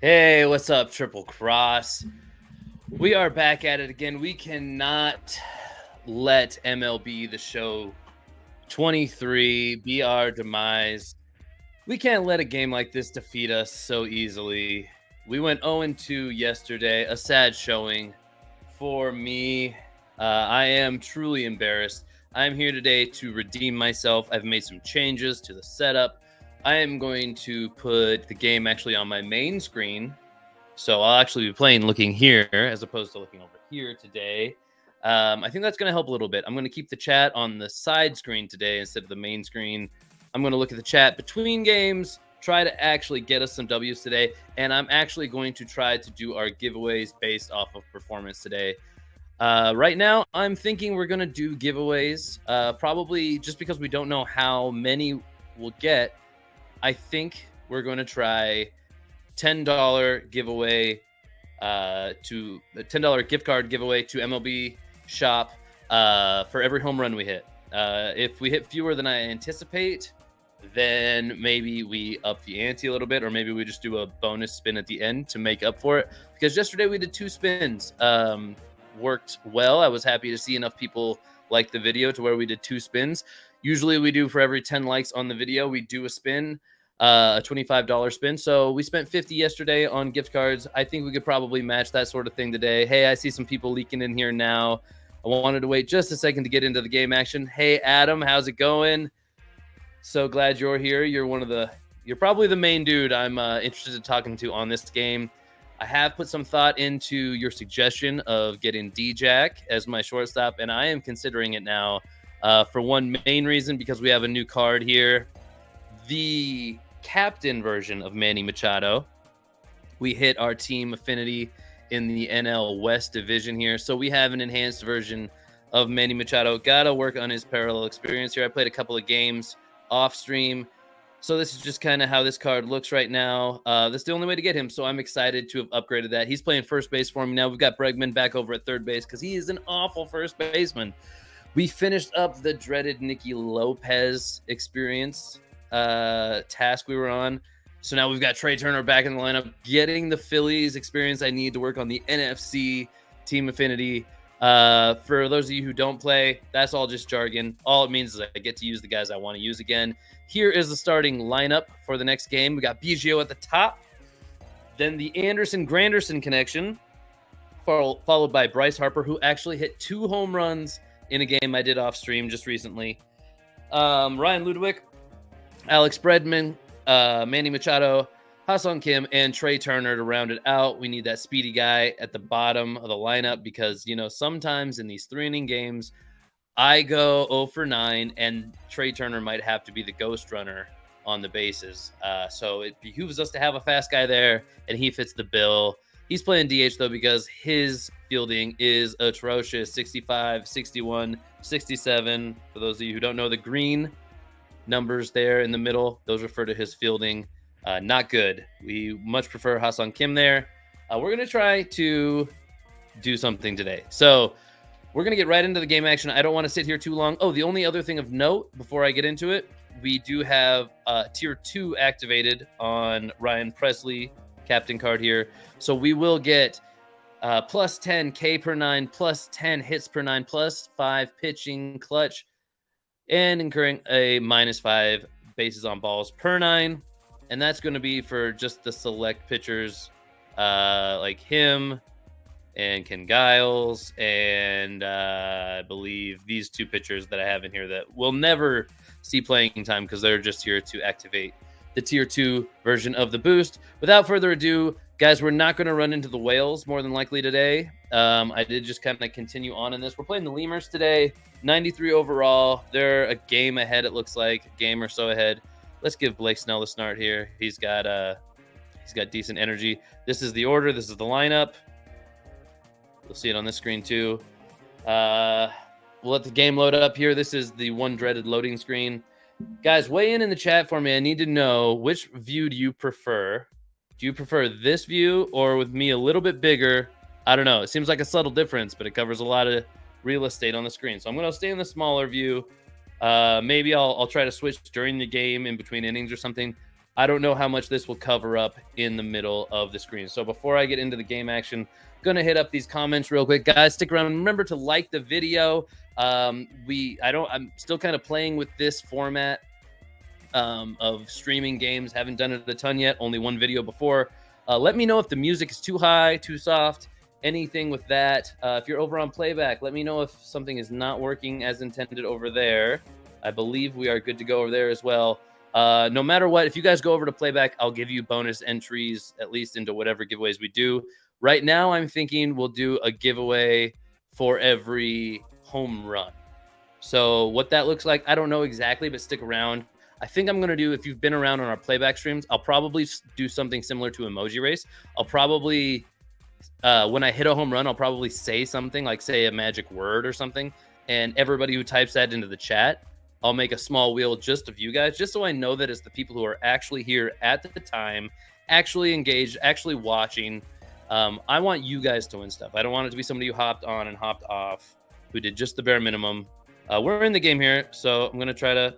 Hey, what's up, Triple Cross? We are back at it again. We cannot let MLB The Show 23 be our demise. We can't let a game like this defeat us so easily. We went 0-2 yesterday, a sad showing for me. I am truly embarrassed. I'm here today to redeem myself. I've made some changes to the setup. I am going to put the game actually on my main screen. So I'll actually be playing looking here as opposed to looking over here today. I think that's going to help a little bit. I'm going to keep the chat on the side screen today instead of the main screen. I'm going to look at the chat between games, try to actually get us some W's today. And I'm actually going to try to do our giveaways based off of performance today. Right now, I'm thinking we're going to do giveaways, probably just because we don't know how many we'll get. I think we're going to try $10 giveaway to the $10 gift card giveaway to MLB Shop for every home run we hit. If we hit fewer than I anticipate, then maybe we up the ante a little bit, or maybe we just do a bonus spin at the end to make up for it. Because yesterday we did 2 spins. Worked well. I was happy to see enough people like the video to where we did 2 spins. Usually we do for every 10 likes on the video, we do a spin. A $25 spin. So we spent $50 yesterday on gift cards. I think we could probably match that sort of thing today. Hey, I see some people leaking in here now. I wanted to wait just a second to get into the game action. Hey, Adam, how's it going? So glad you're here. You're probably the main dude I'm interested in talking to on this game. I have put some thought into your suggestion of getting D-Jack as my shortstop, and I am considering it now for one main reason, because we have a new card here. The captain version of Manny Machado. We hit our team affinity in the NL West division here. So we have an enhanced version of Manny Machado. Gotta work on his parallel experience here. I played a couple of games off stream. So this is just kind of how this card looks right now. That's the only way to get him. So I'm excited to have upgraded that. He's playing first base for me now. We've got Bregman back over at third base because he is an awful first baseman. We finished up the dreaded Nicky Lopez experience task we were on. So now we've got Trey Turner back in the lineup, getting the Phillies experience I need to work on the NFC team affinity. For those of you who don't play, that's all just jargon. All it means is I get to use the guys I want to use again. Here is the starting lineup for the next game. We got Biggio at the top, then the Anderson-Granderson connection, followed by Bryce Harper, who actually hit 2 home runs in a game I did off stream just recently. Ryan Ludwig, Alex Bregman, Manny Machado, Ha-Seong Kim, and Trey Turner to round it out. We need that speedy guy at the bottom of the lineup because, sometimes in these 3-inning games, I go 0 for 9, and Trey Turner might have to be the ghost runner on the bases. So it behooves us to have a fast guy there, and he fits the bill. He's playing DH, though, because his fielding is atrocious. 65, 61, 67. For those of you who don't know, the green numbers there in the middle, those refer to his fielding. Not good. We much prefer Ha-Seong Kim there. We're going to try to do something today. So we're going to get right into the game action. I don't want to sit here too long. Oh, the only other thing of note before I get into it, we do have tier 2 activated on Ryan Presley, captain card here. So we will get plus 10 K per 9, plus 10 hits per 9, plus 5 pitching clutch, and incurring a -5 bases on balls per 9. And that's going to be for just the select pitchers like him and Ken Giles. And I believe these 2 pitchers that I have in here that will never see playing time because they're just here to activate the tier 2 version of the boost. Without further ado, guys, we're not going to run into the whales more than likely today. I did just kind of continue on in this. We're playing the Lemurs today, 93 overall. They're a game ahead, it looks like, a game or so ahead. Let's give Blake Snell the start here. He's got decent energy. This is the order. This is the lineup. You'll see it on this screen too. We'll let the game load up here. This is the one dreaded loading screen. Guys, weigh in the chat for me. I need to know, which view do you prefer? Do you prefer this view or with me a little bit bigger? I don't know. It seems like a subtle difference, but it covers a lot of real estate on the screen. So I'm going to stay in the smaller view. Maybe I'll try to switch during the game in between innings or something. I don't know how much this will cover up in the middle of the screen. So before I get into the game action, gonna hit up these comments real quick, guys. Stick around. Remember to like the video. I'm still kind of playing with this format of streaming games. Haven't done it a ton yet. Only one video before. Let me know if the music is too high, too soft, anything with that. If you're over on playback, let me know if something is not working as intended over there. I believe we are good to go over there as well. No matter what, if you guys go over to playback, I'll give you bonus entries, at least into whatever giveaways we do. Right now, I'm thinking we'll do a giveaway for every home run. So what that looks like, I don't know exactly, but stick around. I think I'm going to do, if you've been around on our playback streams, I'll probably do something similar to Emoji Race. I'll probably, when I hit a home run, I'll probably say something like, say a magic word or something. And everybody who types that into the chat, I'll make a small wheel just of you guys, just so I know that it's the people who are actually here at the time, actually engaged, actually watching. I want you guys to win stuff. I don't want it to be somebody who hopped on and hopped off, who did just the bare minimum. We're in the game here, so I'm going to try to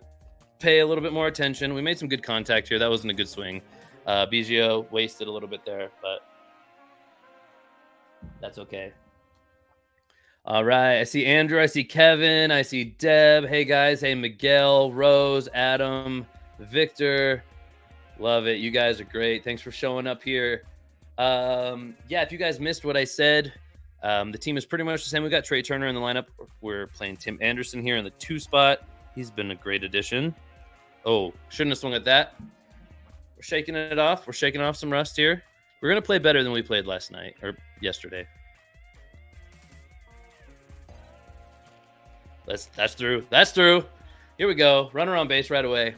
pay a little bit more attention. We made some good contact here. That wasn't a good swing. Biggio wasted a little bit there, but that's okay. All right. I see Andrew. I see Kevin. I see Deb. Hey, guys. Hey, Miguel, Rose, Adam, Victor. Love it. You guys are great. Thanks for showing up here. Yeah, if you guys missed what I said, the team is pretty much the same. We got Trey Turner in the lineup. We're playing Tim Anderson here in the 2 spot. He's been a great addition. Oh, shouldn't have swung at that. We're shaking it off. We're shaking off some rust here. We're going to play better than we played last night or yesterday. That's through. That's through. Here we go. Runner on base right away.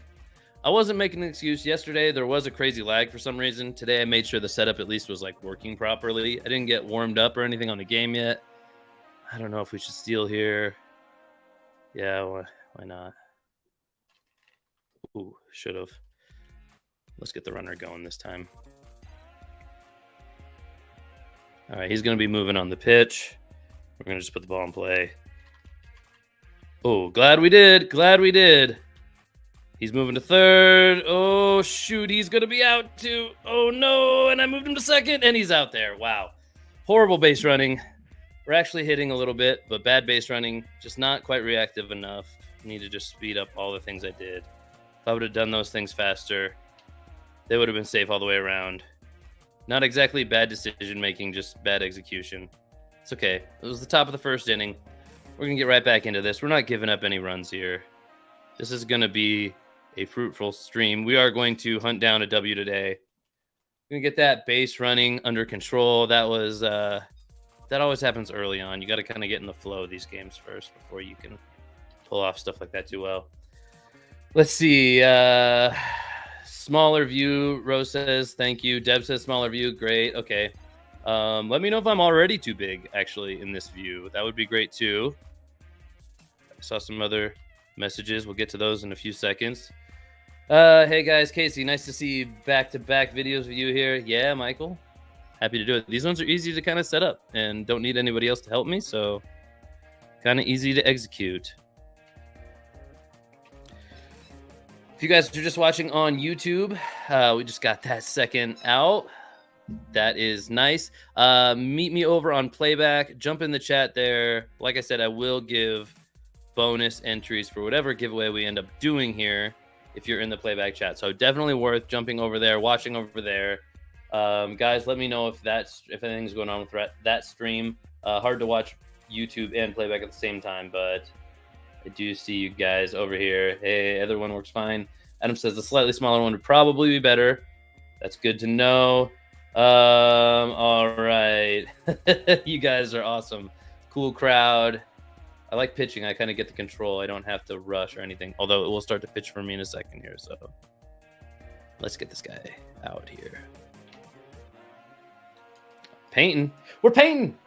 I wasn't making an excuse. Yesterday, there was a crazy lag for some reason. Today, I made sure the setup at least was like working properly. I didn't get warmed up or anything on the game yet. I don't know if we should steal here. Yeah, why not? Ooh, should have. Let's get the runner going this time. All right, he's going to be moving on the pitch. We're going to just put the ball in play. Oh, glad we did. Glad we did. He's moving to third. Oh, shoot. He's going to be out too. Oh, no. And I moved him to second, and he's out there. Wow. Horrible base running. We're actually hitting a little bit, but bad base running. Just not quite reactive enough. Need to just speed up all the things I did. If I would have done those things faster, they would have been safe all the way around. Not exactly bad decision-making, just bad execution. It's okay. It was the top of the first inning. We're going to get right back into this. We're not giving up any runs here. This is going to be a fruitful stream. We are going to hunt down a W today. We're going to get that base running under control. That was that always happens early on. You got to kind of get in the flow of these games first before you can pull off stuff like that too well. Let's see. Smaller view, Rose says. Thank you. Deb says smaller view. Great. Okay. Let me know if I'm already too big, actually, in this view. That would be great, too. I saw some other messages. We'll get to those in a few seconds. Hey, guys. Casey, nice to see back-to-back videos with you here. Yeah, Michael. Happy to do it. These ones are easy to kind of set up and don't need anybody else to help me, so kind of easy to execute. If you guys are just watching on YouTube, we just got that second out. That is nice. Meet me over on playback. Jump in the chat there. Like I said, I will give bonus entries for whatever giveaway we end up doing here if you're in the playback chat. So definitely worth jumping over there, watching over there. Guys, let me know if anything's going on with that stream. Hard to watch YouTube and playback at the same time, but I do see you guys over here. Hey, other one works fine. Adam says the slightly smaller one would probably be better. That's good to know. All right. You guys are awesome. Cool crowd. I like pitching. I kind of get the control. I don't have to rush or anything, although it will start to pitch for me in a second here. So let's get this guy out here. Painting. We're painting.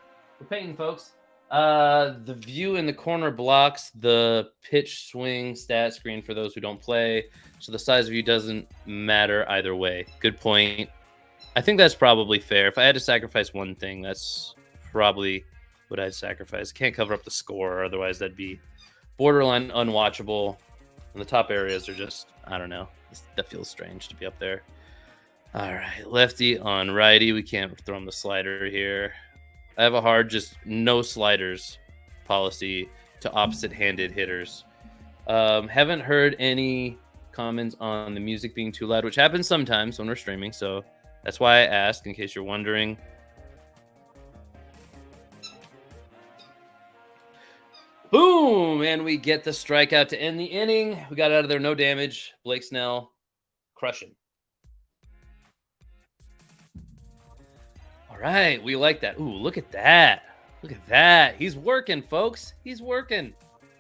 We're painting, folks. The view in the corner blocks the pitch swing stat screen for those who don't play. So the size of view doesn't matter either way. Good point. I think that's probably fair. If I had to sacrifice one thing, that's probably what I'd sacrifice. Can't cover up the score, otherwise that'd be borderline unwatchable. And the top areas are just, I don't know. That feels strange to be up there. All right, lefty on righty. We can't throw him the slider here. I have a hard just no sliders policy to opposite-handed hitters. Haven't heard any comments on the music being too loud, which happens sometimes when we're streaming. So that's why I asked, in case you're wondering. Boom! And we get the strikeout to end the inning. We got out of there, no damage. Blake Snell crushing. All right, we like that. Ooh, look at that. Look at that. He's working, folks. He's working.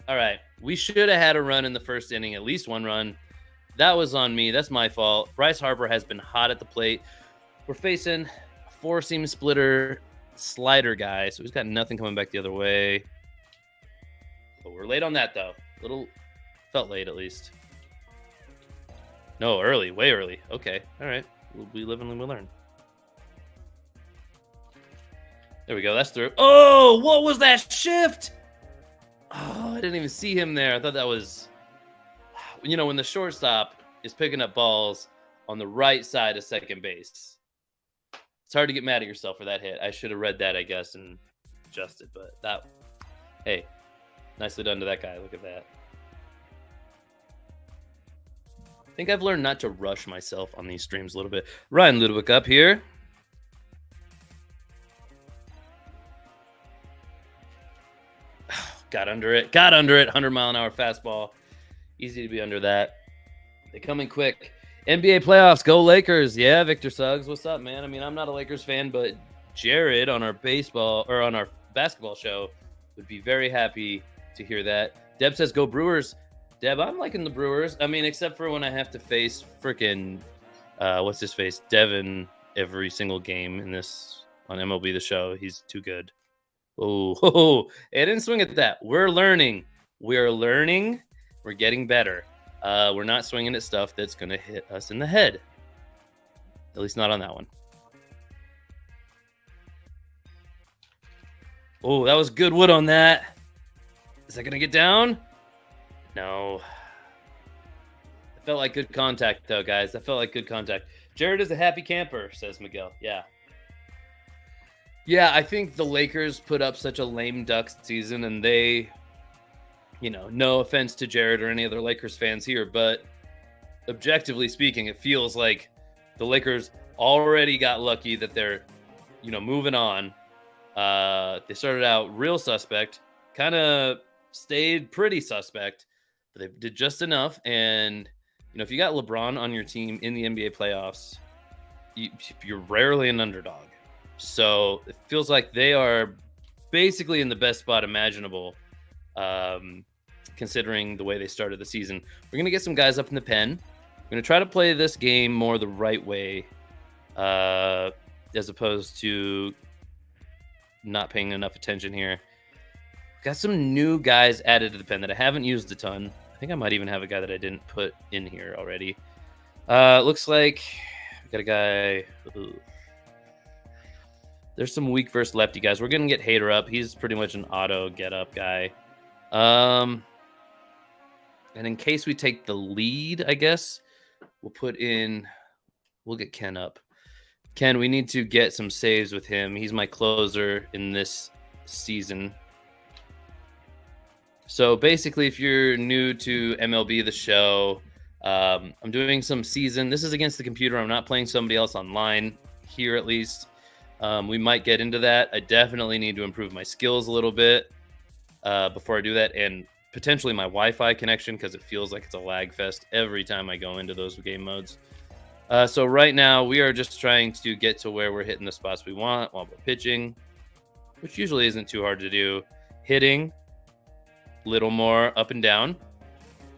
All right, we should have had a run in the first inning, at least one run. That was on me. That's my fault. Bryce Harper has been hot at the plate. We're facing a four-seam splitter slider guy, so he's got nothing coming back the other way. But we're late on that, though. Felt late, at least. No, early. Way early. Okay. All right. We live and we learn. There we go. That's through. Oh, what was that shift? Oh, I didn't even see him there. I thought that was... You know, when the shortstop is picking up balls on the right side of second base, it's hard to get mad at yourself for that hit. I should have read that, I guess, and adjusted. But that... Hey... Nicely done to that guy. Look at that. I think I've learned not to rush myself on these streams a little bit. Ryan Ludwig up here. Got under it. 100-mile-an-hour fastball. Easy to be under that. They come in quick. NBA playoffs. Go Lakers. Yeah, Victor Suggs. What's up, man? I mean, I'm not a Lakers fan, but Jared on our basketball show would be very happy to hear that. Deb says go Brewers. Deb, I'm liking the Brewers. I mean, except for when I have to face freaking what's his face, Devin, every single game in this on MLB The Show. He's too good. Oh, I didn't swing at that. We're learning. We're getting better. We're not swinging at stuff that's gonna hit us in the head. At least not on that one. Oh, that was good wood on that. Is that going to get down? No. It felt like good contact, though, guys. That felt like good contact. Jared is a happy camper, says Miguel. Yeah. Yeah, I think the Lakers put up such a lame duck season, and they, you know, no offense to Jared or any other Lakers fans here, but objectively speaking, it feels like the Lakers already got lucky that they're, you know, moving on. They started out real suspect, kind of stayed pretty suspect, but they did just enough. And, you know, if you got LeBron on your team in the NBA playoffs, you're rarely an underdog. So it feels like they are basically in the best spot imaginable, considering the way they started the season. We're going to get some guys up in the pen. We're going to try to play this game more the right way, as opposed to not paying enough attention here. Got some new guys added to the pen that I haven't used a ton. I think I might even have a guy that I didn't put in here already. Looks like we got a guy. Ooh. There's some weak versus lefty guys. We're going to get Hader up. He's pretty much an auto get-up guy. And in case we take the lead, I guess, we'll get Ken up. Ken, we need to get some saves with him. He's my closer in this season. So basically, if you're new to MLB The Show, I'm doing some season. This is against the computer. I'm not playing somebody else online here, at least. We might get into that. I definitely need to improve my skills a little bit before I do that, and potentially my Wi-Fi connection, because it feels like it's a lag fest every time I go into those game modes. So right now, we are just trying to get to where we're hitting the spots we want while we're pitching, which usually isn't too hard to do. Hitting, little more up and down.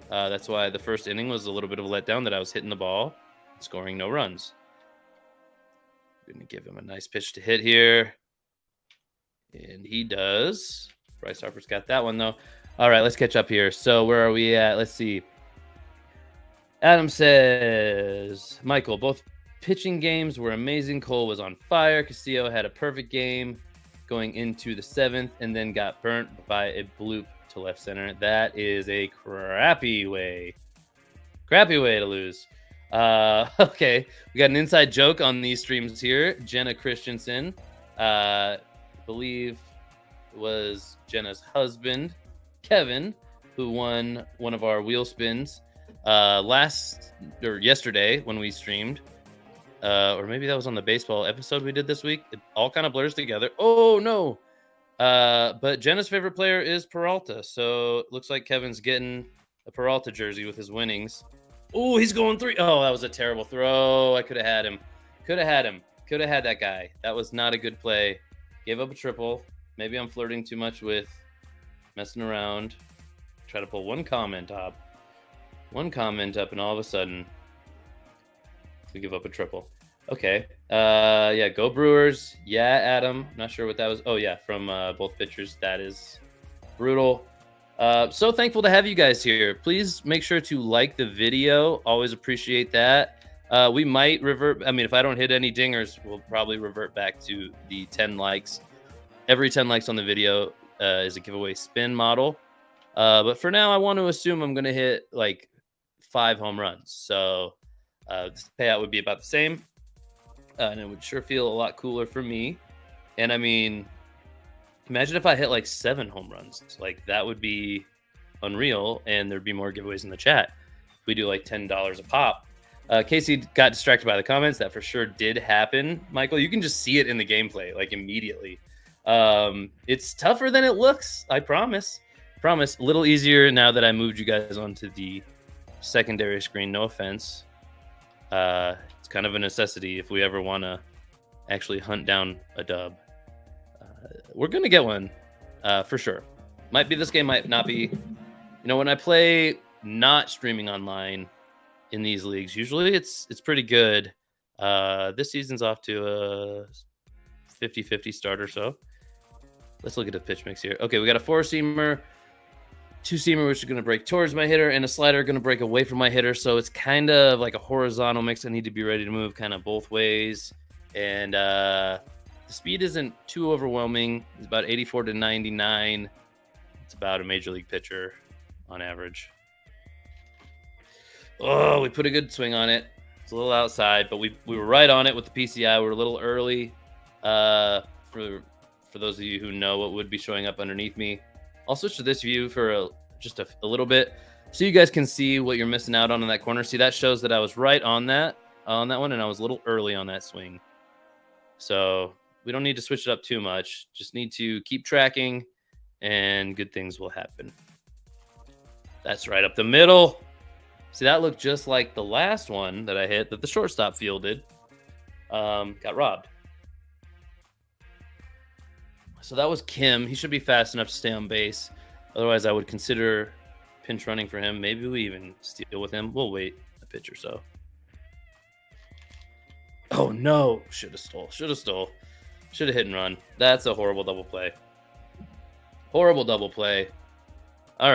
That's why the first inning was a little bit of a letdown, that I was hitting the ball, scoring no runs. Going to give him a nice pitch to hit here. And he does. Bryce Harper's got that one, though. All right, let's catch up here. So where are we at? Let's see. Adam says, Michael, both pitching games were amazing. Cole was on fire. Castillo had a perfect game going into the 7th and then got burnt by a bloop to left center. That is a crappy way to lose. Okay, we got an inside joke on these streams here. Jenna Christensen, believe was Jenna's husband, Kevin, who won one of our wheel spins yesterday when we streamed. Or maybe that was on the baseball episode we did this week. It all kind of blurs together. Oh no. But Jenna's favorite player is Peralta. So it looks like Kevin's getting a Peralta jersey with his winnings. Oh, he's going 3. Oh, that was a terrible throw. I could have had him. Could have had that guy. That was not a good play. Gave up a triple. Maybe I'm flirting too much with messing around. Try to pull one comment up, and all of a sudden we give up a triple. Okay. Yeah, go Brewers. Yeah, Adam. Not sure what that was. Oh, yeah, from both pitchers. That is brutal. So thankful to have you guys here. Please make sure to like the video. Always appreciate that. We might revert. I mean, if I don't hit any dingers, we'll probably revert back to the 10 likes. Every 10 likes on the video is a giveaway spin model. But for now, I want to assume I'm going to hit like 5 home runs. So this payout would be about the same. And it would sure feel a lot cooler for me. And I mean, imagine if I hit like 7 home runs. Like that would be unreal. And there'd be more giveaways in the chat. If we do like $10 a pop. Casey got distracted by the comments. That for sure did happen. Michael, you can just see it in the gameplay like immediately. It's tougher than it looks. I promise. A little easier now that I moved you guys onto the secondary screen. No offense. It's kind of a necessity if we ever want to actually hunt down a dub. We're going to get one for sure. Might be this game, might not be. You know, when I play not streaming online in these leagues, usually it's pretty good. This season's off to a 50-50 start or so. Let's look at the pitch mix here. Okay, we got a 4-seamer, 2-seamer, which is going to break towards my hitter, and a slider going to break away from my hitter. So it's kind of like a horizontal mix. I need to be ready to move kind of both ways. And the speed isn't too overwhelming. It's about 84 to 99. It's about a major league pitcher on average. Oh, we put a good swing on it. It's a little outside, but we were right on it with the PCI. We were a little early. For those of you who know what would be showing up underneath me, I'll switch to this view for just a little bit so you guys can see what you're missing out on in that corner. See, that shows that I was right on that one, and I was a little early on that swing. So we don't need to switch it up too much. Just need to keep tracking, and good things will happen. That's right up the middle. See, that looked just like the last one that I hit that the shortstop fielded. Got robbed. So that was Kim. He should be fast enough to stay on base. Otherwise, I would consider pinch running for him. Maybe we even steal with him. We'll wait a pitch or so. Oh, no. Should have stole. Should have hit and run. That's a horrible double play. All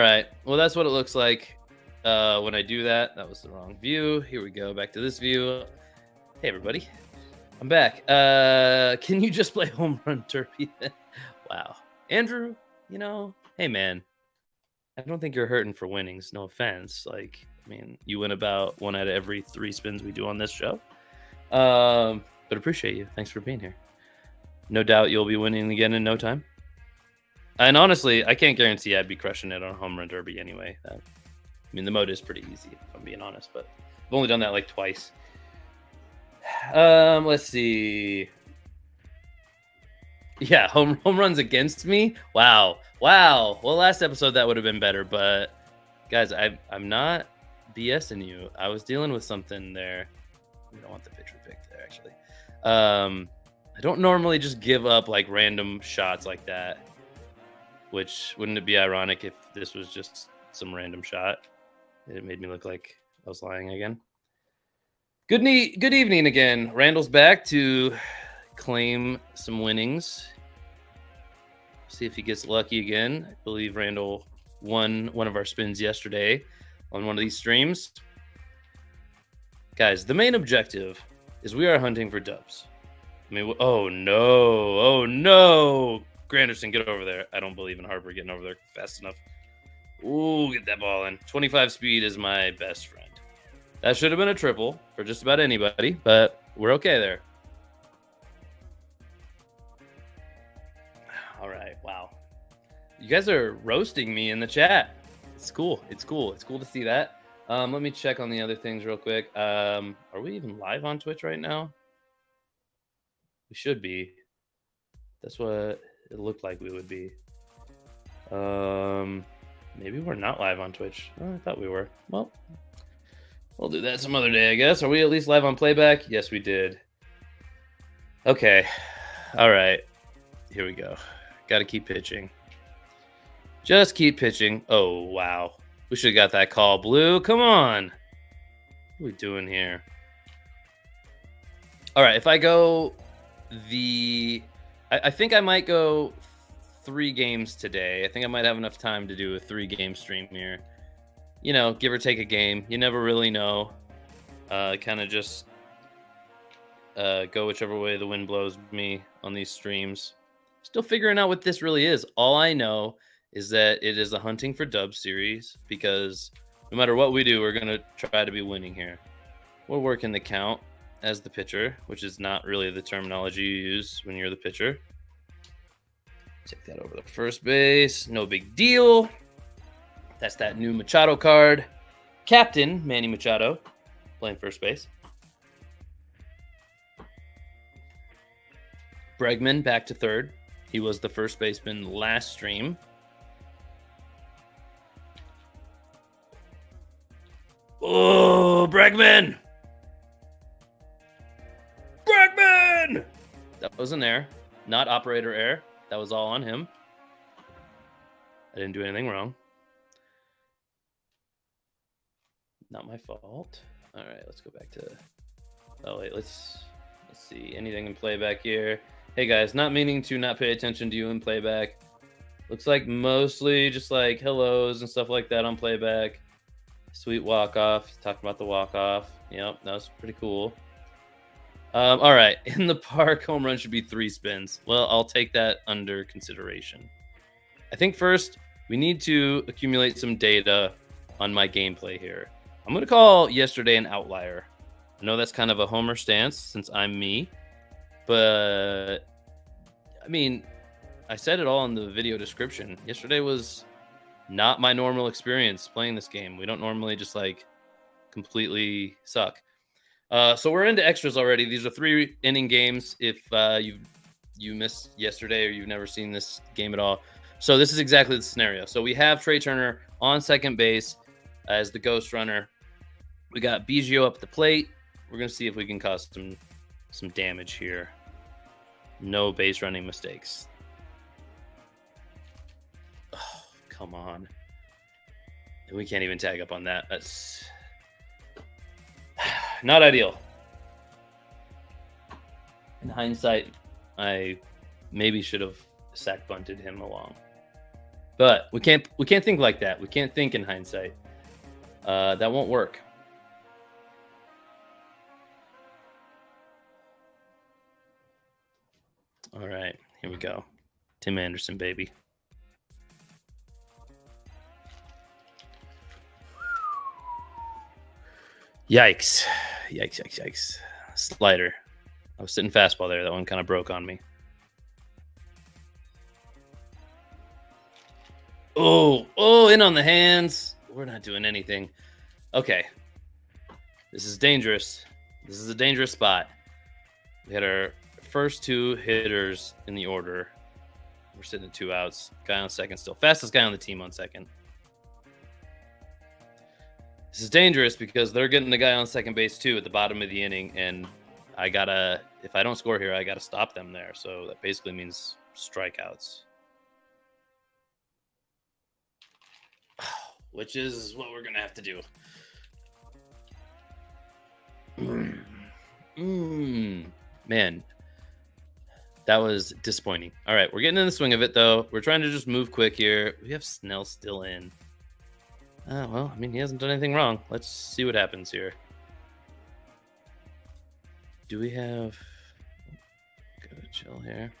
right. Well, that's what it looks like when I do that. That was the wrong view. Here we go. Back to this view. Hey, everybody. I'm back. Can you just play home run derby then? Wow. Andrew, you know, hey, man. I don't think you're hurting for winnings. No offense. Like, I mean, you win about 1 out of every 3 spins we do on this show. But appreciate you. Thanks for being here. No doubt you'll be winning again in no time. And honestly, I can't guarantee I'd be crushing it on home run derby anyway. I mean, the mode is pretty easy, if I'm being honest, but I've only done that like twice. Let's see. Yeah, home runs against me. Wow. Well, last episode that would have been better, but guys, I'm not BSing you. I was dealing with something there. We don't want the pitcher pick there, actually. I don't normally just give up like random shots like that. Which wouldn't it be ironic if this was just some random shot? It made me look like I was lying again. Good evening again. Randall's back to claim some winnings. See if he gets lucky again. I believe Randall won one of our spins yesterday on one of these streams. Guys, the main objective is we are hunting for dubs. I mean, oh no. Granderson, get over there. I don't believe in Harper getting over there fast enough. Ooh, get that ball in. 25 speed is my best friend. That should have been a triple for just about anybody, but we're okay there. All right, wow. You guys are roasting me in the chat. It's cool. It's cool. It's cool to see that. Let me check on the other things real quick. Are we even live on Twitch right now? We should be. That's what it looked like we would be. Maybe we're not live on Twitch. Oh, I thought we were. Well, we'll do that some other day, I guess. Are we at least live on playback? Yes, we did. Okay. All right. Here we go. Got to keep pitching. Just keep pitching. Oh, wow. We should have got that call, Blue. Come on. What are we doing here? All right. If I go I think I might go 3 games today. I think I might have enough time to do a 3-game stream here. You know, give or take a game. You never really know. Kind of just go whichever way the wind blows me on these streams. Still figuring out what this really is. All I know is that it is a hunting for dub series because no matter what we do, we're going to try to be winning here. We're working the count as the pitcher, which is not really the terminology you use when you're the pitcher. Take that over to first base. No big deal. That's that new Machado card. Captain Manny Machado playing first base. Bregman back to third. He was the first baseman last stream. Oh, Bregman! Bregman! That was an error, not operator error. That was all on him. I didn't do anything wrong. Not my fault. All right, let's go back to. Oh wait, let's see. Anything in playback here? Hey guys, not meaning to not pay attention to you in playback. Looks like mostly just like hellos and stuff like that on playback. Sweet walk-off. Talking about the walk-off. Yep, that was pretty cool. All right. In the park, home run should be 3 spins. Well, I'll take that under consideration. I think first, we need to accumulate some data on my gameplay here. I'm going to call yesterday an outlier. I know that's kind of a homer stance since I'm me. But, I mean, I said it all in the video description. Yesterday was not my normal experience playing this game. We don't normally just, like, completely suck. So we're into extras already. These are 3-inning games if you missed yesterday or you've never seen this game at all. So this is exactly the scenario. So we have Trey Turner on second base as the ghost runner. We got Biggio up the plate. We're going to see if we can cause some damage here. No base running mistakes. Oh, come on. And we can't even tag up on that. That's not ideal. In hindsight, I maybe should have sack bunted him along. But we can't think like that. We can't think in hindsight. That won't work. All right, here we go. Tim Anderson, baby. Yikes. Yikes. Slider. I was sitting fastball there. That one kind of broke on me. Oh, in on the hands. We're not doing anything. Okay. This is dangerous. This is a dangerous spot. We had our first 2 hitters in the order. We're sitting at 2 outs. Guy on second still. Fastest guy on the team on second. This is dangerous because they're getting the guy on second base too at the bottom of the inning, and if I don't score here, I gotta stop them there. So that basically means strikeouts, which is what we're gonna have to do. Man, that was disappointing. All right, we're getting in the swing of it though. We're trying to just move quick here. We have Snell still in. Well, I mean, he hasn't done anything wrong. Let's see what happens here. Do we have... Gotta chill here.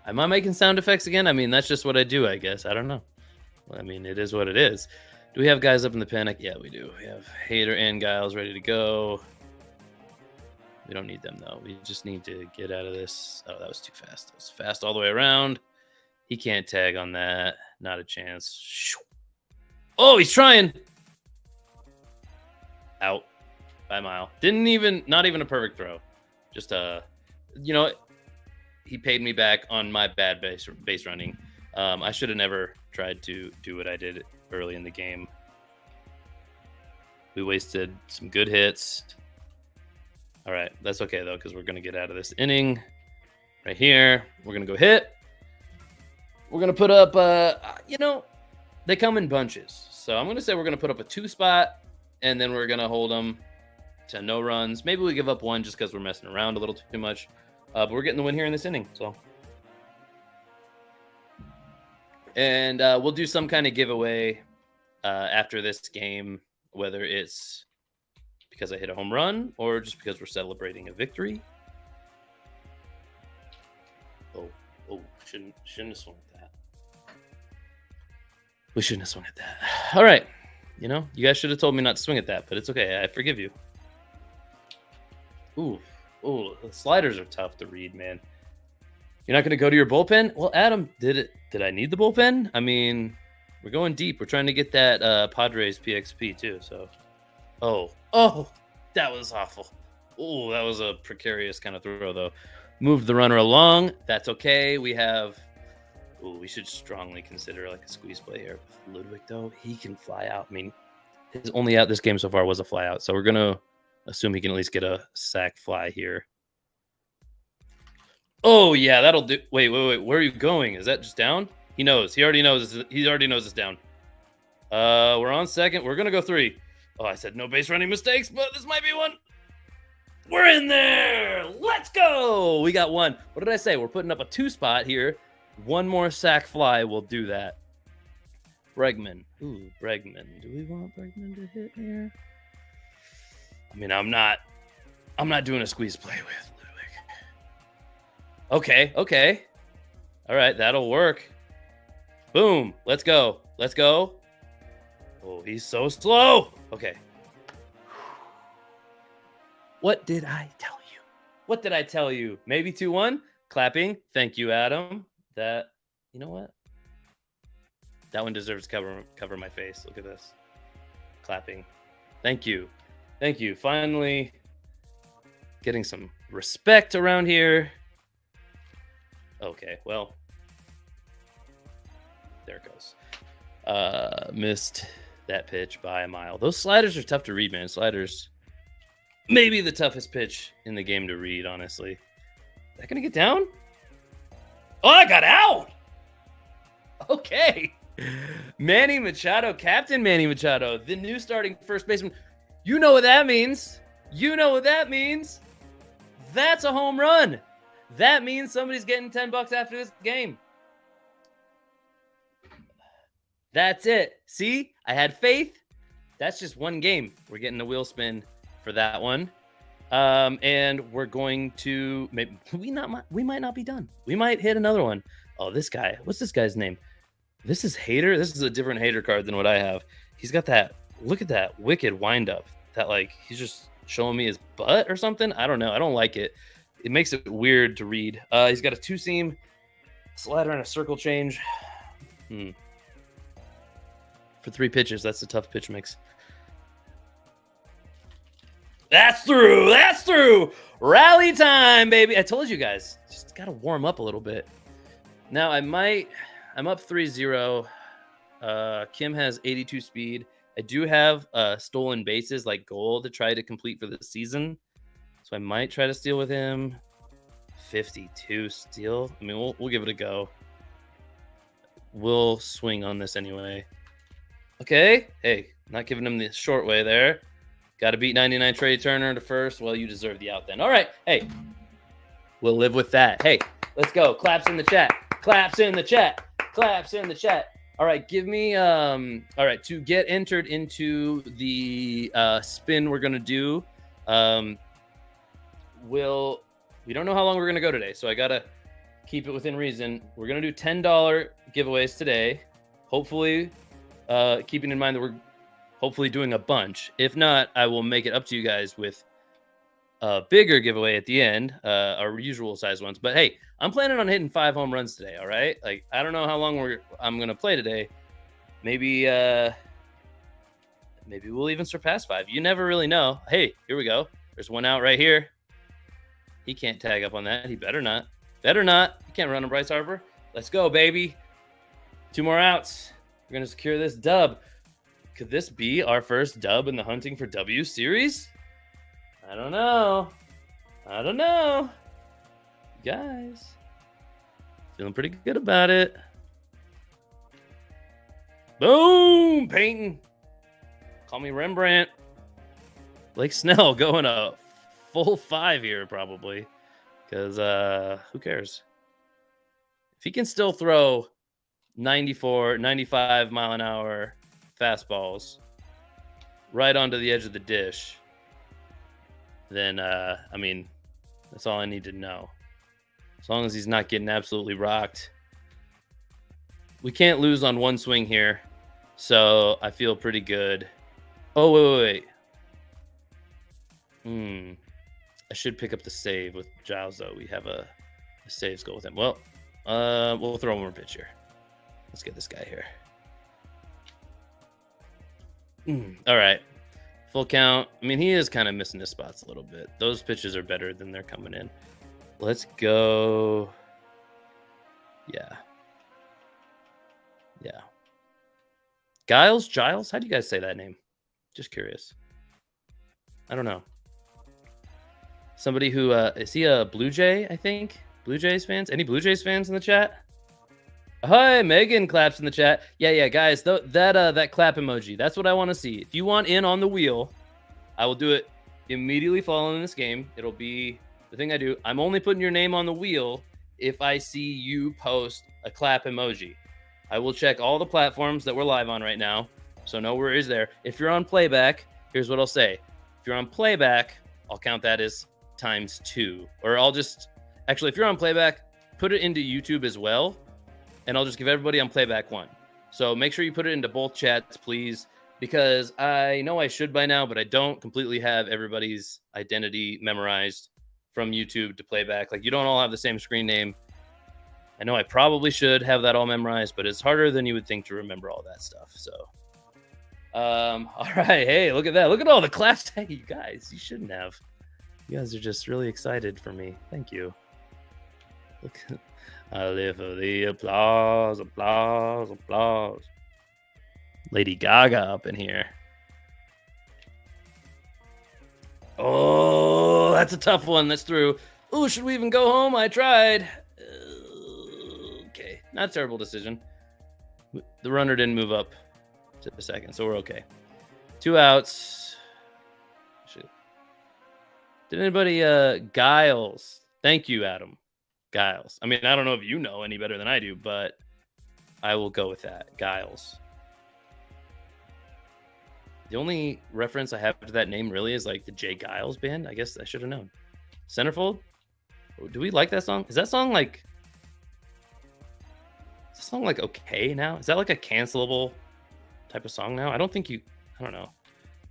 Am I making sound effects again? I mean, that's just what I do, I guess. I don't know. I mean, it is what it is. Do we have guys up in the pen? Yeah, we do. We have Hader and Giles ready to go. We don't need them, though. We just need to get out of this. Oh, that was too fast. That was fast all the way around. He can't tag on that. Not a chance. Oh, he's trying. Out by a mile. Not even a perfect throw. Just you know what? He paid me back on my bad base running. I should have never tried to do what I did early in the game. We wasted some good hits. All right, that's okay though, because we're gonna get out of this inning right here. We're gonna go hit. We're gonna put up. They come in bunches, so I'm gonna say we're gonna put up a 2-spot, and then we're gonna hold them to no runs. Maybe we give up one just because we're messing around a little too much. But we're getting the win here in this inning, so. And we'll do some kind of giveaway after this game, whether it's because I hit a home run or just because we're celebrating a victory. Oh, shouldn't have swung at that. We shouldn't have swung at that. All right. You guys should have told me not to swing at that, but it's okay. I forgive you. Ooh, the sliders are tough to read, man. You're not going to go to your bullpen? Well, Adam, did I need the bullpen? I mean, we're going deep. We're trying to get that Padres PXP too. So, oh, that was awful. Oh, that was a precarious kind of throw though. Moved the runner along. That's okay. We should strongly consider like a squeeze play here. Ludwig though, he can fly out. I mean, his only out this game so far was a fly out. So we're going to assume he can at least get a sac fly here. Oh, yeah, that'll do. Wait. Where are you going? Is that just down? He knows. He already knows it's down. We're on second. We're going to go 3. Oh, I said no base running mistakes, but this might be one. We're in there. Let's go. We got one. What did I say? We're putting up a 2-spot here. One more sac fly will do that. Bregman. Ooh, Bregman. Do we want Bregman to hit here? I mean, I'm not doing a squeeze play with Ludwig. Okay. All right, that'll work. Boom. Let's go. Oh, he's so slow. Okay. What did I tell you? Maybe 2-1. Clapping. Thank you, Adam. You know what? That one deserves to cover my face. Look at this. Clapping. Thank you. Finally getting some respect around here. Okay, well, there it goes. Missed that pitch by a mile. Those sliders are tough to read, man. Sliders, maybe the toughest pitch in the game to read, honestly. Is that going to get down? Oh, I got out! Okay. Manny Machado, Captain Manny Machado, the new starting first baseman. You know what that means. That's a home run. That means somebody's getting $10 after this game. That's it. See, I had faith. That's just one game. We're getting the wheel spin for that one. And we're going to we might not be done. We might hit another one. Oh, this guy. What's this guy's name? This is Hader. This is a different Hader card than what I have. He's got that. Look at that wicked windup. That like he's just showing me his butt or something. I don't know. I don't like it. It makes it weird to read. He's got a 2-seam slider and a circle change. For 3 pitches, that's a tough pitch mix. That's through. Rally time, baby. I told you guys, just got to warm up a little bit. Now I'm up 3-0. Kim has 82 speed. I do have stolen bases like goal to try to complete for the season. So I might try to steal with him. 52 steal. I mean, we'll give it a go. We'll swing on this anyway. Okay. Hey, not giving him the short way there. Got to beat 99 Trey Turner to first. Well, you deserve the out then. All right. Hey, we'll live with that. Hey, let's go. Claps in the chat. All right. Give me, all right. To get entered into the spin we're going to do, we don't know how long we're going to go today, so I got to keep it within reason. We're going to do $10 giveaways today. Hopefully, keeping in mind that we're hopefully doing a bunch. If not, I will make it up to you guys with a bigger giveaway at the end, our usual size ones. But hey, I'm planning on hitting 5 home runs today. All right, like I don't know how long I'm gonna play today. Maybe maybe we'll even surpass 5. You never really know. Hey, here we go. There's one out right here. He can't tag up on that. He better not. Better not. He can't run on Bryce Harper. Let's go, baby. 2 more outs. We're gonna secure this dub. Could this be our first dub in the Hunting for W series? I don't know. I don't know. Guys, feeling pretty good about it. Boom! Painting. Call me Rembrandt. Blake Snell going a full 5 here, probably. Because who cares? If he can still throw 94, 95 mile an hour fastballs right onto the edge of the dish, then, I mean, that's all I need to know. As long as he's not getting absolutely rocked. We can't lose on one swing here, so I feel pretty good. Oh, wait. I should pick up the save with Giles, though. We have a save goal with him. Well, we'll throw one more pitch here. Let's get this guy here. All right. Full count. I mean, he is kind of missing his spots a little bit. Those pitches are better than they're coming in. Let's go. Yeah. Giles? How do you guys say that name? Just curious. I don't know. Somebody who, is he a Blue Jay, I think? Blue Jays fans? Any Blue Jays fans in the chat? Hi, Megan claps in the chat. Yeah, guys, that clap emoji, that's what I want to see. If you want in on the wheel, I will do it immediately following this game. It'll be the thing I do. I'm only putting your name on the wheel if I see you post a clap emoji. I will check all the platforms that we're live on right now, so no worries there. If you're on playback, here's what I'll say. If you're on playback, I'll count that as ×2. Or I'll just... Actually, if you're on playback, put it into YouTube as well, and I'll just give everybody on playback 1. So make sure you put it into both chats, please, because I know I should by now, but I don't completely have everybody's identity memorized from YouTube to playback. Like, you don't all have the same screen name. I know I probably should have that all memorized, but it's harder than you would think to remember all that stuff. So, all right. Hey, look at that. Look at all the claps. Hey, you guys, you shouldn't have. You guys are just really excited for me. Thank you. Look, I live for the applause. Lady Gaga up in here. Oh, that's a tough one. That's through. Oh, should we even go home? I tried. Okay, not a terrible decision. The runner didn't move up to the second, so we're okay. 2 outs. Shit. Did anybody, Giles? Thank you, Adam. Giles. I mean, I don't know if you know any better than I do, but I will go with that. Giles. The only reference I have to that name really is like the Jay Giles band. I guess I should have known. Centerfold? Do we like that song? Is that song like okay now? Is that like a cancelable type of song now? I don't know.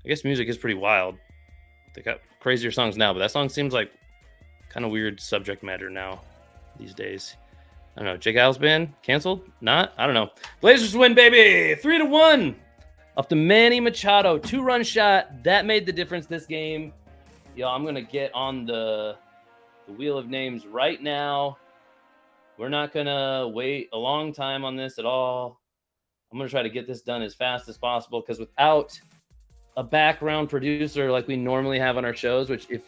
I guess music is pretty wild. They got crazier songs now, but that song seems like kind of weird subject matter now these days. I don't know. Jay Giles band canceled? Not? I don't know. Blazers win, baby! 3-1 up to Manny Machado. 2-run shot. That made the difference this game. Yo, I'm gonna get on the wheel of names right now. We're not gonna wait a long time on this at all. I'm gonna try to get this done as fast as possible, because without a background producer like we normally have on our shows, which if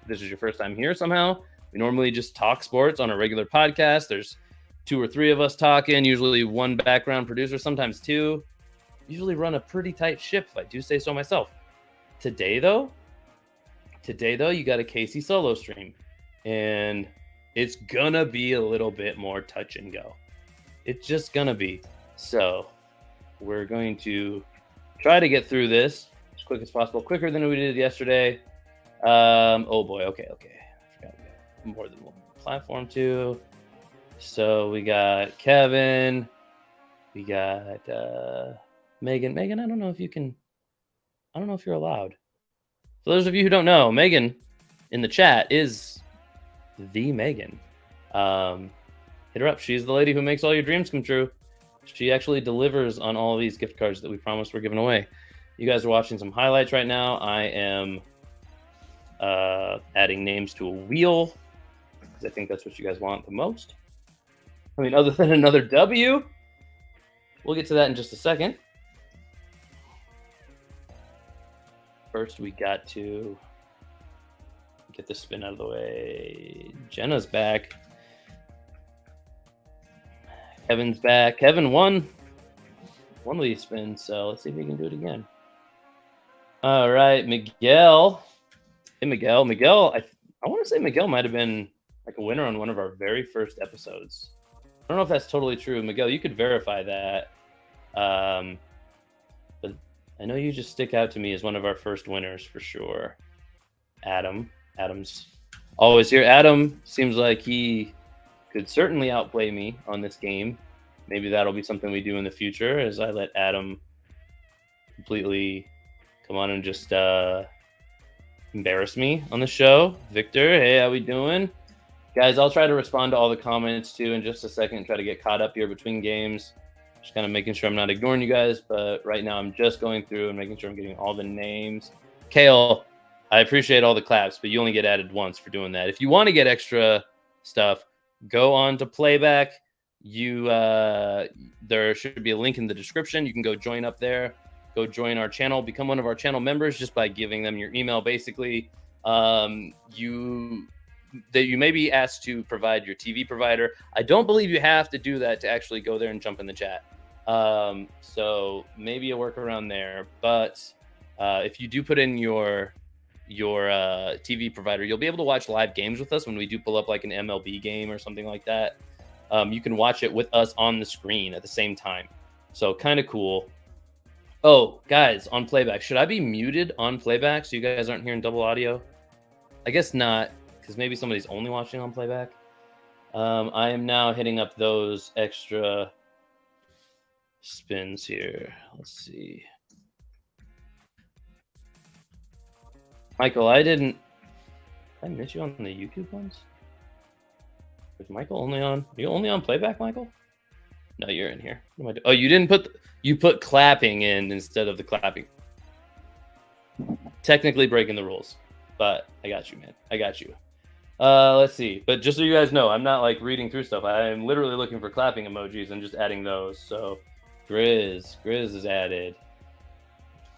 this is your first time here somehow, we normally just talk sports on a regular podcast. There's 2 or 3 of us talking, usually 1 background producer, sometimes 2. Usually run a pretty tight ship, if I do say so myself. Today though, you got a Casey solo stream, and it's gonna be a little bit more touch and go. It's just gonna be. So we're going to try to get through this as quick as possible, quicker than we did yesterday. Oh boy, okay. I forgot we got more than 1 platform too. So we got Kevin, We got Megan. Megan, I don't know if you can. I don't know if you're allowed. For those of you who don't know, Megan in the chat is the Megan. Hit her up. She's the lady who makes all your dreams come true. She actually delivers on all of these gift cards that we promised we're giving away. You guys are watching some highlights right now. I am adding names to a wheel because I think that's what you guys want the most. I mean, other than another W. We'll get to that in just a second. First, we got to get this spin out of the way. Jenna's back. Kevin's back. Kevin won one of these spins, so let's see if we can do it again. All right, Miguel. Hey, Miguel. Miguel, I want to say Miguel might have been like a winner on one of our very first episodes. I don't know if that's totally true. Miguel, you could verify that. But I know you just stick out to me as one of our first winners for sure. Adam's always here. Adam seems like he could certainly outplay me on this game. Maybe that'll be something we do in the future as I let Adam completely come on and just embarrass me on the show. Victor, hey, how we doing? Guys, I'll try to respond to all the comments too in just a second, try to get caught up here between games. Just kind of making sure I'm not ignoring you guys, but right now I'm just going through and making sure I'm getting all the names. Kale, I appreciate all the claps, but you only get added once for doing that. If you want to get extra stuff, go on to PlayBack. There should be a link in the description. You can go join up there. Go join our channel. Become one of our channel members just by giving them your email. Basically, you may be asked to provide your TV provider. I don't believe you have to do that to actually go there and jump in the chat. So maybe a workaround there. But if you do put in your TV provider, you'll be able to watch live games with us when we do pull up like an MLB game or something like that. You can watch it with us on the screen at the same time. So kind of cool. Oh, guys, on PlayBack, should I be muted on PlayBack so you guys aren't hearing double audio? I guess not, because maybe somebody's only watching on PlayBack. I am now hitting up those extra spins here. Let's see. Michael, I miss you on the YouTube ones? Is Michael only on? Are you only on PlayBack, Michael? No, you're in here. What am I doing? Oh, you didn't you put clapping in instead of the clapping. Technically breaking the rules, but I got you, man. I got you. Let's see. But just so you guys know, I'm not like reading through stuff. I'm literally looking for clapping emojis and just adding those. So Grizz is added.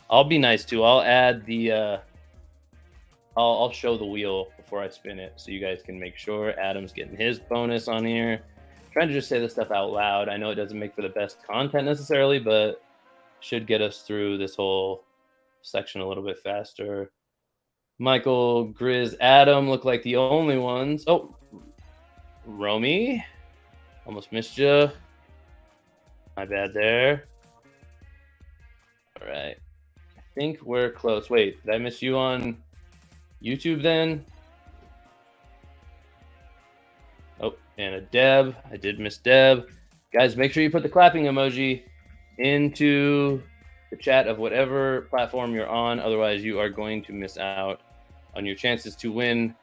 I'll be nice too. I'll add the I'll show the wheel before I spin it so you guys can make sure Adam's getting his bonus on here. Trying to just say this stuff out loud. I know it doesn't make for the best content necessarily, but should get us through this whole section a little bit faster. Michael, Grizz, Adam look like the only ones. Oh, Romy, almost missed you. My bad there. All right, I think we're close. Wait, did I miss you on YouTube then? Oh, and a Deb. I did miss Deb. Guys, make sure you put the clapping emoji into the chat of whatever platform you're on. Otherwise, you are going to miss out on your chances to win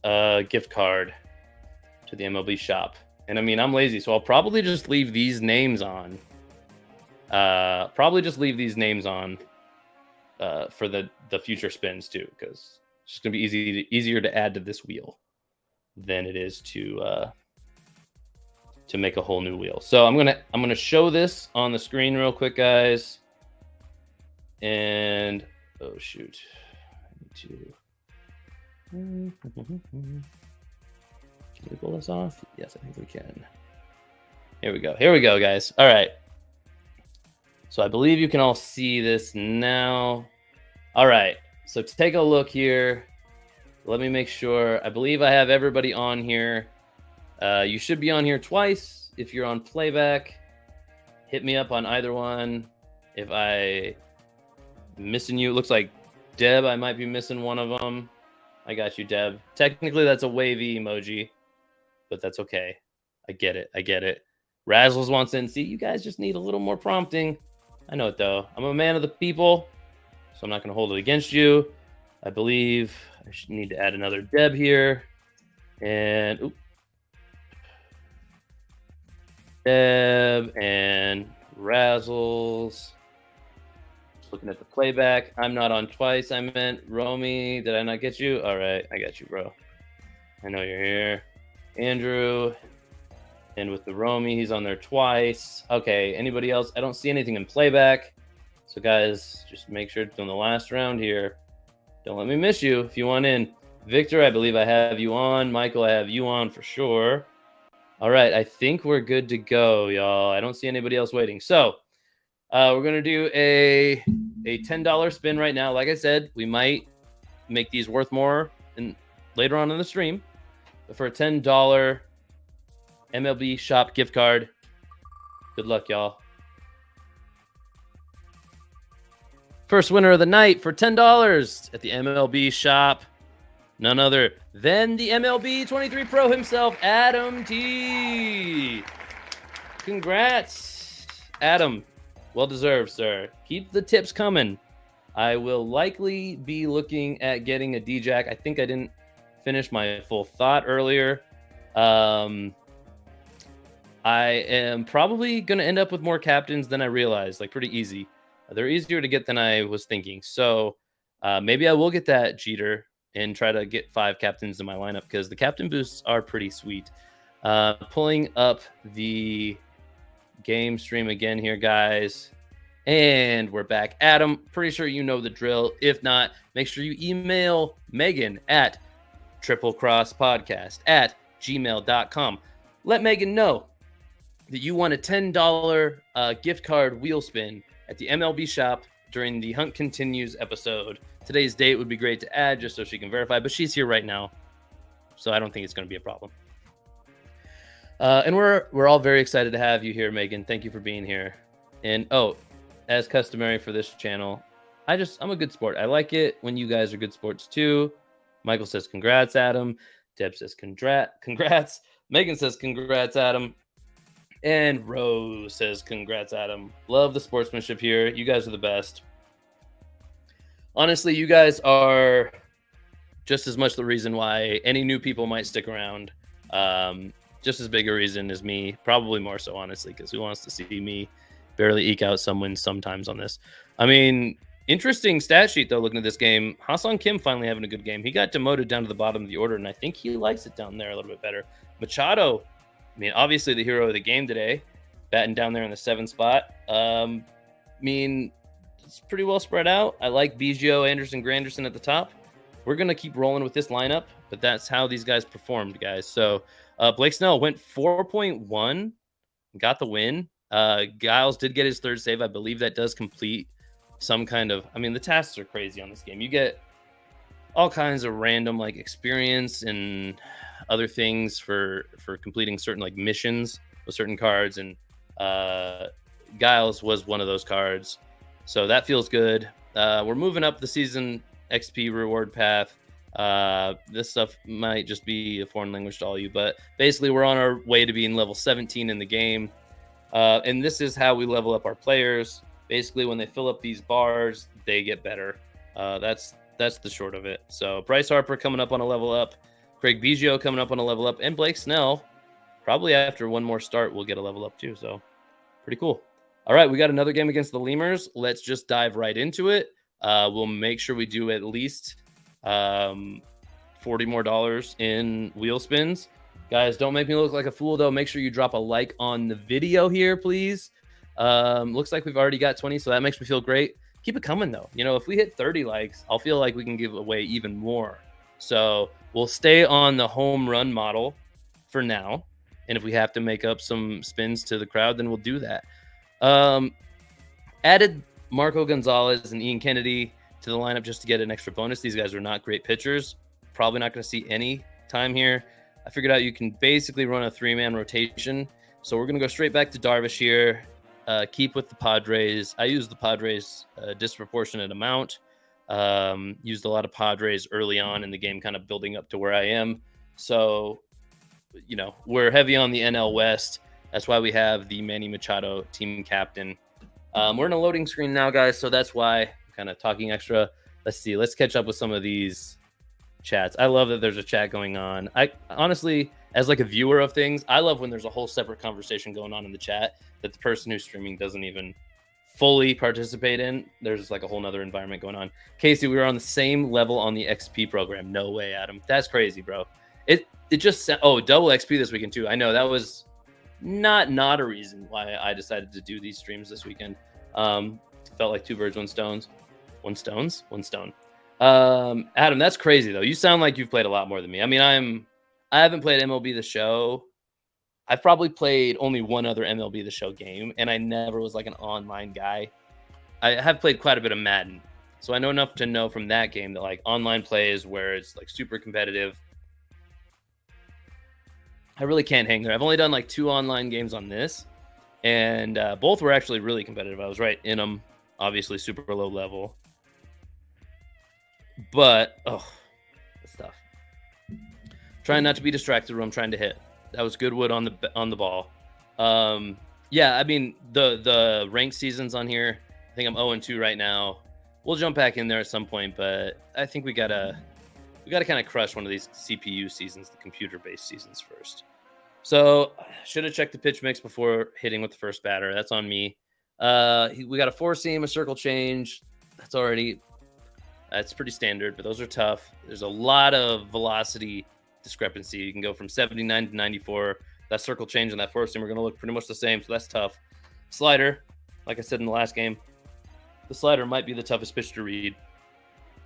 a gift card to the MLB shop. And I mean, I'm lazy, so I'll probably just leave these names on. For the future spins too, because it's just gonna be easier to add to this wheel than it is to make a whole new wheel. So I'm gonna show this on the screen real quick, guys. And oh shoot, I need to. Can we pull this off? Yes, I think we can. Here we go, guys. All right. So I believe you can all see this now. All right, so take a look here. Let me make sure. I believe I have everybody on here. You should be on here twice. If you're on PlayBack, hit me up on either one. If I'm missing you, it looks like Deb, I might be missing one of them. I got you, Deb. Technically, that's a wavy emoji, but that's okay. I get it. Razzles wants in. See, you guys just need a little more prompting. I know it, though. I'm a man of the people, so I'm not going to hold it against you. I believe I should need to add another Deb here. And Deb and Razzles. Looking at the playback. I'm not on twice. I meant Romy. Did I not get you? All right. I got you, bro. I know you're here. Andrew. And with the Romy, he's on there twice. Okay. Anybody else? I don't see anything in playback. So, guys, just make sure it's on the last round here. Don't let me miss you if you want in. Victor, I believe I have you on. Michael, I have you on for sure. All right. I think we're good to go, y'all. I don't see anybody else waiting. So, we're going to do a $10 spin right now. Like I said, we might make these worth more later on in the stream. But for a $10 MLB shop gift card, good luck, y'all. First winner of the night for $10 at the MLB shop. None other than the MLB 23 Pro himself, Adam T. Congrats, Adam. Well deserved, sir. Keep the tips coming. I will likely be looking at getting a D-Jack. I think I didn't finish my full thought earlier. I am probably going to end up with more captains than I realized, like pretty easy. They're easier to get than I was thinking. So maybe I will get that Jeter and try to get 5 captains in my lineup because the captain boosts are pretty sweet. Pulling up the game stream again here, guys. And we're back. Adam, pretty sure you know the drill. If not, make sure you email Megan at triplecrosspodcast@gmail.com. Let Megan know that you want a $10 gift card wheel spin at the MLB shop during the Hunt Continues episode. Today's date would be great to add just so she can verify, but she's here right now, so I don't think it's going to be a problem. And we're all very excited to have you here, Megan. Thank you for being here. And as customary for this channel, I'm a good sport. I like it when you guys are good sports too. Michael says congrats, Adam. Deb says congrats. Megan says congrats, Adam. And Rose says congrats, Adam. Love the sportsmanship here. You guys are the best. Honestly, you guys are just as much the reason why any new people might stick around. Just as big a reason as me, probably more so, honestly, because who wants to see me barely eke out some wins sometimes on this? I mean, interesting stat sheet, though, looking at this game. Ha-Seong Kim finally having a good game. He got demoted down to the bottom of the order, and I think he likes it down there a little bit better. Machado, I mean, obviously the hero of the game today, batting down there in the 7th spot. I mean, it's pretty well spread out. I like Biggio, Anderson, Granderson at the top. We're going to keep rolling with this lineup, but that's how these guys performed, guys. So Blake Snell went 4.1, got the win. Giles did get his 3rd save. I believe that does complete some kind of, I mean, the tasks are crazy on this game. You get all kinds of random like experience and other things for completing certain like missions with certain cards, and Giles was one of those cards. So that feels good. We're moving up the season XP reward path. This stuff might just be a foreign language to all you, but basically we're on our way to being level 17 in the game. And this is how we level up our players. Basically, when they fill up these bars, they get better. That's the short of it. So Bryce Harper coming up on a level up, Craig Biggio coming up on a level up, and Blake Snell probably after one more start will get a level up too. So pretty cool. All right, we got another game against the Lemurs. Let's just dive right into it. We'll make sure we do at least $40 more in wheel spins. Guys, don't make me look like a fool, though. Make sure you drop a like on the video here, please. Looks like we've already got 20, so that makes me feel great. Keep it coming, though. You know, if we hit 30 likes, I'll feel like we can give away even more. So we'll stay on the home run model for now. And if we have to make up some spins to the crowd, then we'll do that. Added Marco Gonzalez and Ian Kennedy to the lineup just to get an extra bonus. These guys are not great pitchers. Probably not going to see any time here. I figured out you can basically run a 3-man rotation. So we're going to go straight back to Darvish here. Keep with the Padres. I used the Padres a disproportionate amount. Used a lot of Padres early on in the game, kind of building up to where I am. So, you know, we're heavy on the NL West. That's why we have the Manny Machado team captain. We're in a loading screen now, guys, so that's why I'm kind of talking extra. Let's see. Let's catch up with some of these chats. I love that there's a chat going on. I honestly, as like a viewer of things, I love when there's a whole separate conversation going on in the chat that the person who's streaming doesn't even fully participate in. There's like a whole nother environment going on. Casey, we were on the same level on the XP program. No way, Adam. That's crazy, bro. It just double XP this weekend too. I know that was not a reason why I decided to do these streams this weekend. Felt like two birds, one stone. Adam, that's crazy though. You sound like you've played a lot more than me. I mean, I haven't played MLB The Show. I've probably played only one other MLB The Show game, and I never was like an online guy. I have played quite a bit of Madden, so I know enough to know from that game that like online play is where it's like super competitive. I really can't hang there. I've only done like 2 online games on this, and both were actually really competitive. I was right in them, obviously super low level. But, that's tough. Trying not to be distracted when I'm trying to hit. That was good wood on the ball. Yeah, I mean, the ranked seasons on here, I think I'm 0-2 right now. We'll jump back in there at some point, but I think we gotta kind of crush one of these CPU seasons, the computer-based seasons first. So should have checked the pitch mix before hitting with the first batter. That's on me. We got a 4-seam, a circle change. That's pretty standard, but those are tough. There's a lot of velocity discrepancy. You can go from 79 to 94. That circle change and that 4-seam are going to look pretty much the same, so that's tough. Slider, like I said in the last game, the slider might be the toughest pitch to read.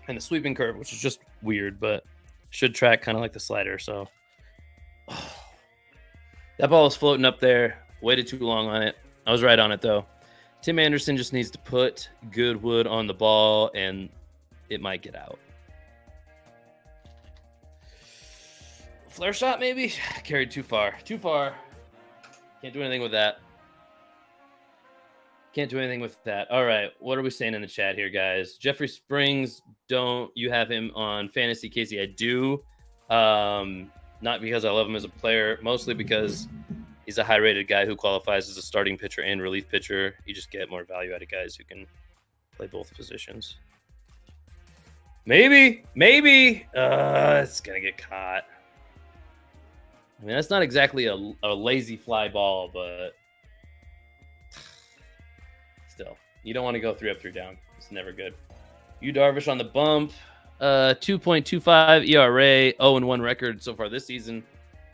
And the sweeping curve, which is just weird, but should track kind of like the slider. So that ball is floating up there. Waited too long on it. I was right on it, though. Tim Anderson just needs to put good wood on the ball, and it might get out. Flare shot, maybe? Carried too far. Too far. Can't do anything with that. Can't do anything with that. All right. What are we saying in the chat here, guys? Jeffrey Springs, don't you have him on fantasy? Casey, I do. Not because I love him as a player, mostly because he's a high-rated guy who qualifies as a starting pitcher and relief pitcher. You just get more value out of guys who can play both positions. Maybe. It's going to get caught. I mean, that's not exactly a lazy fly ball, but still, you don't want to go 3 up, 3 down. It's never good. Yu Darvish on the bump. 2.25 ERA, 0-1 record so far this season.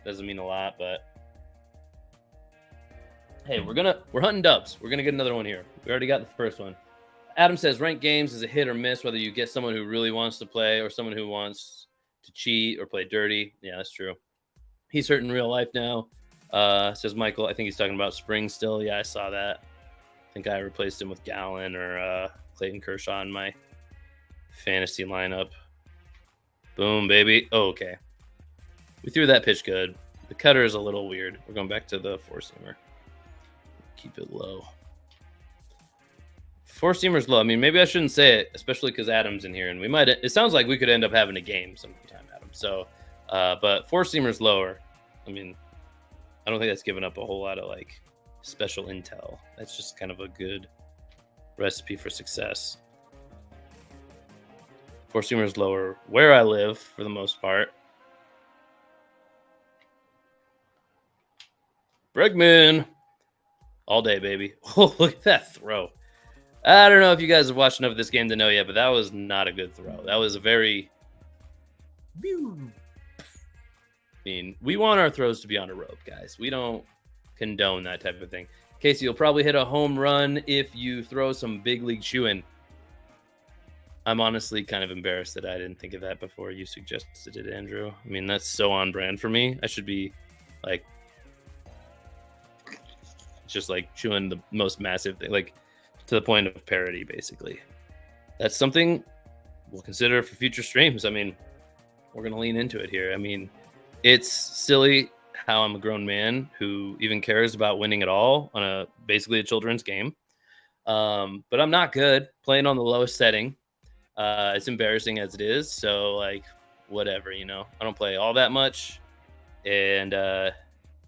Doesn't mean a lot, but hey, we're hunting dubs. We're gonna get another one here. We already got the first one. Adam says ranked games is a hit or miss, whether you get someone who really wants to play or someone who wants to cheat or play dirty. Yeah, that's true. He's hurt in real life now. Says Michael. I think he's talking about Spring still. Yeah, I saw that. I think I replaced him with Gallen or Clayton Kershaw in my fantasy lineup. Boom, baby. Oh, okay. We threw that pitch good. The cutter is a little weird. We're going back to the 4-seamer. Keep it low. 4-seamer's low. I mean, maybe I shouldn't say it, especially because Adam's in here, and we might. It sounds like we could end up having a game sometime, Adam. So, but 4-seamer's lower. I mean, I don't think that's giving up a whole lot of like special intel. That's just kind of a good recipe for success. 4-seamer's lower where I live for the most part. Bregman. All day, baby. Oh, look at that throw. I don't know if you guys have watched enough of this game to know yet, but that was not a good throw. That was a very... I mean, we want our throws to be on a rope, guys. We don't condone that type of thing. Casey, you'll probably hit a home run if you throw some big league chewing. I'm honestly kind of embarrassed that I didn't think of that before you suggested it, Andrew. I mean, that's so on brand for me. I should be like... just like chewing the most massive thing, like to the point of parody, basically. That's something we'll consider for future streams. I mean, we're going to lean into it here. I mean, it's silly how I'm a grown man who even cares about winning at all on basically a children's game. But I'm not good playing on the lowest setting. It's embarrassing as it is. So like, whatever, I don't play all that much. And,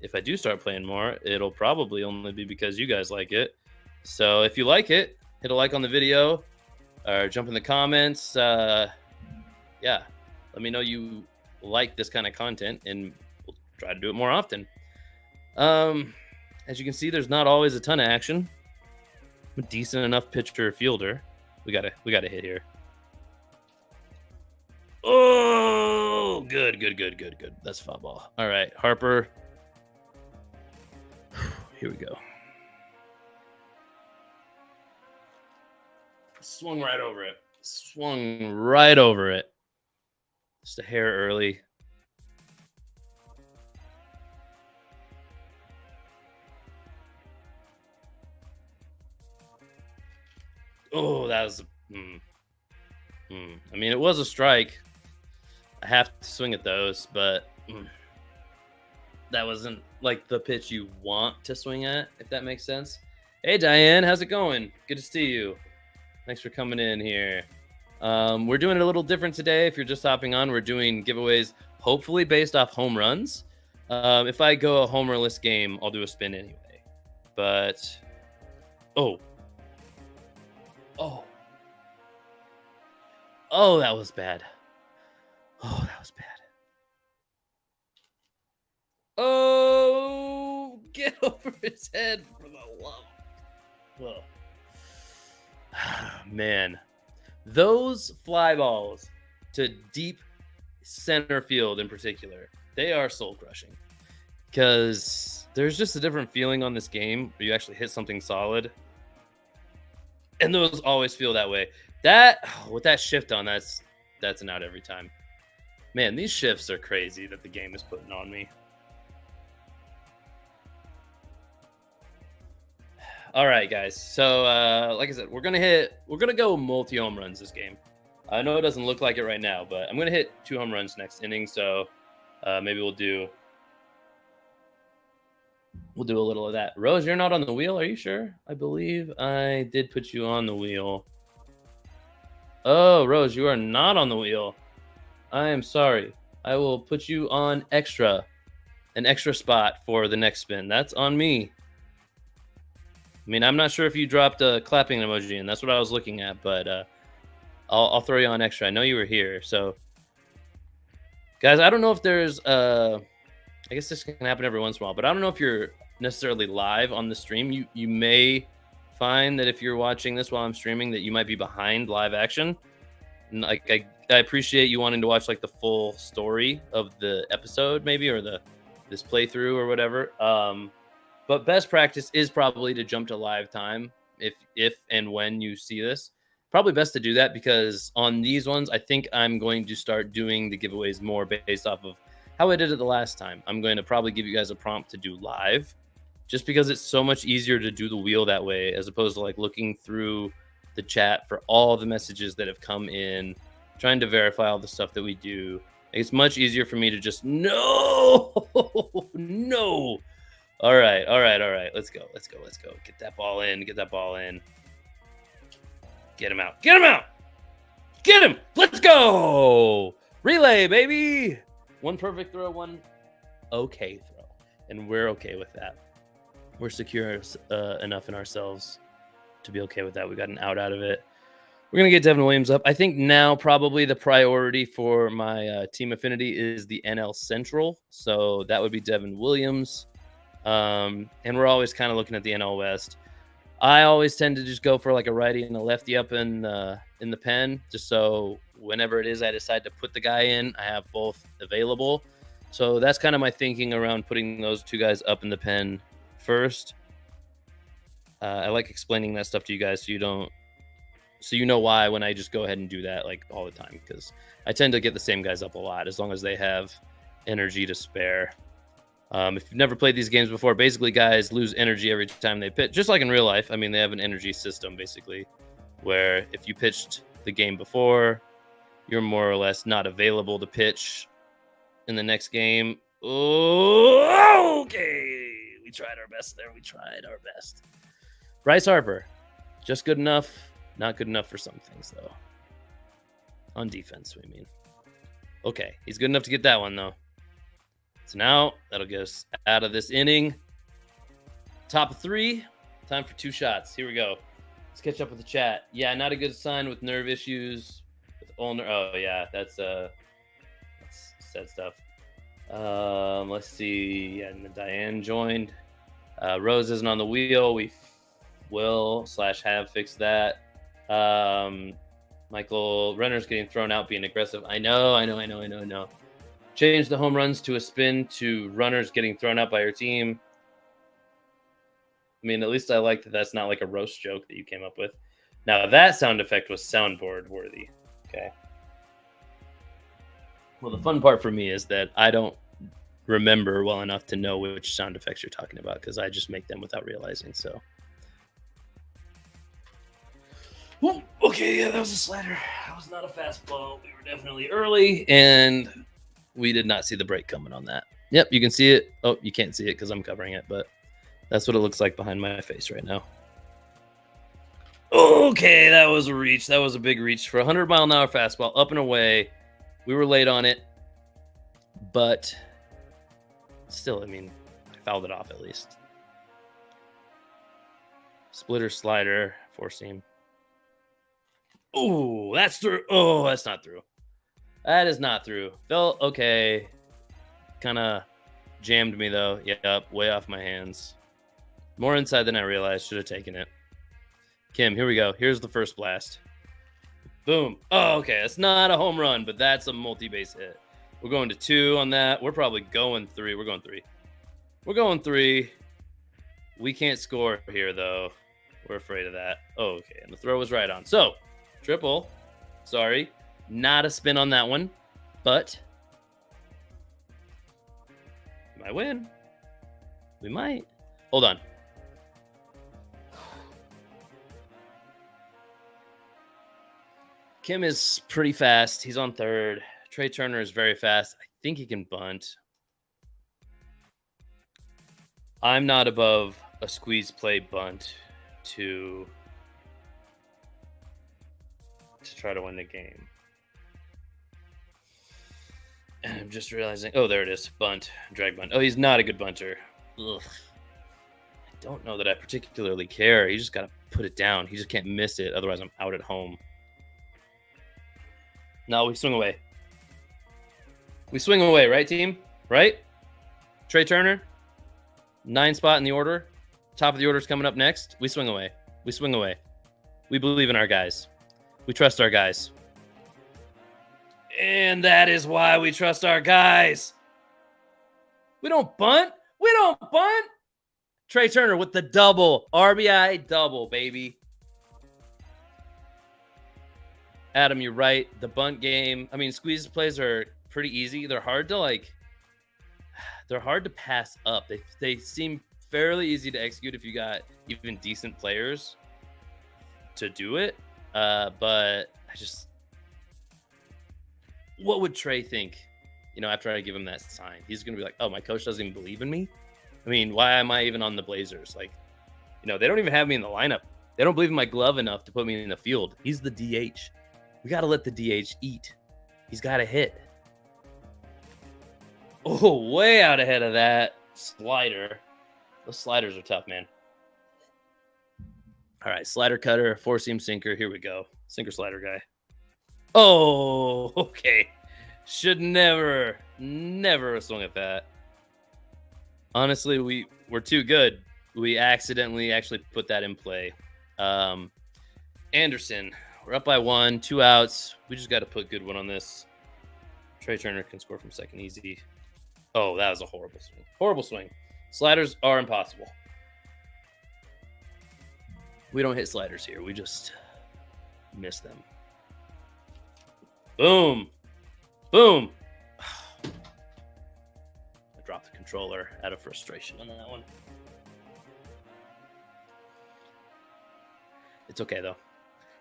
if I do start playing more, it'll probably only be because you guys like it. So if you like it, hit a like on the video or jump in the comments. Yeah, let me know you like this kind of content, and we'll try to do it more often. As you can see, there's not always a ton of action. I'm a decent enough pitcher fielder. We gotta hit here. Oh, good. That's foul ball. All right, Harper. Here we go. Swung right over it. Just a hair early. Oh, that was. I mean, it was a strike. I have to swing at those, but that wasn't like the pitch you want to swing at, if that makes sense. Hey, Diane, how's it going? Good to see you. Thanks for coming in here. We're doing it a little different today. If you're just hopping on, we're doing giveaways, hopefully based off home runs. If I go a homerless game, I'll do a spin anyway. But, oh, that was bad. Oh, get over his head for the love. Man, those fly balls to deep center field in particular, they are soul crushing, because there's just a different feeling on this game where you actually hit something solid, and those always feel that way. That with that shift on, that's an out every time. Man, these shifts are crazy that the game is putting on me. All right, guys. So, like I said, we're gonna go multi home runs this game. I know it doesn't look like it right now, but I'm gonna hit 2 home runs next inning. So, maybe we'll do a little of that. Rose, you're not on the wheel. Are you sure? I believe I did put you on the wheel. Oh, Rose, you are not on the wheel. I am sorry. I will put you on an extra spot for the next spin. That's on me. I mean, I'm not sure if you dropped a clapping emoji, and that's what I was looking at, but I'll throw you on extra. I know you were here. So, guys, I don't know if there's I guess this can happen every once in a while, but I don't know if you're necessarily live on the stream. You may find that if you're watching this while I'm streaming, that you might be behind live action. And like I appreciate you wanting to watch like the full story of the episode, maybe, or this playthrough or whatever. But best practice is probably to jump to live time if and when you see this. Probably best to do that, because on these ones, I think I'm going to start doing the giveaways more based off of how I did it the last time. I'm going to probably give you guys a prompt to do live, just because it's so much easier to do the wheel that way, as opposed to like looking through the chat for all the messages that have come in, trying to verify all the stuff that we do. It's much easier for me to just no. All right. Let's go. Get that ball in. Get him out. Get him. Let's go. Relay, baby. One perfect throw, one okay throw. And we're okay with that. We're secure enough in ourselves to be okay with that. We got an out of it. We're going to get Devin Williams up. I think now probably the priority for my team affinity is the NL Central. So that would be Devin Williams. And we're always kind of looking at the NL West. I always tend to just go for like a righty and a lefty up in the pen, just so whenever it is I decide to put the guy in, I have both available. So that's kind of my thinking around putting those two guys up in the pen first. I like explaining that stuff to you guys so you know why when I just go ahead and do that like all the time, because I tend to get the same guys up a lot as long as they have energy to spare. If you've never played these games before, basically guys lose energy every time they pitch, just like in real life. I mean, they have an energy system basically, where if you pitched the game before, you're more or less not available to pitch in the next game. Oh, okay. We tried our best there. Bryce Harper, just good enough. Not good enough for some things, though. On defense, we mean. Okay, he's good enough to get that one, though. It's an out. That'll get us out of this inning. Top of 3. Time for 2 shots. Here we go. Let's catch up with the chat. Yeah, not a good sign with nerve issues. With ulnar. Oh yeah, that's sad stuff. Let's see. Yeah, and Diane joined. Rose isn't on the wheel. We will / have fixed that. Michael Renner's getting thrown out, being aggressive. I know. Change the home runs to a spin to runners getting thrown out by your team. I mean, at least I like that that's not like a roast joke that you came up with. Now, that sound effect was soundboard worthy. Okay. Well, the fun part for me is that I don't remember well enough to know which sound effects you're talking about because I just make them without realizing. So, well, okay, yeah, that was a slider. That was not a fastball. We were definitely early, and we did not see the break coming on that. Yep, you can see it. Oh, you can't see it because I'm covering it, but that's what it looks like behind my face right now. Okay, that was a reach. That was a big reach for a 100-mile-an-hour fastball up and away. We were late on it, but still, I mean, I fouled it off at least. Splitter, slider, 4-seam. Oh, that's through. Oh, that's not through. That is not through. Felt okay. Kind of jammed me, though. Yep, way off my hands. More inside than I realized. Should have taken it. Kim, here we go. Here's the first blast. Boom. Oh, okay. It's not a home run, but that's a multi-base hit. We're going to 2 on that. We're probably going 3. We're going 3. We're going 3. We can't score here, though. We're afraid of that. Oh, okay. And the throw was right on. So, triple. Sorry. Not a spin on that one, but we might win. We might. Hold on. Kim is pretty fast. He's on third. Trey Turner is very fast. I think he can bunt. I'm not above a squeeze play bunt to try to win the game. And I'm just realizing, oh, there it is. Bunt. Drag bunt. Oh, he's not a good bunter. Ugh. I don't know that I particularly care. You just got to put it down. He just can't miss it. Otherwise, I'm out at home. No, we swing away. We swing away, right, team? Right? Trey Turner, 9 spot in the order. Top of the order is coming up next. We swing away. We swing away. We believe in our guys. We trust our guys. And that is why we trust our guys. We don't bunt. We don't bunt. Trey Turner with the double. RBI double, baby. Adam, you're right. The bunt game. I mean, squeeze plays are pretty easy. They're hard to pass up. They seem fairly easy to execute if you got even decent players to do it. But what would Trey think? After I give him that sign, he's gonna be like, "Oh, my coach doesn't even believe in me." I mean, why am I even on the Blazers? Like, they don't even have me in the lineup. They don't believe in my glove enough to put me in the field. He's the DH. We got to let the DH eat. He's got to hit. Oh, way out ahead of that slider. Those sliders are tough, man. All right, slider cutter, 4-seam sinker. Here we go. Sinker slider guy. Oh, okay. Should never have swung at that. Honestly, we're too good. We accidentally actually put that in play. Anderson, we're up by 1, 2 outs. We just got to put good one on this. Trey Turner can score from second easy. Oh, that was a horrible swing. Horrible swing. Sliders are impossible. We don't hit sliders here. We just miss them. Boom. Boom. I dropped the controller out of frustration on that one. It's okay, though.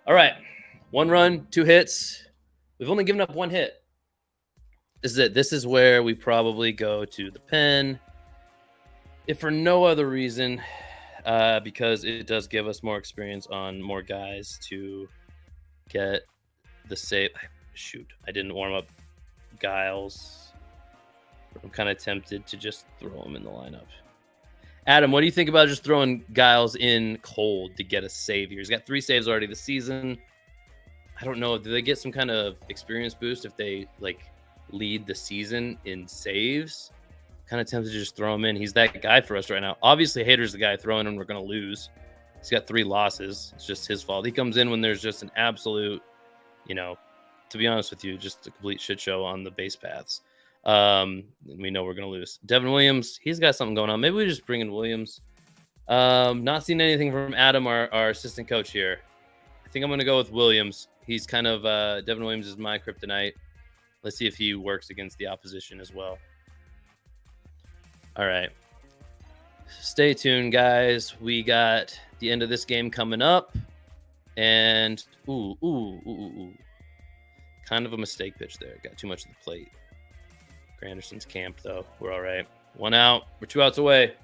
All right. 1 run, 2 hits. We've only given up 1 hit. This is it. This is where we probably go to the pen. If for no other reason, because it does give us more experience on more guys to get the save. Shoot, I didn't warm up Giles. I'm kind of tempted to just throw him in the lineup. Adam, what do you think about just throwing Giles in cold to get a save here? He's got 3 saves already this season. I don't know. Do they get some kind of experience boost if they like lead the season in saves? Kind of tempted to just throw him in. He's that guy for us right now. Obviously, Hader's the guy throwing him. We're going to lose. He's got 3 losses. It's just his fault. He comes in when there's just an absolute, to be honest with you, just a complete shit show on the base paths. And we know we're going to lose. Devin Williams, he's got something going on. Maybe we just bring in Williams. Not seeing anything from Adam, our assistant coach here. I think I'm going to go with Williams. He's kind of, Devin Williams is my kryptonite. Let's see if he works against the opposition as well. All right. Stay tuned, guys. We got the end of this game coming up. And, ooh. Kind of a mistake pitch there. Got too much of the plate. Granderson's camped, though. We're all right. 1 out. We're 2 outs away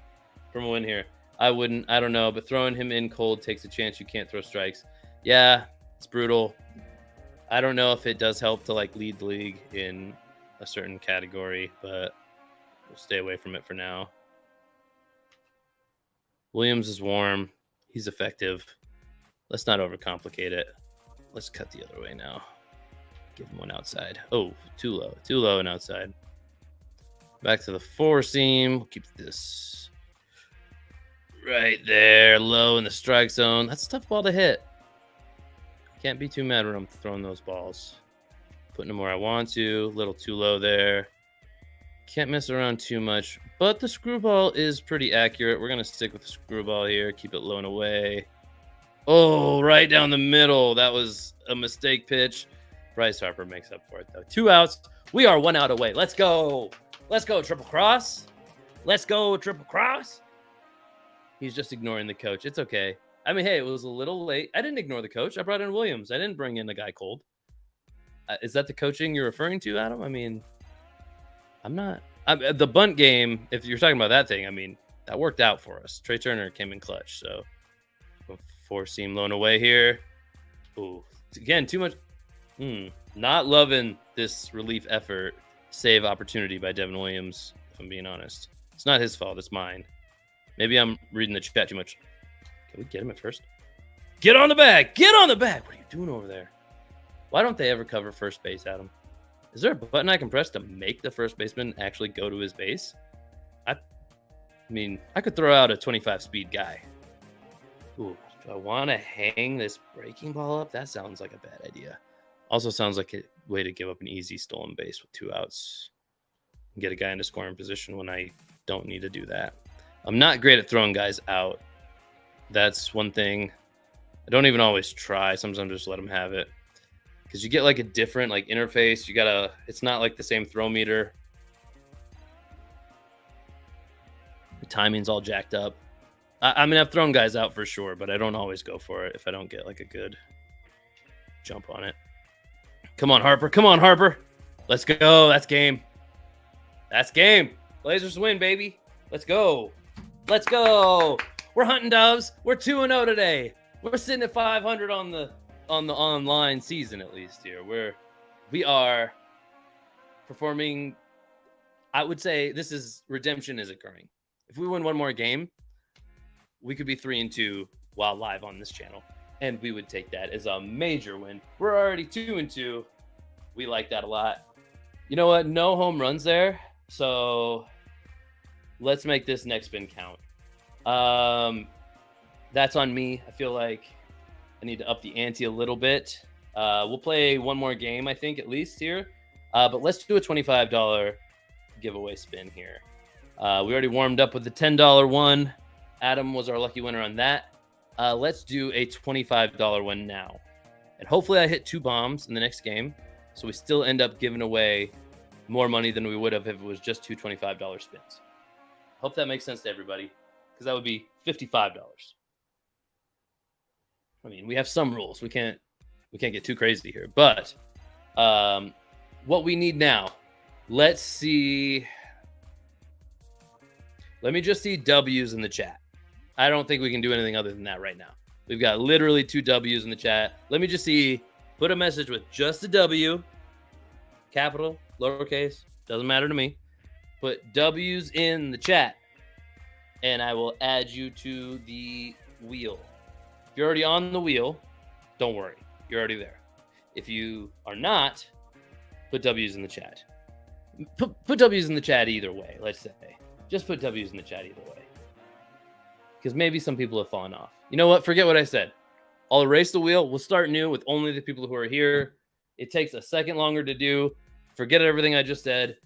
from a win here. I don't know, but throwing him in cold takes a chance you can't throw strikes. Yeah, it's brutal. I don't know if it does help to lead the league in a certain category, but we'll stay away from it for now. Williams is warm. He's effective. Let's not overcomplicate it. Let's cut the other way now. Give him one outside. Oh, too low. Too low and outside. Back to the 4-seam. We'll keep this right there. Low in the strike zone. That's a tough ball to hit. Can't be too mad when I'm throwing those balls. Putting them where I want to. A little too low there. Can't mess around too much. But the screwball is pretty accurate. We're going to stick with the screwball here. Keep it low and away. Oh, right down the middle. That was a mistake pitch. Bryce Harper makes up for it, though. 2 outs. We are 1 out away. Let's go. Let's go, triple cross. Let's go, triple cross. He's just ignoring the coach. It's okay. I mean, hey, it was a little late. I didn't ignore the coach. I brought in Williams. I didn't bring in a guy cold. Is that the coaching you're referring to, Adam? I mean, I'm not. The bunt game, if you're talking about that thing, I mean, that worked out for us. Trey Turner came in clutch. So 4-seam low and away here. Ooh, again, too much. Not loving this relief effort. Save opportunity by Devin Williams, if I'm being honest. It's not his fault. It's mine. Maybe I'm reading the chat too much. Can we get him at first? Get on the bag. Get on the bag. What are you doing over there? Why don't they ever cover first base, Adam? Is there a button I can press to make the first baseman actually go to his base? I mean, I could throw out a 25 speed guy. Ooh, do I want to hang this breaking ball up? That sounds like a bad idea. Also sounds like a way to give up an easy stolen base with 2 outs. And get a guy into scoring position when I don't need to do that. I'm not great at throwing guys out. That's one thing. I don't even always try. Sometimes I just let them have it. Because you get a different interface. It's not like the same throw meter. The timing's all jacked up. I mean, I've thrown guys out for sure, but I don't always go for it if I don't get a good jump on it. Come on, Harper. Come on, Harper. Let's go. That's game. That's game. Blazers win, baby. Let's go. Let's go. We're hunting doves. We're 2-0 today. We're sitting at 500 on the online season, at least here. We are performing. I would say redemption is occurring. If we win one more game, we could be 3-2 while live on this channel. And we would take that as a major win. We're already 2-2. We like that a lot. You know what? No home runs there. So let's make this next spin count. That's on me. I feel like I need to up the ante a little bit. We'll play one more game, I think, at least here. But let's do a $25 giveaway spin here. We already warmed up with the $10 one. Adam was our lucky winner on that. Let's do a $25 one now. And hopefully I hit 2 bombs in the next game. So we still end up giving away more money than we would have if it was just 2 $25 spins. Hope that makes sense to everybody, because that would be $55. I mean, we have some rules. We can't get too crazy here. But what we need now, let's see. Let me just see W's in the chat. I don't think we can do anything other than that right now. We've got literally 2 W's in the chat. Let me just see. Put a message with just a W. Capital, lowercase, doesn't matter to me. put W's in the chat, and I will add you to the wheel. If you're already on the wheel, don't worry. You're already there. If you are not, put W's in the chat. Put W's in the chat either way, let's say. Just put W's in the chat either way. Because maybe some people have fallen off. You know what? Forget what I said. I'll erase the wheel. We'll start new with only the people who are here. It takes a second longer to do. Forget everything I just said.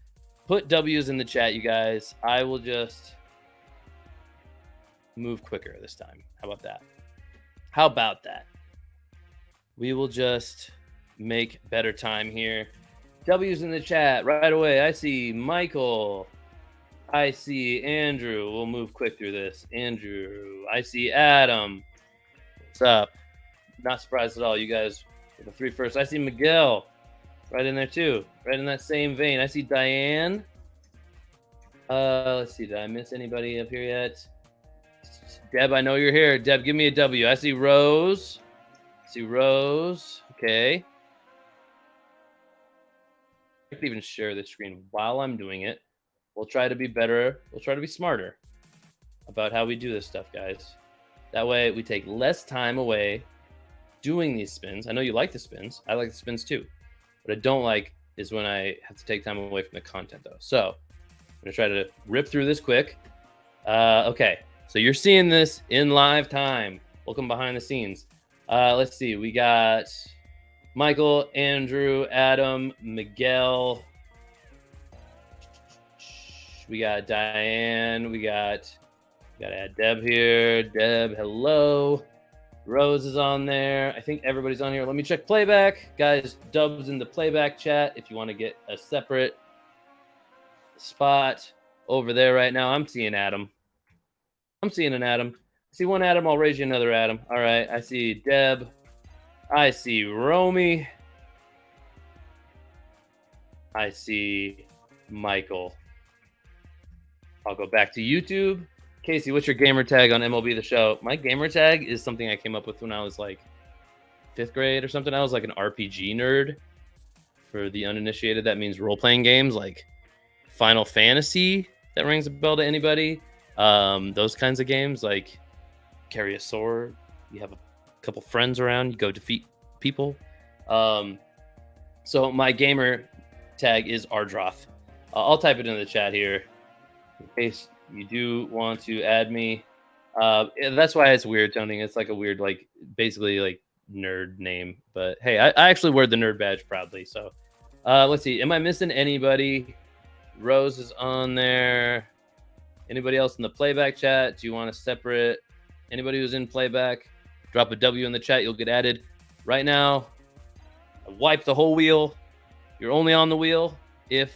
Put W's in the chat, you guys. I will just move quicker this time. How about that? How about that? We will just make better time here. W's in the chat right away. I see Michael. I see Andrew. We'll move quick through this. Andrew. I see Adam. What's up? Not surprised at all. You guys are the 3 first. I see Miguel. Right in there too. Right in that same vein. I see Diane. Let's see. Did I miss anybody up here yet? Deb, I know you're here. Deb, give me a W. I see Rose. Okay. I could even share this screen while I'm doing it. We'll try to be better. We'll try to be smarter about how we do this stuff, guys. That way we take less time away doing these spins. I know you like the spins. I like the spins too. What I don't like is when I have to take time away from the content though. So I'm gonna try to rip through this quick. Okay, so you're seeing this in live time. Welcome behind the scenes. Let's see, we got Michael, Andrew, Adam, Miguel. We got Diane. We gotta add Deb here. Deb, hello. Rose is on there. I think everybody's on here. Let me check playback. Guys, Dub's in the playback chat if you want to get a separate spot over there right now. I'm seeing Adam. I'm seeing an Adam. I see one Adam. I'll raise you another Adam. All right. I see Deb. I see Romy. I see Michael. I'll go back to YouTube. Casey, what's your gamer tag on MLB The Show? My gamer tag is something I came up with when I was like 5th grade or something. I was like an RPG nerd. For the uninitiated, that means role-playing games like Final Fantasy. That rings a bell to anybody. Those kinds of games, like carry a sword. You have a couple friends around. You go defeat people. So my gamer tag is Ardroth. I'll type it in the chat here in case you do want to add me. That's why it's weird, Tony. It's like a weird, like basically like nerd name. But hey, I actually wear the nerd badge proudly. So let's see. Am I missing anybody? Rose is on there. Anybody else in the playback chat? Do you want to separate? Anybody who's in playback, drop a W in the chat. You'll get added. Right now, I wiped the whole wheel. You're only on the wheel if...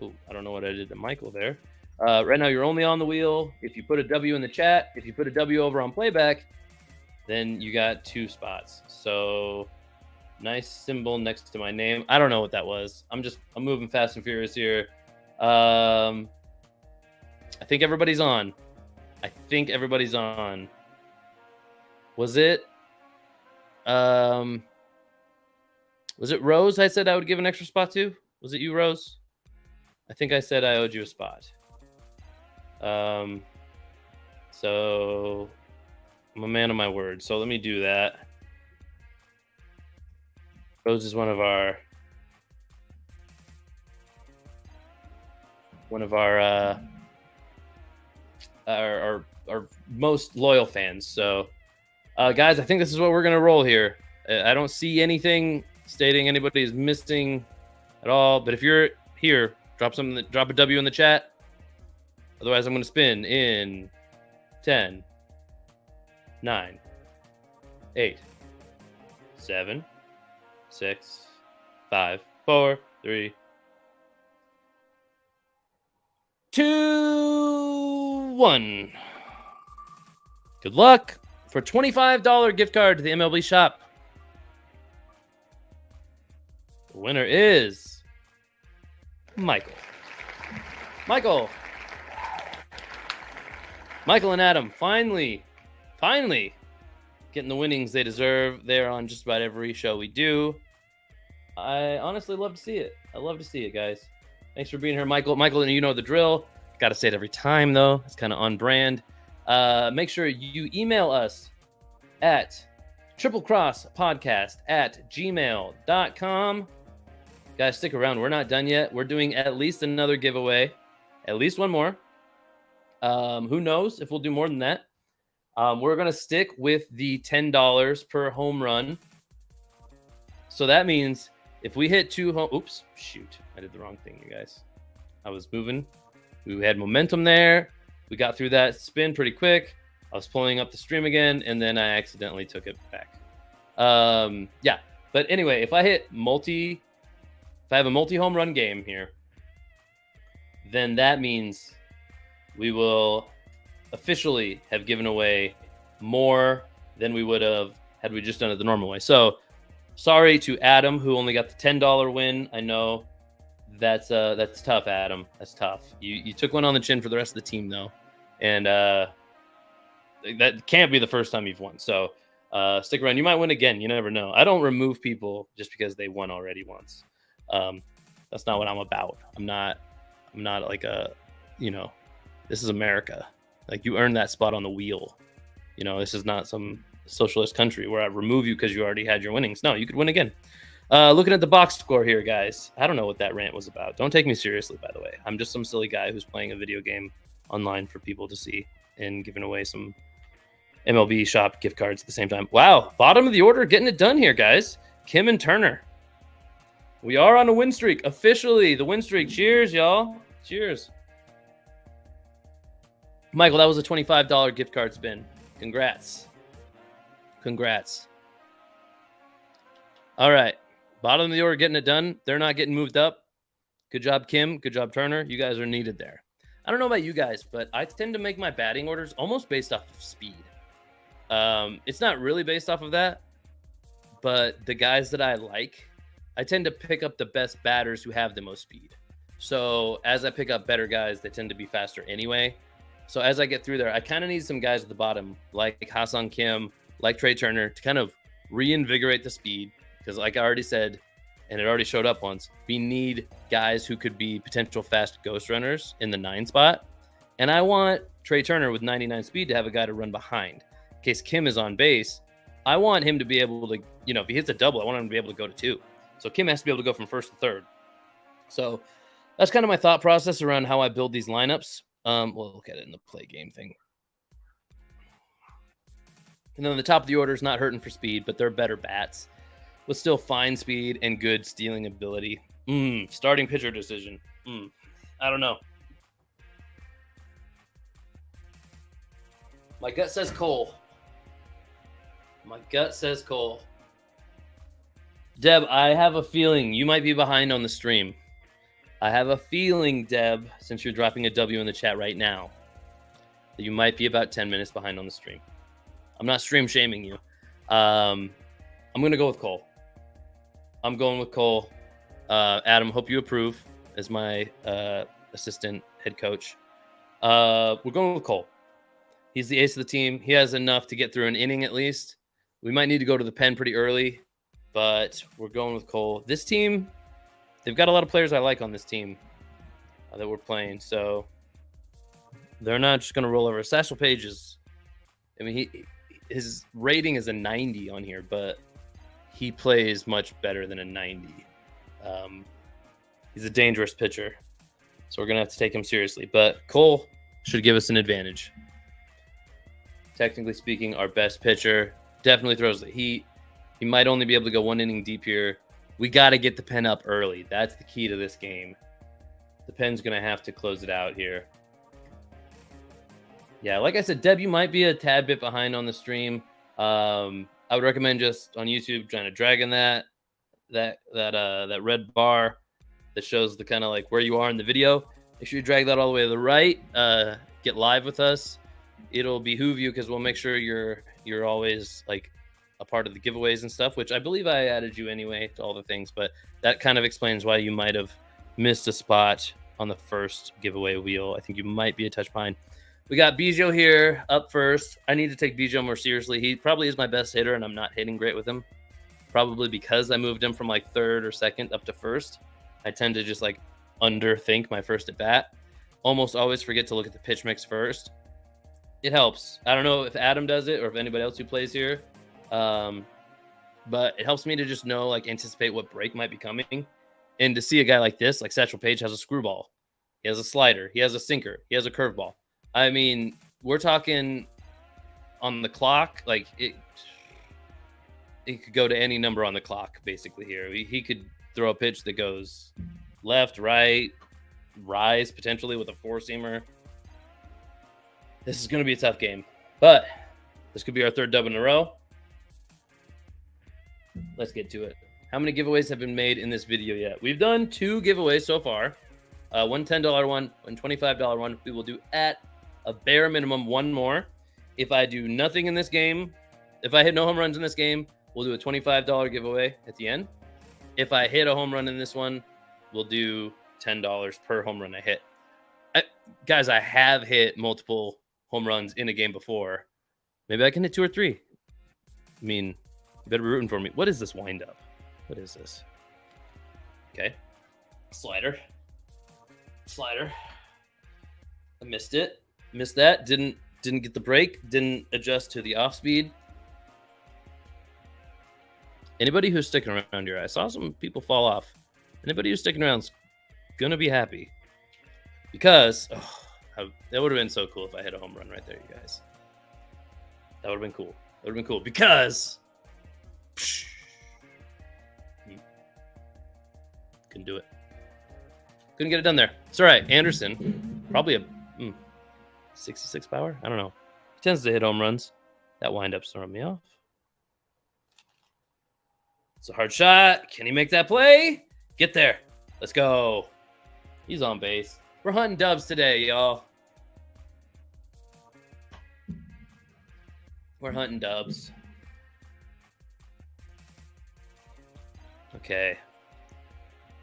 Oh, I don't know what I did to Michael there. Right now, you're only on the wheel if you put a W in the chat. If you put a W over on playback, then you got 2 spots. So nice symbol next to my name. I don't know what that was. I'm moving fast and furious here. I think everybody's on. Was it Rose I said I would give an extra spot to? Was it you, Rose? I think I said I owed you a spot. So I'm a man of my word. So let me do that. Rose is one of our most loyal fans. So guys, I think this is what we're gonna roll here. I don't see anything stating anybody is missing at all, but if you're here, drop a W in the chat. Otherwise I'm gonna spin in 10, 9, 8, 7, 6, 5, 4, 3, 2, 1. Good luck for $25 gift card to the MLB shop. The winner is Michael. Michael and Adam finally getting the winnings they deserve. They're on just about every show we do. I honestly love to see it. I love to see it, guys. Thanks for being here, Michael. Michael, you know the drill. Got to say it every time, though. It's kind of on brand. Make sure you email us at triplecrosspodcast@gmail.com. Guys, stick around. We're not done yet. We're doing at least another giveaway. At least one more. Who knows if we'll do more than that. We're going to stick with the $10 per home run. So that means if we hit 2 home... Oops, shoot. I did the wrong thing, you guys. I was moving. We had momentum there. We got through that spin pretty quick. I was pulling up the stream again, and then I accidentally took it back. Yeah. But anyway, if I have a multi-home run game here, then that means we will officially have given away more than we would have had we just done it the normal way. So sorry to Adam, who only got the $10 win. I know that's tough, Adam. That's tough. You took one on the chin for the rest of the team, though. And that can't be the first time you've won. So stick around. You might win again. You never know. I don't remove people just because they won already once. That's not what I'm about. I'm not like this is America. Like, you earned that spot on the wheel. This is not some socialist country where I remove you because you already had your winnings. No, you could win again. Looking at the box score here, guys. I don't know what that rant was about. Don't take me seriously, by the way. I'm just some silly guy who's playing a video game online for people to see and giving away some MLB shop gift cards at the same time. Wow, bottom of the order, getting it done here, guys. Kim and Turner. We are on a win streak. Officially, the win streak. Cheers, y'all. Cheers. Michael, that was a $25 gift card spin. Congrats. Congrats. All right. Bottom of the order, getting it done. They're not getting moved up. Good job, Kim. Good job, Turner. You guys are needed there. I don't know about you guys, but I tend to make my batting orders almost based off of speed. It's not really based off of that, but the guys that I like, I tend to pick up the best batters who have the most speed. So as I pick up better guys, they tend to be faster anyway. So as I get through there, I kind of need some guys at the bottom, like Ha-Seong Kim, like Trey Turner, to kind of reinvigorate the speed. Because like I already said, and it already showed up once, we need guys who could be potential fast ghost runners in the 9 spot. And I want Trey Turner with 99 speed to have a guy to run behind. In case Kim is on base, I want him to be able to, if he hits a double, I want him to be able to go to 2. So Kim has to be able to go from first to third. So that's kind of my thought process around how I build these lineups. We'll look at it in the play game thing. And then the top of the order is not hurting for speed, but they're better bats with still fine speed and good stealing ability. Starting pitcher decision. I don't know. My gut says Cole. My gut says Cole. Deb, I have a feeling you might be behind on the stream. I have a feeling, Deb, since you're dropping a W in the chat right now, that you might be about 10 minutes behind on the stream. I'm not stream shaming you. I'm going to go with Cole. I'm going with Cole. Adam, hope you approve as my assistant head coach. We're going with Cole. He's the ace of the team. He has enough to get through an inning at least. We might need to go to the pen pretty early, but we're going with Cole. This team, they've got a lot of players I like on this team that we're playing, so they're not just going to roll over. Satchel Paige is, his rating is a 90 on here, but he plays much better than a 90. He's a dangerous pitcher, so we're going to have to take him seriously. But Cole should give us an advantage. Technically speaking, our best pitcher definitely throws the heat. He might only be able to go 1 inning deep here. We got to get the pen up early. That's the key to this game. The pen's going to have to close it out here. Yeah, like I said, Deb, you might be a tad bit behind on the stream. I would recommend just on YouTube trying to drag in that red bar that shows the kind of like where you are in the video. Make sure you drag that all the way to the right. Get live with us. It'll behoove you because we'll make sure you're always like a part of the giveaways and stuff, which I believe I added you anyway to all the things, but that kind of explains why you might have missed a spot on the first giveaway wheel. I think you might be a touch behind. We got Bijo here up first. I need to take Bijo more seriously. He probably is my best hitter, and I'm not hitting great with him. Probably because I moved him from like third or second up to first. I tend to just like underthink my first at bat. Almost always forget to look at the pitch mix first. It helps. I don't know if Adam does it or if anybody else who plays here, but it helps me to just know, like, anticipate what break might be coming. And to see a guy like this, like Satchel Paige has a screwball, he has a slider, he has a sinker, he has a curveball. I mean, we're talking on the clock, like it could go to any number on the clock basically here. He could throw a pitch that goes left, right, rise potentially with a four-seamer. This is going to be a tough game, but this could be our third dub in a row. Let's get to it. How many giveaways have been made in this video yet? We've done 2 giveaways so far. One $10 one, one $25 one. We will do at a bare minimum 1 more. If I do nothing in this game, if I hit no home runs in this game, we'll do a $25 giveaway at the end. If I hit a home run in this one, we'll do $10 per home run I hit. Guys, I have hit multiple home runs in a game before. Maybe I can hit 2 or 3. I mean, you better be rooting for me. What is this windup? What is this? Okay. Slider. I missed it. Missed that. Didn't get the break. Didn't adjust to the off speed. Anybody who's sticking around here, I saw some people fall off. Anybody who's sticking around is gonna be happy. Because that would have been so cool if I hit a home run right there, you guys. That would have been cool. That would have been cool because couldn't do it. Couldn't get it done there. It's all right. Anderson, probably a 66 power. I don't know. He tends to hit home runs. That windup's throwing me off. It's a hard shot. Can he make that play? Get there. Let's go. He's on base. We're hunting dubs today, y'all. We're hunting dubs. Okay.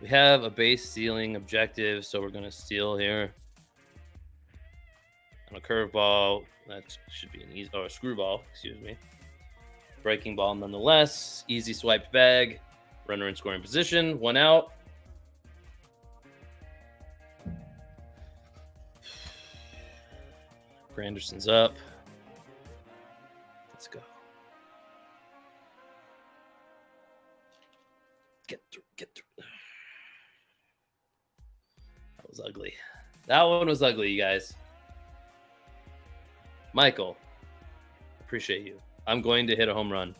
We have a base stealing objective, so we're going to steal here. On a curveball, that should be an easy, or a screwball, excuse me. Breaking ball nonetheless. Easy swiped bag. Runner in scoring position. 1 out. Granderson's up. Let's go. Get through. That was ugly. That one was ugly, you guys. Michael, appreciate you. I'm going to hit a home run.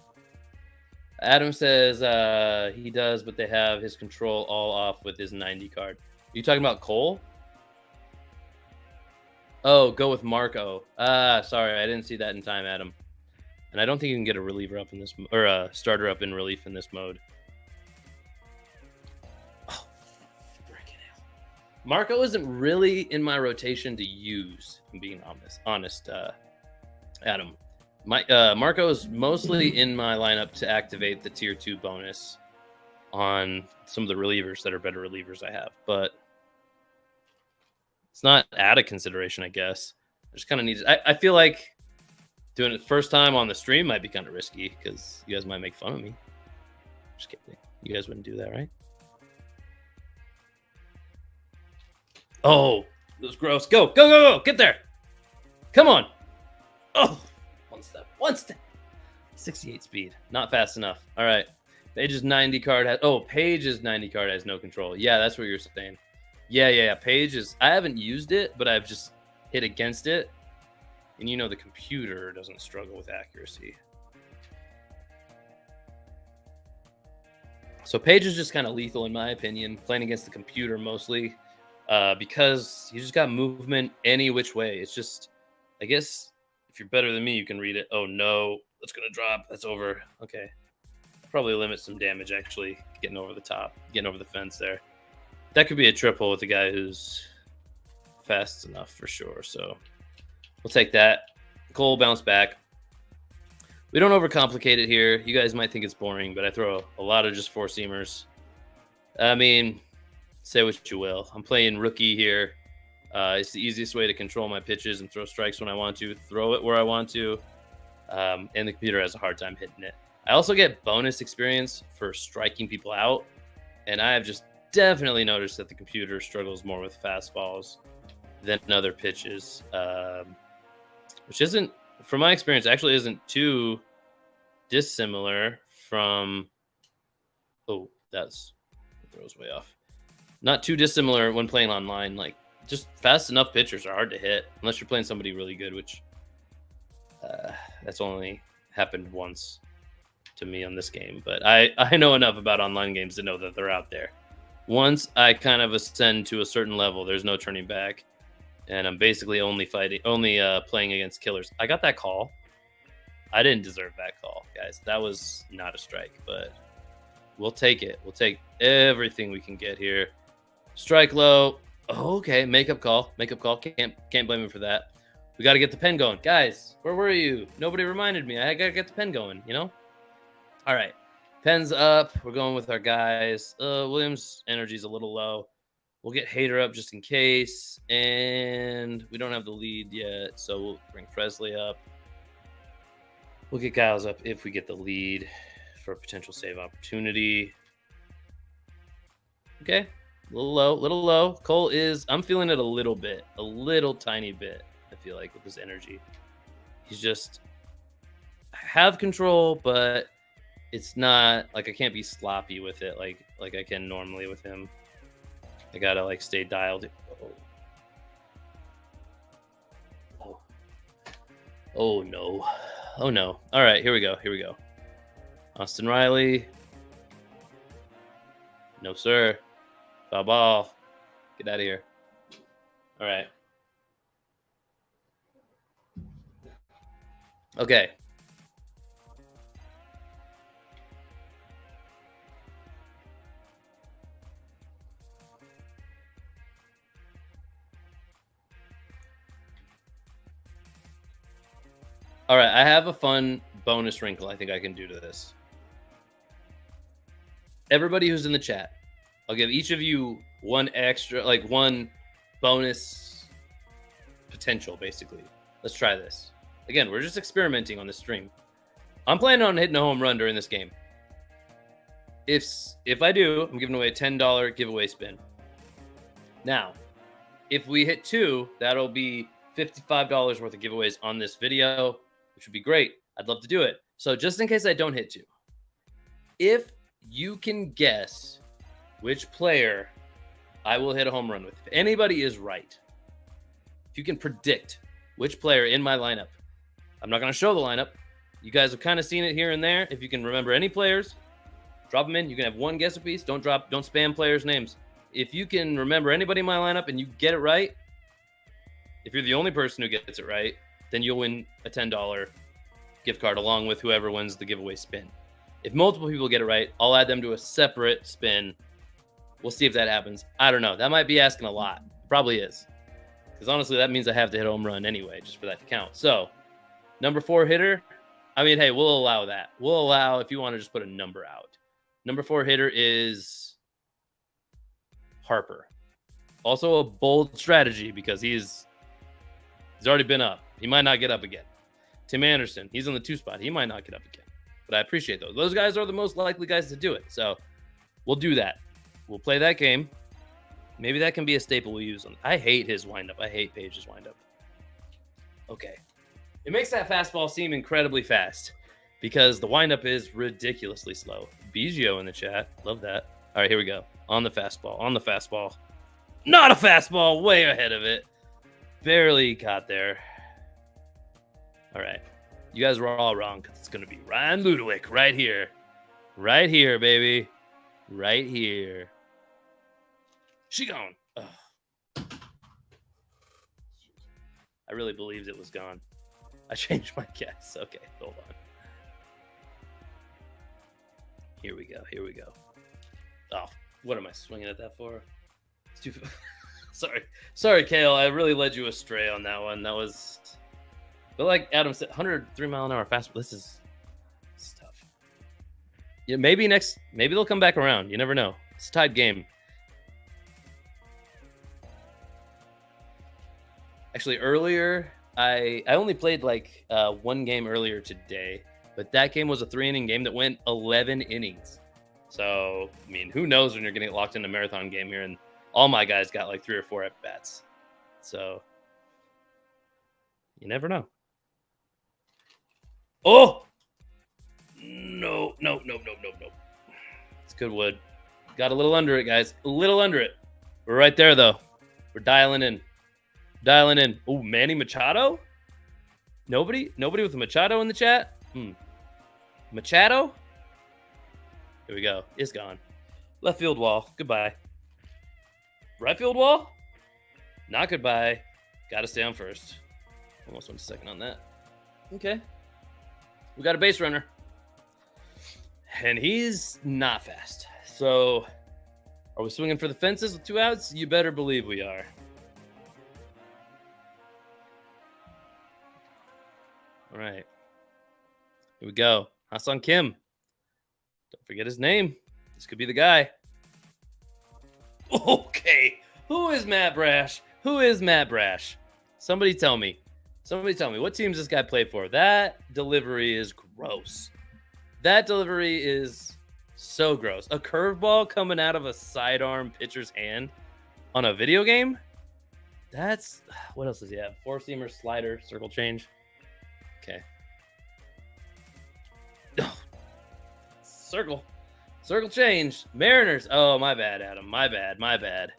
Adam says he does, but they have his control all off with his 90 card. Are you talking about Cole? Oh, go with Marco. Sorry, I didn't see that in time, Adam. And I don't think you can get a reliever up in this, or a starter up in relief in this mode. Oh, freaking hell. Marco isn't really in my rotation to use, if I'm being honest, Adam. Marco is mostly in my lineup to activate the tier 2 bonus on some of the relievers that are better relievers I have, but it's not out of consideration, I guess. I just kind of need to, I feel like doing it first time on the stream might be kind of risky because you guys might make fun of me. Just kidding. You guys wouldn't do that, right? Oh, it was gross. Go. Get there. Come on. Oh, one step. 68 speed. Not fast enough. All right. Paige's 90 card has, Paige's 90 card has no control. Yeah, that's what you're saying. Yeah. Paige is, I haven't used it, but I've just hit against it. And you know the computer doesn't struggle with accuracy. So Paige is just kind of lethal in my opinion, playing against the computer mostly, because you just got movement any which way. It's just, I guess, if you're better than me, you can read it. Oh no, that's going to drop. That's over. Okay. Probably limit some damage actually, getting over the top, getting over the fence there. That could be a triple with a guy who's fast enough for sure. So we'll take that. Cole bounce back. We don't overcomplicate it here. You guys might think it's boring, but I throw a lot of just four-seamers. I mean, say what you will. I'm playing rookie here. It's the easiest way to control my pitches and throw strikes when I want to, throw it where I want to, and the computer has a hard time hitting it. I also get bonus experience for striking people out, and I have just definitely noticed that the computer struggles more with fastballs than other pitches, which isn't, from my experience, actually isn't too dissimilar from. Oh, that throws way off. Not too dissimilar when playing online. Like, just fast enough pitchers are hard to hit unless you're playing somebody really good, which that's only happened once to me on this game. But I know enough about online games to know that they're out there. Once I kind of ascend to a certain level, there's no turning back, and I'm basically only playing against killers. I got that call. I didn't deserve that call, guys. That was not a strike, but we'll take it. We'll take everything we can get here. Strike low. Oh, okay, makeup call. Can't blame him for that. We got to get the pen going, guys. Where were you? Nobody reminded me. I got to get the pen going. All right, pen's up. We're going with our guys. Williams' energy's a little low. We'll get Hader up just in case, and we don't have the lead yet, so we'll bring Presley up. We'll get Giles up if we get the lead for a potential save opportunity. Okay, a little low. Cole is, I'm feeling it a little tiny bit, I feel like, with his energy. He's just, have control, but it's not, like, I can't be sloppy with it like I can normally with him. I gotta, like, stay dialed. Oh, no. Oh, no. All right, here we go. Austin Riley. No, sir. Foul ball. Get out of here. All right. Okay. All right, I have a fun bonus wrinkle I think I can do to this. Everybody who's in the chat, I'll give each of you one bonus potential, basically. Let's try this. Again, we're just experimenting on this stream. I'm planning on hitting a home run during this game. If I do, I'm giving away a $10 giveaway spin. Now, if we hit 2, that'll be $55 worth of giveaways on this video, which would be great. I'd love to do it. So just in case I don't hit 2, if you can guess which player I will hit a home run with, if anybody is right, if you can predict which player in my lineup, I'm not going to show the lineup. You guys have kind of seen it here and there. If you can remember any players, drop them in. You can have one guess apiece. Don't spam players' names. If you can remember anybody in my lineup and you get it right, if you're the only person who gets it right, then you'll win a $10 gift card along with whoever wins the giveaway spin. If multiple people get it right, I'll add them to a separate spin. We'll see if that happens. I don't know. That might be asking a lot. It probably is. Because honestly, that means I have to hit a home run anyway, just for that to count. So, number 4 hitter, I mean, hey, we'll allow that. We'll allow if you want to just put a number out. Number 4 hitter is Harper. Also a bold strategy because he's already been up. He might not get up again. Tim Anderson, he's in the 2 spot. He might not get up again. But I appreciate those. Those guys are the most likely guys to do it. So we'll do that. We'll play that game. Maybe that can be a staple we use. I hate his windup. I hate Page's windup. Okay. It makes that fastball seem incredibly fast because the windup is ridiculously slow. Biggio in the chat. Love that. All right, here we go. On the fastball. Not a fastball. Way ahead of it. Barely got there. All right. You guys were all wrong because it's going to be Ryan Ludowick right here. Right here, baby. Right here. She gone. Ugh. I really believed it was gone. I changed my guess. Okay, hold on. Here we go. Oh, what am I swinging at that for? It's too... Sorry, Kale. I really led you astray on that one. That was... But like Adam said, 103 mile an hour fastball. This is tough. Yeah, maybe they'll come back around. You never know. It's a tied game. Actually, earlier, I only played like one game earlier today, but that game was a 3-inning game that went 11 innings. So, I mean, who knows when you're going to get locked in a marathon game here? And all my guys got like 3 or 4 at bats. So, you never know. Oh! No. It's good wood. Got a little under it, guys. A little under it. We're right there, though. We're dialing in. Oh, Manny Machado? Nobody with a Machado in the chat? Machado? Here we go. It's gone. Left field wall. Goodbye. Right field wall? Not goodbye. Got to stay on first. Almost went a second on that. Okay. We got a base runner. And he's not fast. So, are we swinging for the fences with 2 outs? You better believe we are. All right. Here we go. Ha-Seong Kim. Don't forget his name. This could be the guy. Okay. Who is Matt Brash? Somebody tell me. What team does this guy play for? That delivery is gross. That delivery is so gross. A curveball coming out of a sidearm pitcher's hand on a video game? That's... What else does he have? 4-seamer, slider, circle change. Okay. Circle change. Mariners. Oh, my bad, Adam. My bad.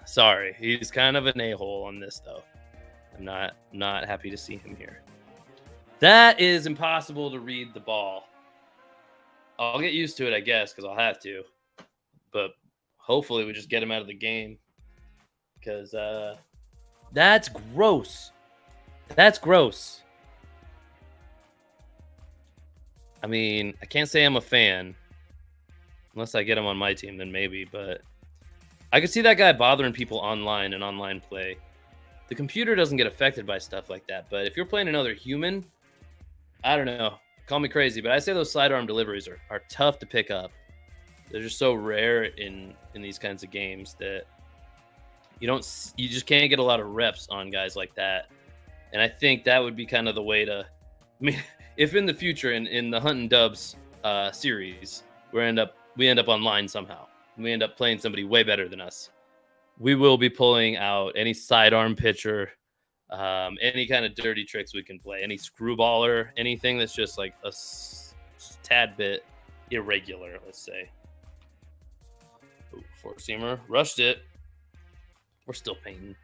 Sorry. He's kind of an a-hole on this, though. I'm not happy to see him here. That is impossible to read the ball. I'll get used to it, I guess, because I'll have to. But hopefully we just get him out of the game. Because that's gross. I mean, I can't say I'm a fan. Unless I get him on my team, then maybe. But I could see that guy bothering people online in online play. The computer doesn't get affected by stuff like that. But if you're playing another human, I don't know. Call me crazy, but I say those sidearm deliveries are tough to pick up. They're just so rare in these kinds of games that you just can't get a lot of reps on guys like that. And I think that would be kind of the way to... I mean, if in the future in the Hunt and Dubs series we end up online somehow, we end up playing somebody way better than us, we will be pulling out any sidearm pitcher, any kind of dirty tricks we can play, any screwballer, anything that's just like a tad bit irregular, let's say. Ooh, 4-seamer, rushed it. We're still painting.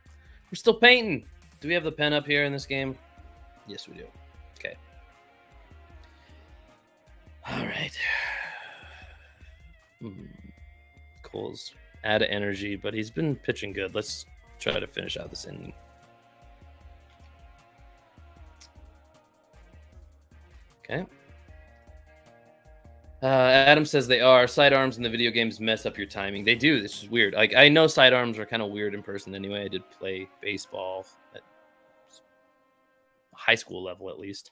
Do we have the pen up here in this game? Yes, we do. Okay. All right. Cole's out of energy, but he's been pitching good. Let's try to finish out this inning. Okay. Adam says they are. Sidearms in the video games mess up your timing. They do. This is weird. Like, I know sidearms are kind of weird in person anyway. I did play baseball at high school level, at least.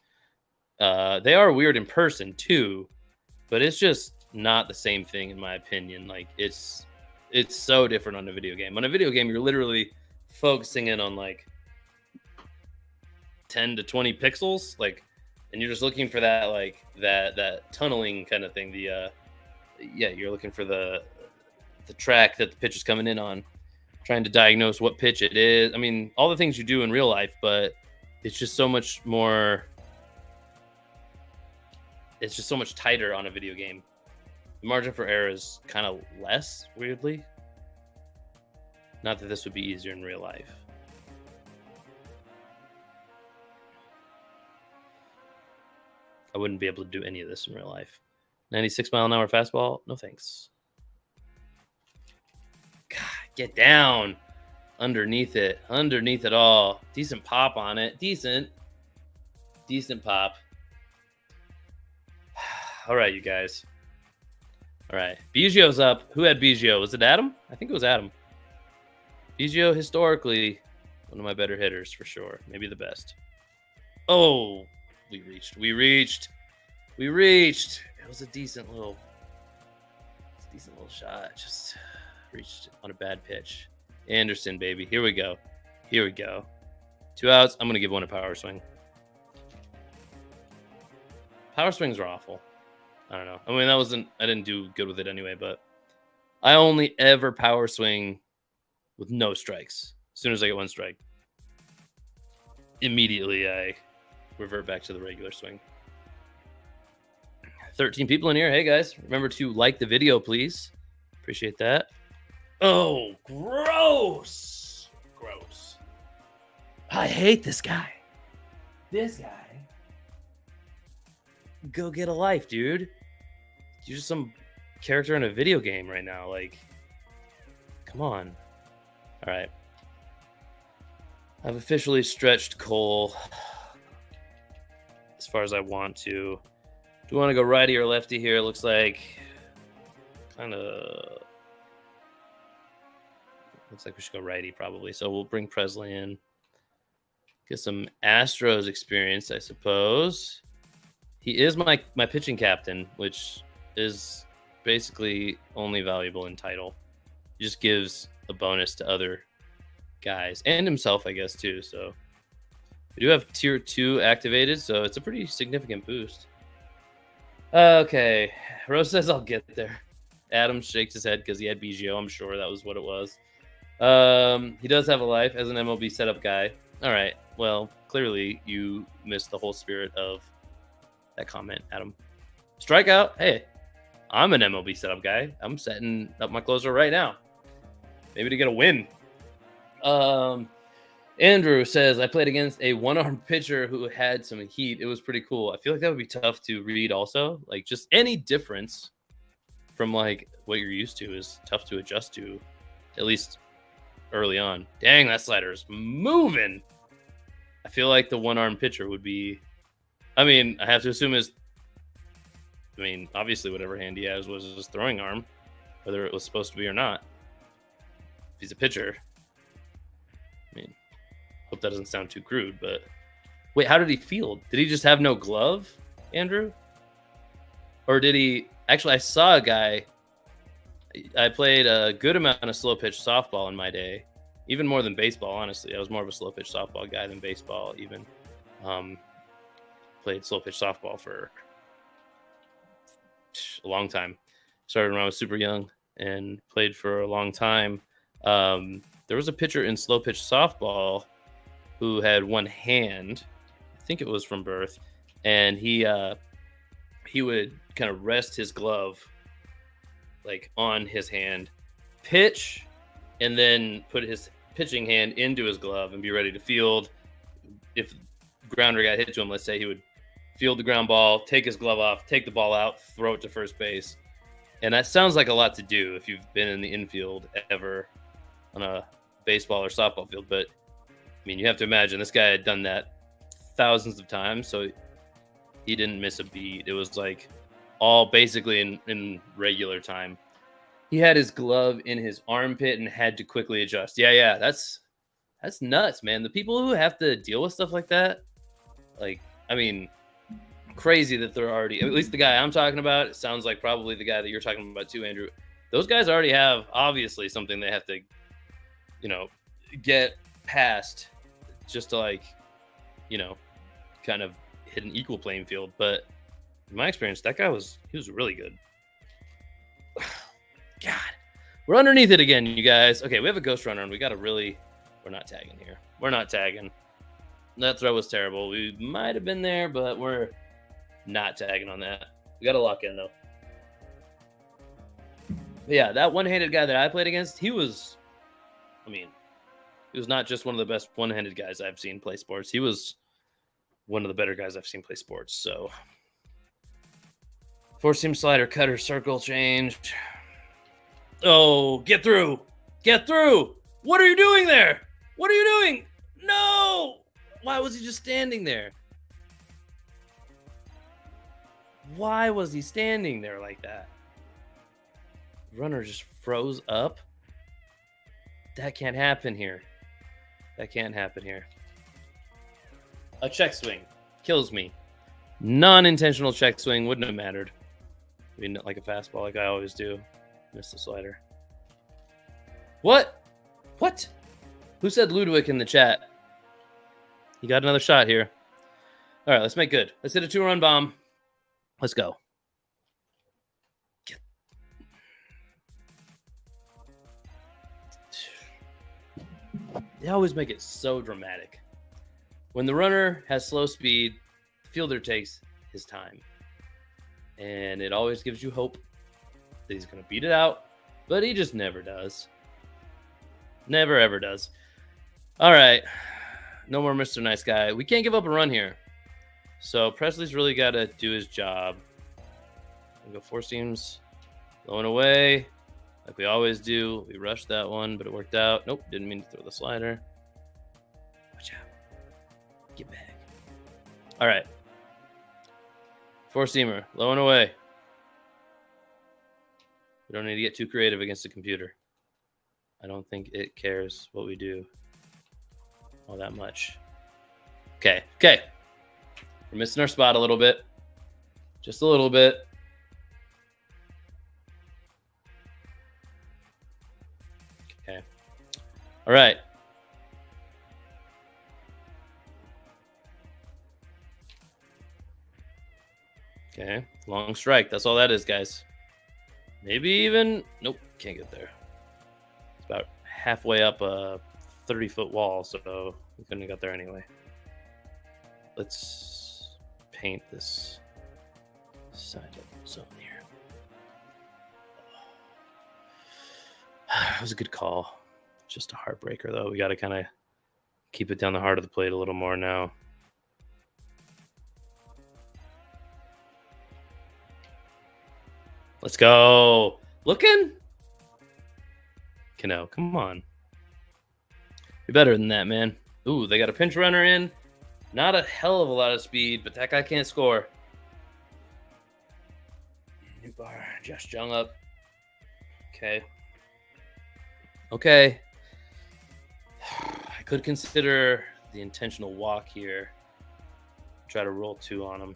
They are weird in person too, but it's just not the same thing in my opinion. Like, it's so different on a video game. On a video game, you're literally focusing in on like 10 to 20 pixels, like, and you're just looking for that, like that tunneling kind of thing. You're looking for the track that the pitch is coming in on, trying to diagnose what pitch it is. I mean, all the things you do in real life, but it's just so much more. It's just so much tighter on a video game. The margin for error is kind of less, weirdly. Not that this would be easier in real life. I wouldn't be able to do any of this in real life. 96-mile-an-hour fastball? No thanks. God, get down. Underneath it all. Decent pop on it. Decent pop. All right, you guys. All right. Biggio's up. Who had Biggio? Was it Adam? I think it was Adam. Biggio, historically, one of my better hitters for sure. Maybe the best. Oh, we reached. It was a decent little shot. Just reached on a bad pitch. Anderson, baby. Here we go. 2 outs. I'm going to give one a power swing. Power swings are awful. I don't know. I mean, I didn't do good with it anyway, but I only ever power swing with no strikes. As soon as I get one strike, immediately I revert back to the regular swing. 13 people in here. Hey guys, remember to like the video, please. Appreciate that. Oh, gross. Gross. I hate this guy. This guy. Go get a life, dude. You're just some character in a video game right now. Like, come on. All right. I've officially stretched Cole as far as I want to. Do you want to go righty or lefty here? It looks like kind of looks like we should go righty probably. So we'll bring Presley in. Get some Astros experience, I suppose. He is my pitching captain, which is basically only valuable in title. He just gives a bonus to other guys and himself, I guess, too. So we do have tier 2 activated, so it's a pretty significant boost. Okay, Rose says I'll get there. Adam shakes his head because he had BGO. I'm sure that was what it was. He does have a life as an MLB setup guy. All right, well, clearly you missed the whole spirit of that comment, Adam. Strikeout. Hey, I'm an MLB setup guy. I'm setting up my closer right now. Maybe to get a win. Andrew says, I played against a one-armed pitcher who had some heat. It was pretty cool. I feel like that would be tough to read also. Like, just any difference from, like, what you're used to is tough to adjust to, at least early on. Dang, that slider is moving. I feel like the one-armed pitcher would be... I mean, I have to assume obviously whatever hand he has was his throwing arm, whether it was supposed to be or not. If he's a pitcher... I mean, hope that doesn't sound too crude, but wait, how did he field? Did he just have no glove, Andrew? Or did he actually? I saw a guy. I played a good amount of slow pitch softball in my day, even more than baseball. Honestly, I was more of a slow pitch softball guy than baseball. Even played slow pitch softball for a long time. Started when I was super young and played for a long time. There was a pitcher in slow pitch softball who had one hand. I think it was from birth, and he would kind of rest his glove like on his hand, pitch, and then put his pitching hand into his glove and be ready to field. If grounder got hit to him, let's say, he would field the ground ball, take his glove off, take the ball out, throw it to first base. And that sounds like a lot to do if you've been in the infield ever on a baseball or softball field. But I mean, you have to imagine this guy had done that thousands of times, so he didn't miss a beat. It was like all basically in regular time. He had his glove in his armpit and had to quickly adjust. Yeah, that's nuts, man. The people who have to deal with stuff like that, like, I mean, crazy that they're already, at least the guy I'm talking about, it sounds like probably the guy that you're talking about too, Andrew. Those guys already have obviously something they have to, get past just to, like, kind of hit an equal playing field. But in my experience, that guy was really good. God, we're underneath it again, you guys. Okay, we have a ghost runner, and we're not tagging here. We're not tagging. That throw was terrible. We might have been there, but we're not tagging on that. We got to lock in, though. But yeah, that one-handed guy that I played against, he was not just one of the best one-handed guys I've seen play sports. He was one of the better guys I've seen play sports. So, four-seam slider, cutter, circle change. Oh, get through. Get through. What are you doing there? What are you doing? No. Why was he just standing there? Why was he standing there like that? Runner just froze up. That can't happen here. That can't happen here. A check swing kills me. Non-intentional check swing wouldn't have mattered. I mean, like a fastball, like I always do. Missed the slider. What? Who said Ludwig in the chat? You got another shot here. All right, let's make good. Let's hit a 2-run bomb. Let's go. They always make it so dramatic. When the runner has slow speed, the fielder takes his time. And it always gives you hope that he's going to beat it out, but he just never does. Never, ever does. All right. No more Mr. Nice Guy. We can't give up a run here. So Presley's really got to do his job. We go 4 seams, low and away, like we always do. We rushed that one, but it worked out. Nope, didn't mean to throw the slider. Watch out. Get back. All right. 4 seamer, low and away. We don't need to get too creative against the computer. I don't think it cares what we do all that much. Okay. We're missing our spot a little bit. Just a little bit. Okay. All right. Okay. Long strike. That's all that is, guys. Maybe even... Nope. Can't get there. It's about halfway up a 30-foot wall, so we couldn't have got there anyway. Let's paint this side of the zone here. That was a good call. Just a heartbreaker, though. We got to kind of keep it down the heart of the plate a little more now. Let's go. Looking? Cano, come on. Be better than that, man. Ooh, they got a pinch runner in. Not a hell of a lot of speed, but that guy can't score. New bar. Josh Jung up. Okay. I could consider the intentional walk here. Try to roll 2 on him.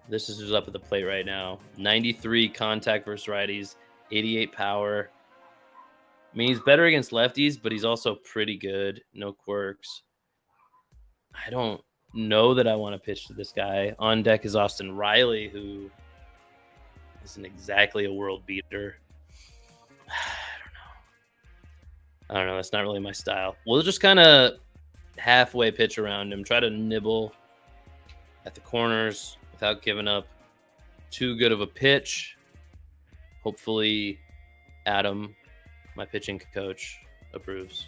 This is just up at the plate right now. 93 contact versus righties, 88 power. I mean, he's better against lefties, but he's also pretty good. No quirks. I don't know that I want to pitch to this guy. On deck is Austin Riley, who isn't exactly a world beater. I don't know. That's not really my style. We'll just kind of halfway pitch around him. Try to nibble at the corners without giving up too good of a pitch. Hopefully, Adam, my pitching coach, approves.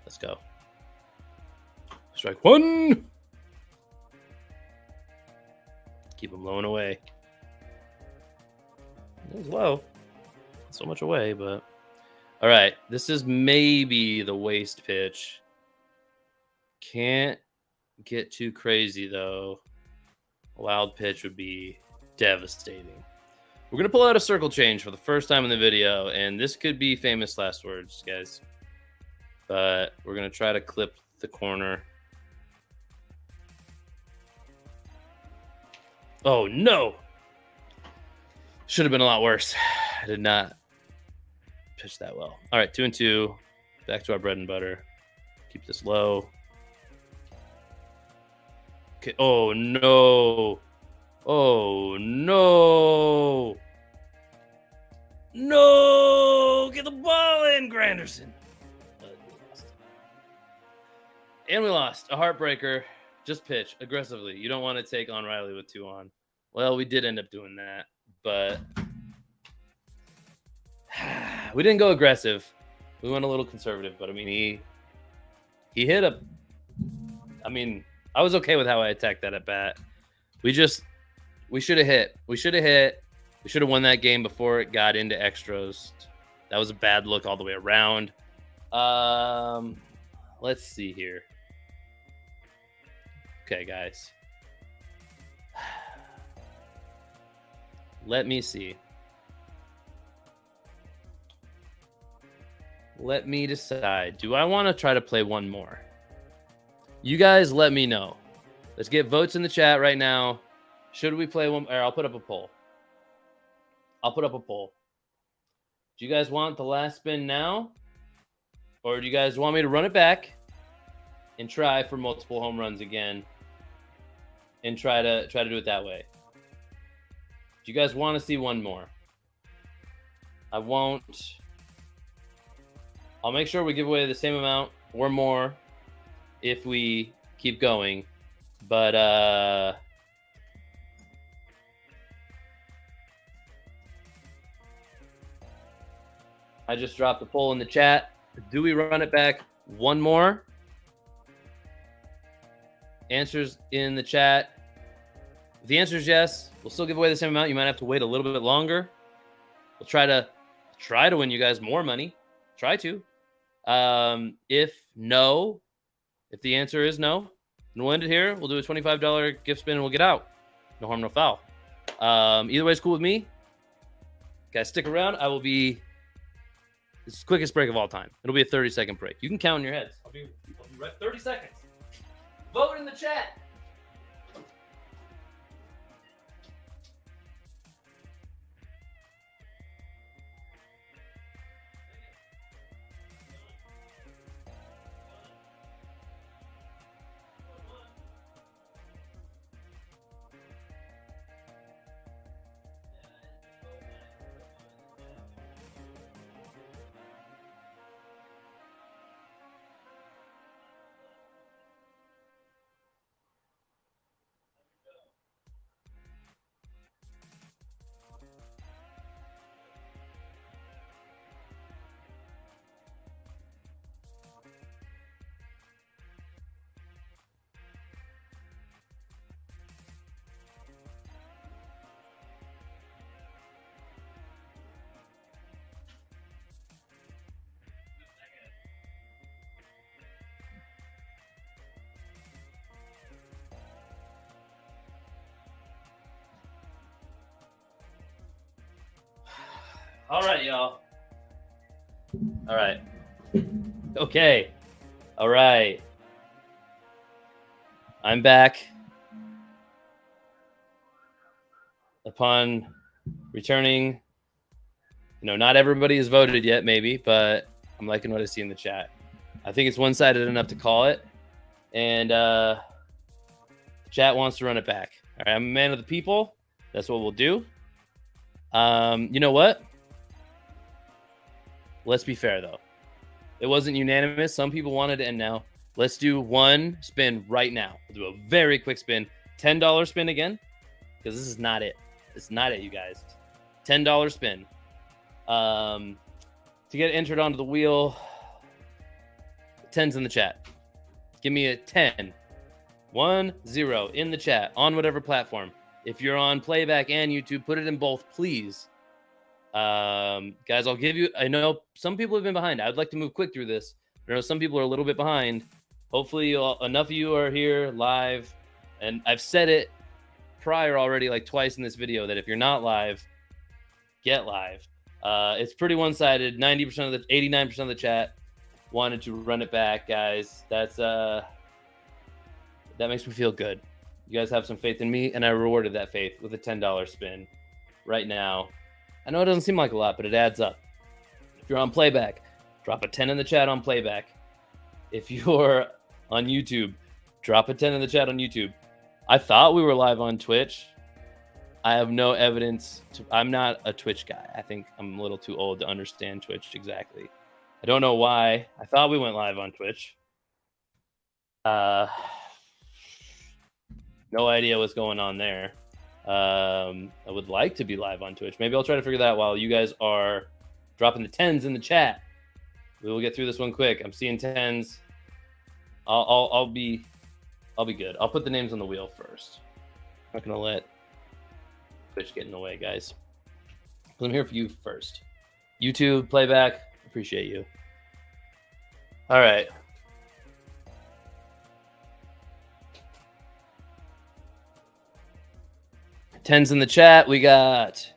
Let's go. Strike 1. Keep him low and away. It was low. Not so much away, but... All right. This is maybe the waste pitch. Can't get too crazy, though. A wild pitch would be devastating. We're going to pull out a circle change for the first time in the video, and this could be famous last words, guys. But we're going to try to clip the corner. Oh, no! Should have been a lot worse. I did not pitch that well. All right, 2-2. Back to our bread and butter. Keep this low. Okay. Oh, no. Oh, no. No. Get the ball in, Granderson. And we lost. A heartbreaker. Just pitch aggressively. You don't want to take on Riley with 2 on. Well, we did end up doing that, but we didn't go aggressive. We went a little conservative, but I mean, he hit a. I mean, I was okay with how I attacked that at bat. We should have hit. We should have won that game before it got into extras. That was a bad look all the way around. Let's see here. Okay, guys. Let me see. Let me decide. Do I want to try to play one more? You guys let me know. Let's get votes in the chat right now. Should we play one? Or I'll put up a poll. Do you guys want the last spin now? Or do you guys want me to run it back and try for multiple home runs again? And try to do it that way. you guys want to see one more? I won't. I'll make sure we give away the same amount or more if we keep going. But I just dropped a poll in the chat. Do we run it back one more? Answers in the chat. If the answer is yes, we'll still give away the same amount. You might have to wait a little bit longer. We'll try to win you guys more money. Try to. If no, if the answer is no, then we'll end it here. We'll do a $25 gift spin and we'll get out. No harm, no foul. Either way is cool with me. Guys, stick around. I will be this quickest break of all time. It'll be a 30-second break. You can count in your heads. I'll be right 30 seconds. Vote in the chat. All right, y'all. All right. Okay. All right. I'm back. Upon returning, not everybody has voted yet, maybe, but I'm liking what I see in the chat. I think it's one-sided enough to call it, and the chat wants to run it back. All right, I'm a man of the people. That's what we'll do. You know what? Let's be fair, though. It wasn't unanimous. Some people wanted to end now. Let's do one spin right now. We'll do a very quick spin. $10 spin again, because this is not it. It's not it, you guys. $10 spin. To get entered onto the wheel, 10's in the chat. Give me a 10. 1-0 in the chat on whatever platform. If you're on Playback and YouTube, put it in both, please. Guys, I'll give you, I know some people have been behind. I'd like to move quick through this. I know some people are a little bit behind. Hopefully enough of you are here live, and I've said it prior already like twice in this video that if you're not live, get live. It's pretty one-sided. 90% of the 89% of the chat wanted to run it back, guys. That makes me feel good. You guys have some faith in me, and I rewarded that faith with a $10 spin right now. I know it doesn't seem like a lot, but it adds up. If you're on Playback, drop a 10 in the chat on Playback. If you're on YouTube, drop a 10 in the chat on YouTube. I thought we were live on Twitch. I have no evidence. I'm not a Twitch guy. I think I'm a little too old to understand Twitch exactly. I don't know why. I thought we went live on Twitch. No idea what's going on there. I would like to be live on Twitch. Maybe I'll try to figure that out while you guys are dropping the 10s in the chat. We will get through this one quick. I'm seeing 10s. I'll be good. I'll put the names on the wheel first. I'm not gonna let Twitch get in the way, guys. I'm here for you first. YouTube, Playback, appreciate you. All right. Tens in the chat. We got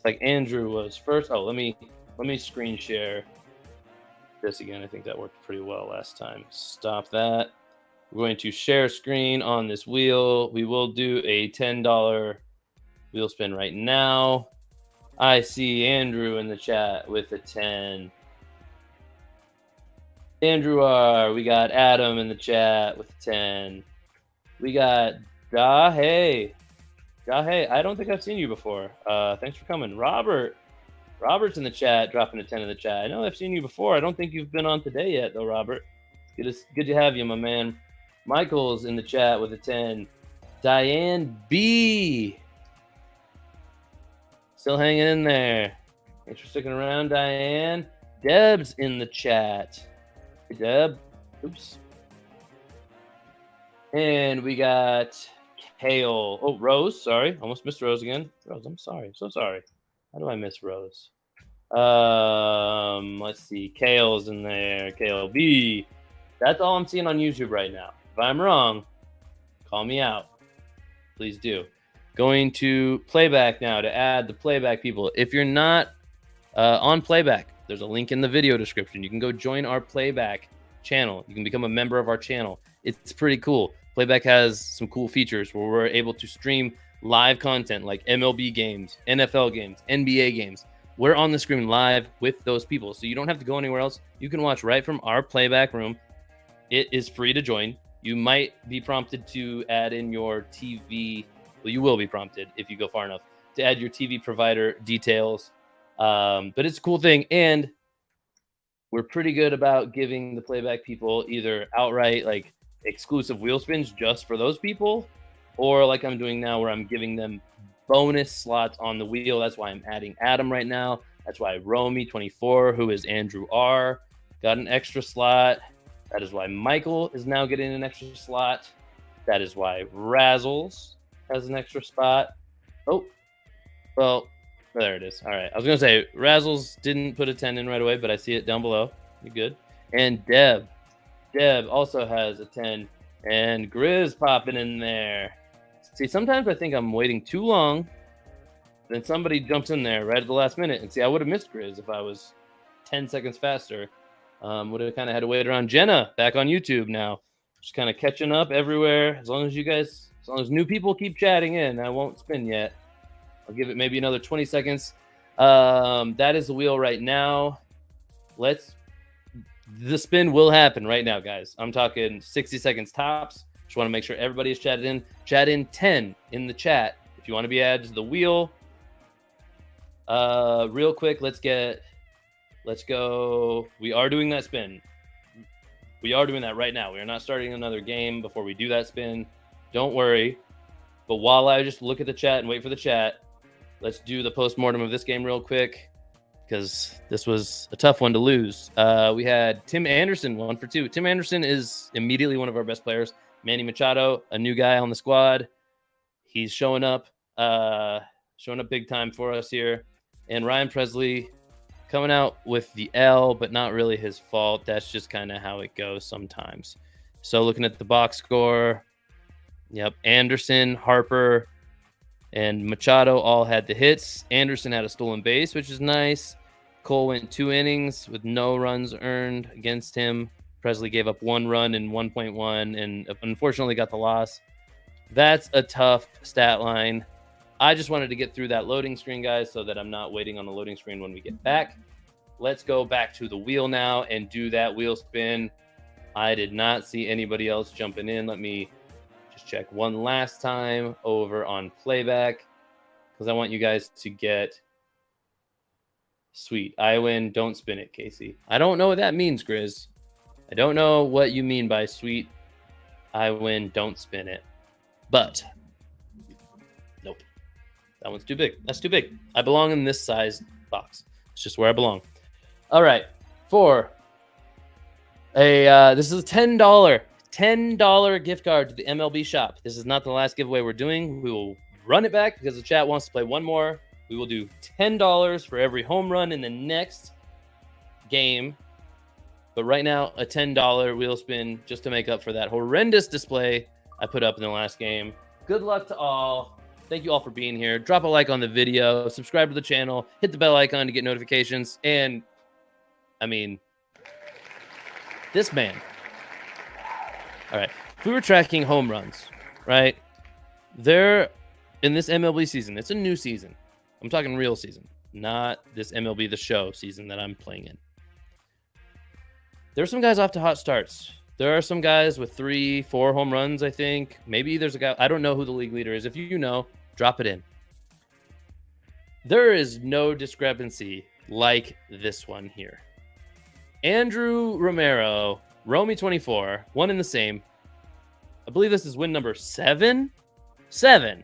like Andrew was first. Oh, let me screen share this again. I think that worked pretty well last time. Stop that. We're going to share screen on this wheel. We will do a $10 wheel spin right now. I see Andrew in the chat with a 10. Andrew R. We got Adam in the chat with a 10. We got Hey. Hey, I don't think I've seen you before. Thanks for coming. Robert's in the chat, dropping a 10 in the chat. I know I've seen you before. I don't think you've been on today yet, though, Robert. Good to have you, my man. Michael's in the chat with a 10. Diane B. Still hanging in there. Thanks for sticking around, Diane. Deb's in the chat. Hey, Deb. Oops. And we got Kale. Oh, Rose. Sorry. Almost missed Rose again. Rose, I'm sorry. So sorry. How do I miss Rose? Let's see. Kale's in there. Kale B. That's all I'm seeing on YouTube right now. If I'm wrong, call me out. Please do. Going to PlayBack now to add the PlayBack people. If you're not on PlayBack, there's a link in the video description. You can go join our PlayBack channel. You can become a member of our channel. It's pretty cool. PlayBack has some cool features where we're able to stream live content like MLB games, NFL games, NBA games. We're on the screen live with those people, so you don't have to go anywhere else. You can watch right from our PlayBack room. It is free to join. You might be prompted to add in your TV. Well, you will be prompted if you go far enough to add your TV provider details. But it's a cool thing, and we're pretty good about giving the PlayBack people either outright like exclusive wheel spins just for those people, or like I'm doing now where I'm giving them bonus slots on the wheel. That's why I'm adding Adam right now. That's why Romy24, who is Andrew R, got an extra slot. That is why Michael is now getting an extra slot. That is why Razzles has an extra spot. Oh, well, there it is. All right. I was going to say Razzles didn't put a 10 in right away, but I see it down below. You're good. And Deb also has a 10. And Grizz popping in there. See, sometimes I think I'm waiting too long. Then somebody jumps in there right at the last minute. And see, I would have missed Grizz if I was 10 seconds faster. Would have kind of had to wait around. Jenna back on YouTube now. Just kind of catching up everywhere. As long as new people keep chatting in, I won't spin yet. I'll give it maybe another 20 seconds. That is the wheel right now. The spin will happen right now, guys. I'm talking 60 seconds tops. Just want to make sure everybody is chatted in. Chat in 10 in the chat if you want to be added to the wheel. Real quick, let's go. We are doing that spin. We are doing that right now. We are not starting another game before we do that spin. Don't worry. But while I just look at the chat and wait for the chat, let's do the postmortem of this game real quick, because this was a tough one to lose. We had Tim Anderson 1 for 2. Tim Anderson is immediately one of our best players. Manny Machado, a new guy on the squad. He's showing up big time for us here. And Ryan Presley coming out with the L, but not really his fault. That's just kind of how it goes sometimes. So looking at the box score, yep, Anderson, Harper, and Machado all had the hits. Anderson had a stolen base, which is nice. Cole went 2 innings with no runs earned against him. Presley gave up 1 run in 1.1 and unfortunately got the loss. That's a tough stat line. I just wanted to get through that loading screen, guys, so that I'm not waiting on the loading screen when we get back. Let's go back to the wheel now and do that wheel spin. I did not see anybody else jumping in. Let me just check one last time over on PlayBack, because I want you guys to get sweet. I win, don't spin it, Casey. I don't know what that means, Grizz. I don't know what you mean by sweet. I win, don't spin it. But nope. That one's too big. That's too big. I belong in this size box. It's just where I belong. All right. For this is a $10 gift card to the MLB shop. This is not the last giveaway we're doing. We will run it back because the chat wants to play one more. We will do $10 for every home run in the next game. But right now, a $10 wheel spin just to make up for that horrendous display I put up in the last game. Good luck to all. Thank you all for being here. Drop a like on the video. Subscribe to the channel. Hit the bell icon to get notifications. And, I mean, this man. All right. If we were tracking home runs, right? They're in this MLB season. It's a new season. I'm talking real season, not this MLB The Show season that I'm playing in. There's some guys off to hot starts. There are some guys with 3-4 home runs, I think. Maybe there's a guy. I don't know who the league leader is. If you know, Drop it in. There is no discrepancy like this one here. Andrew Romero, Romy24, one in the same. I believe this is win number 7. 7.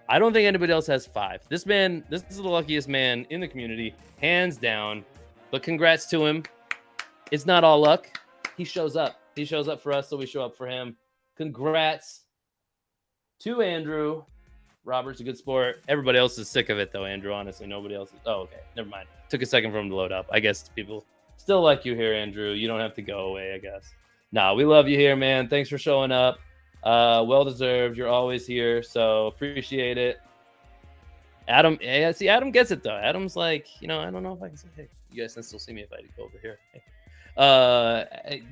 I don't think anybody else has 5. This is the luckiest man in the community, hands down. But congrats to him. It's not all luck. He shows up. He shows up for us, so we show up for him. Congrats to Andrew. Robert's a good sport. Everybody else is sick of it, though, Andrew. Honestly, nobody else is. Oh, okay. Never mind. Took a second for him to load up. I guess people still like you here, Andrew. You don't have to go away, I guess. Nah, we love you here, man. Thanks for showing up. Well deserved. You're always here, so appreciate it. Adam, yeah, see, Adam gets it, though. Adam's like, I don't know if I can say, hey, you guys can still see me if I go over here. Hey.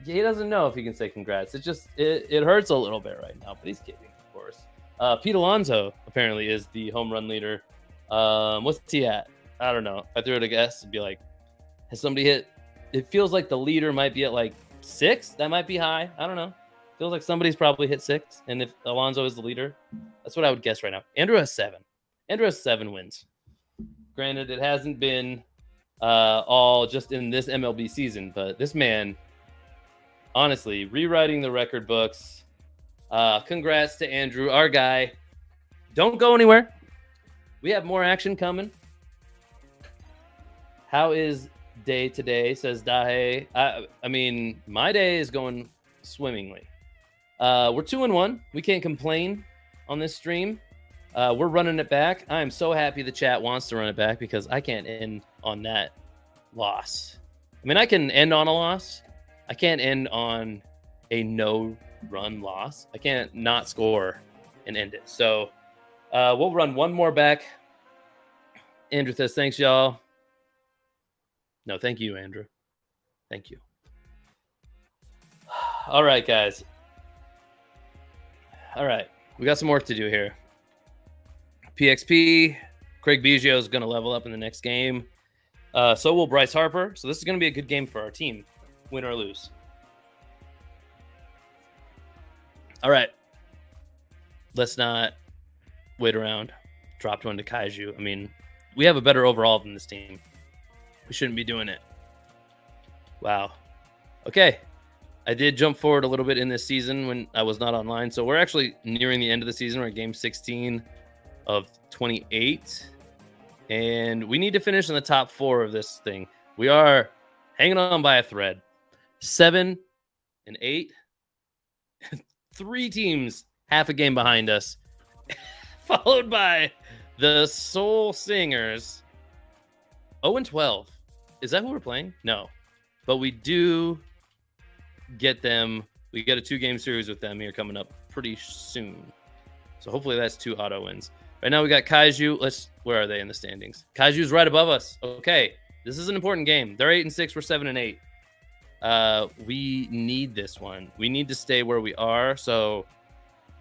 He doesn't know if he can say congrats. It hurts a little bit right now, but he's kidding, of course. Pete Alonso apparently is the home run leader. What's he at? I don't know. If I threw it a guess, it'd be like, has somebody hit? It feels like the leader might be at like 6. That might be high. I don't know. Feels like somebody's probably hit 6. And if Alonso is the leader, that's what I would guess right now. Andrew has 7. Andrew has 7 wins. Granted, it hasn't been all just in this MLB season, but this man, honestly, rewriting the record books. Congrats to Andrew, our guy. Don't go anywhere. We have more action coming. How is day today, says Dahe. I mean, my day is going swimmingly. We're 2-1. We can't complain on this stream. We're running it back. I am so happy the chat wants to run it back because I can't end on that loss. I mean, I can end on a loss. I can't end on a no-run loss. I can't not score and end it. So we'll run one more back. Andrew says, thanks, y'all. No, thank you, Andrew. Thank you. All right, guys. All right. We got some work to do here. PXP, Craig Biggio is going to level up in the next game. So will Bryce Harper. So this is going to be a good game for our team, win or lose. All right. Let's not wait around. Dropped one to Kaiju. I mean, we have a better overall than this team. We shouldn't be doing it. Wow. Okay. I did jump forward a little bit in this season when I was not online. So we're actually nearing the end of the season. We're at game 16 of 28. And we need to finish in the top 4 of this thing. We are hanging on by a thread. 7 and 8. 3 teams half a game behind us. Followed by the Soul Singers. 0 and 12. Is that who we're playing? No. But we do get them. We get a 2-game series with them here coming up pretty soon. So hopefully that's 2 auto wins. Right now we got Kaiju. Where are they in the standings? Kaiju's right above us. Okay. This is an important game. They're 8 and 6. We're 7 and 8. We need this one. We need to stay where we are. So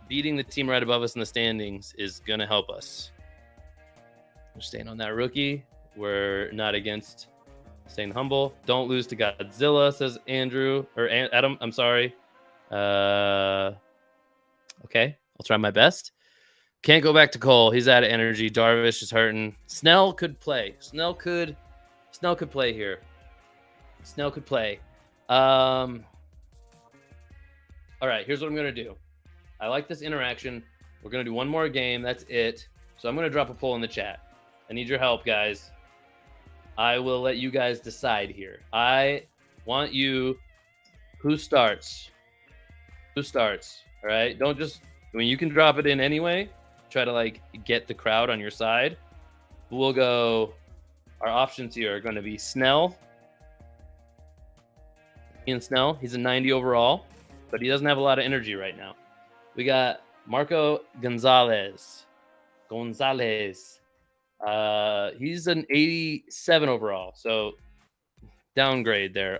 beating the team right above us in the standings is going to help us. We're staying on that rookie. We're not against staying humble. Don't lose to Godzilla, says Andrew. Or Adam, I'm sorry. Okay. I'll try my best. Can't go back to Cole. He's out of energy. Darvish is hurting. Snell could play. Snell could play here. Snell could play. All right, here's what I'm going to do. I like this interaction. We're going to do one more game. That's it. So I'm going to drop a poll in the chat. I need your help, guys. I will let you guys decide here. I want you. Who starts? Who starts? All right. Don't just. I mean, you can drop it in anyway. Try to get the crowd on your side. We'll go. Our options here are going to be Snell. Ian Snell. He's a 90 overall, but he doesn't have a lot of energy right now. We got Marco Gonzalez. He's an 87 overall, so downgrade there,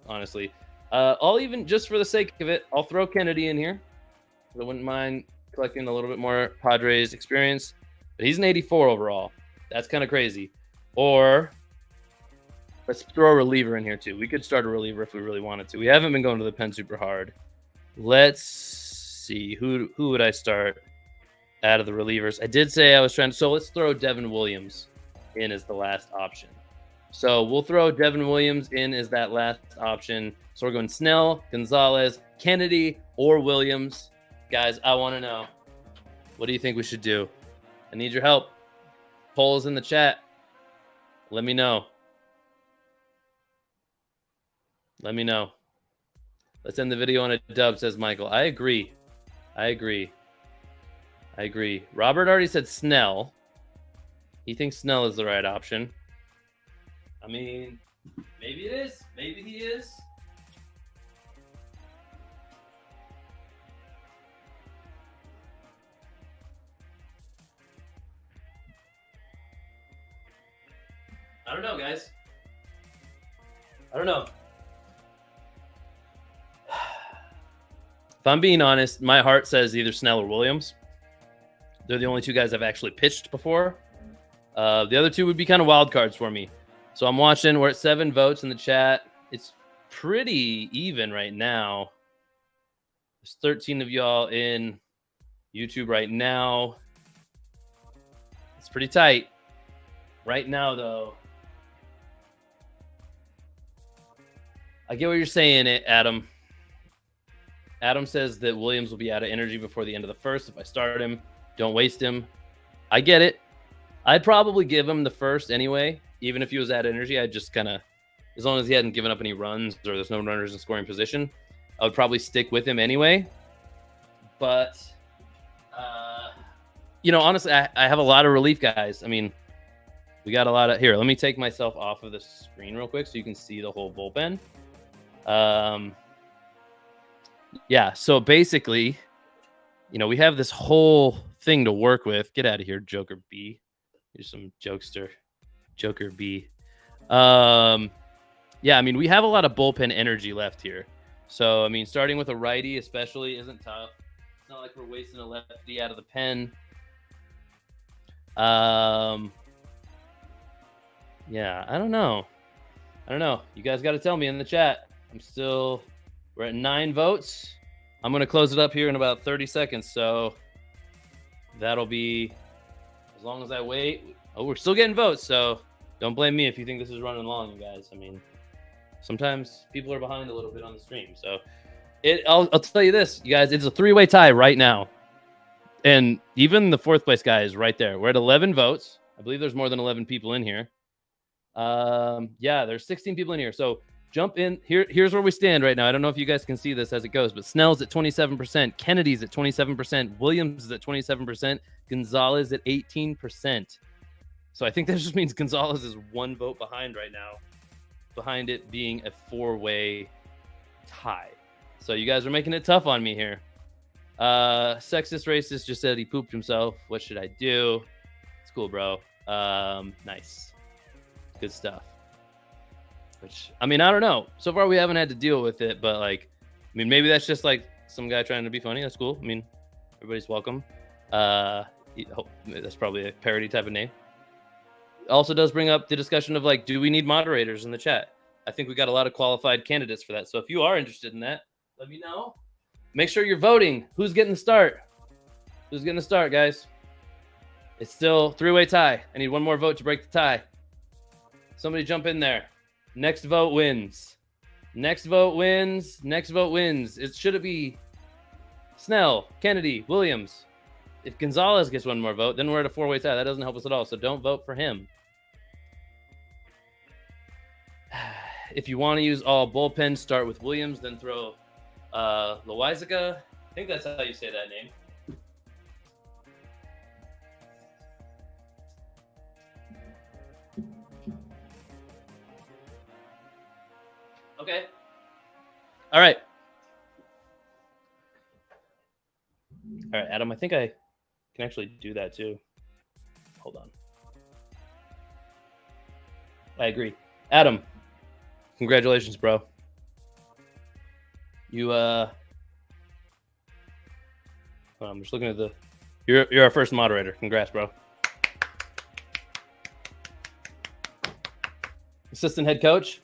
honestly. I'll even, just for the sake of it, I'll throw Kennedy in here. I wouldn't mind collecting a little bit more Padres experience, but he's an 84 overall. That's kind of crazy. Or let's throw a reliever in here too. We could start a reliever if we really wanted to. We haven't been going to the pen super hard. Let's see. Who would I start? out of the relievers. I did say I was trying to, so let's throw Devin Williams in as the last option. So we'll throw Devin Williams in as that last option. So we're going Snell, Gonzalez, Kennedy, or Williams. Guys, I want to know, what do you think we should do? I need your help. Polls in the chat. Let me know. Let me know. Let's end the video on a dub, says Michael. I agree. Robert already said Snell. He thinks Snell is the right option. I mean, maybe it is. Maybe he is. I don't know, guys. I don't know. If I'm being honest, my heart says either Snell or Williams. They're the only two guys I've actually pitched before. The other two would be kind of wild cards for me. So I'm watching. We're at 7 votes in the chat. It's pretty even right now. There's 13 of y'all in YouTube right now. It's pretty tight. Right now, though, I get what you're saying, Adam. Adam says that Williams will be out of energy before the end of the first. If I start him, don't waste him. I get it. I'd probably give him the first anyway. Even if he was out of energy, I'd just kind of, as long as he hadn't given up any runs or there's no runners in scoring position, I would probably stick with him anyway. But, honestly, I have a lot of relief guys. I mean, we got a lot of, here, let me take myself off of the screen real quick so you can see the whole bullpen. Yeah, so basically, we have this whole thing to work with. Get out of here, Joker B. Here's some jokester. Joker B. Yeah, I mean, we have a lot of bullpen energy left here. So, I mean, starting with a righty especially isn't tough. It's not like we're wasting a lefty out of the pen. Yeah, I don't know. You guys got to tell me in the chat. We're at 9 votes. I'm going to close it up here in about 30 seconds. So that'll be as long as I wait. Oh, we're still getting votes. So don't blame me if you think this is running long, you guys. I mean, sometimes people are behind a little bit on the stream. So I'll tell you this, you guys, it's a 3-way tie right now. And even the 4th place guy is right there. We're at 11 votes. I believe there's more than 11 people in here. Yeah, there's 16 people in here. So jump in. Here's where we stand right now. I don't know if you guys can see this as it goes, but Snell's at 27%, Kennedy's at 27%, Williams is at 27%, Gonzalez at 18%. So I think that just means Gonzalez is 1 vote behind right now, behind it being a 4-way tie. So you guys are making it tough on me here. Sexist Racist just said he pooped himself. What should I do? It's cool, bro. Nice. Good stuff. Which, I mean, I don't know. So far, we haven't had to deal with it, but maybe that's just like some guy trying to be funny. That's cool. I mean, everybody's welcome. That's probably a parody type of name. Also does bring up the discussion of do we need moderators in the chat? I think we got a lot of qualified candidates for that. So if you are interested in that, let me know. Make sure you're voting. Who's getting the start? Who's getting the start, guys? It's still 3-way tie. I need 1 more vote to break the tie. Somebody jump in there. Next vote wins. Next vote wins. Should it be Snell, Kennedy, Williams? If Gonzalez gets 1 more vote, then we're at a 4-way tie. That doesn't help us at all. So don't vote for him. If you want to use all bullpen, start with Williams, then throw Loizaga. I think that's how you say that name. Okay. All right. Adam, I think I can actually do that too. Hold on. I agree. Adam, congratulations, bro. I'm just looking at you're our first moderator. Congrats, bro. Assistant head coach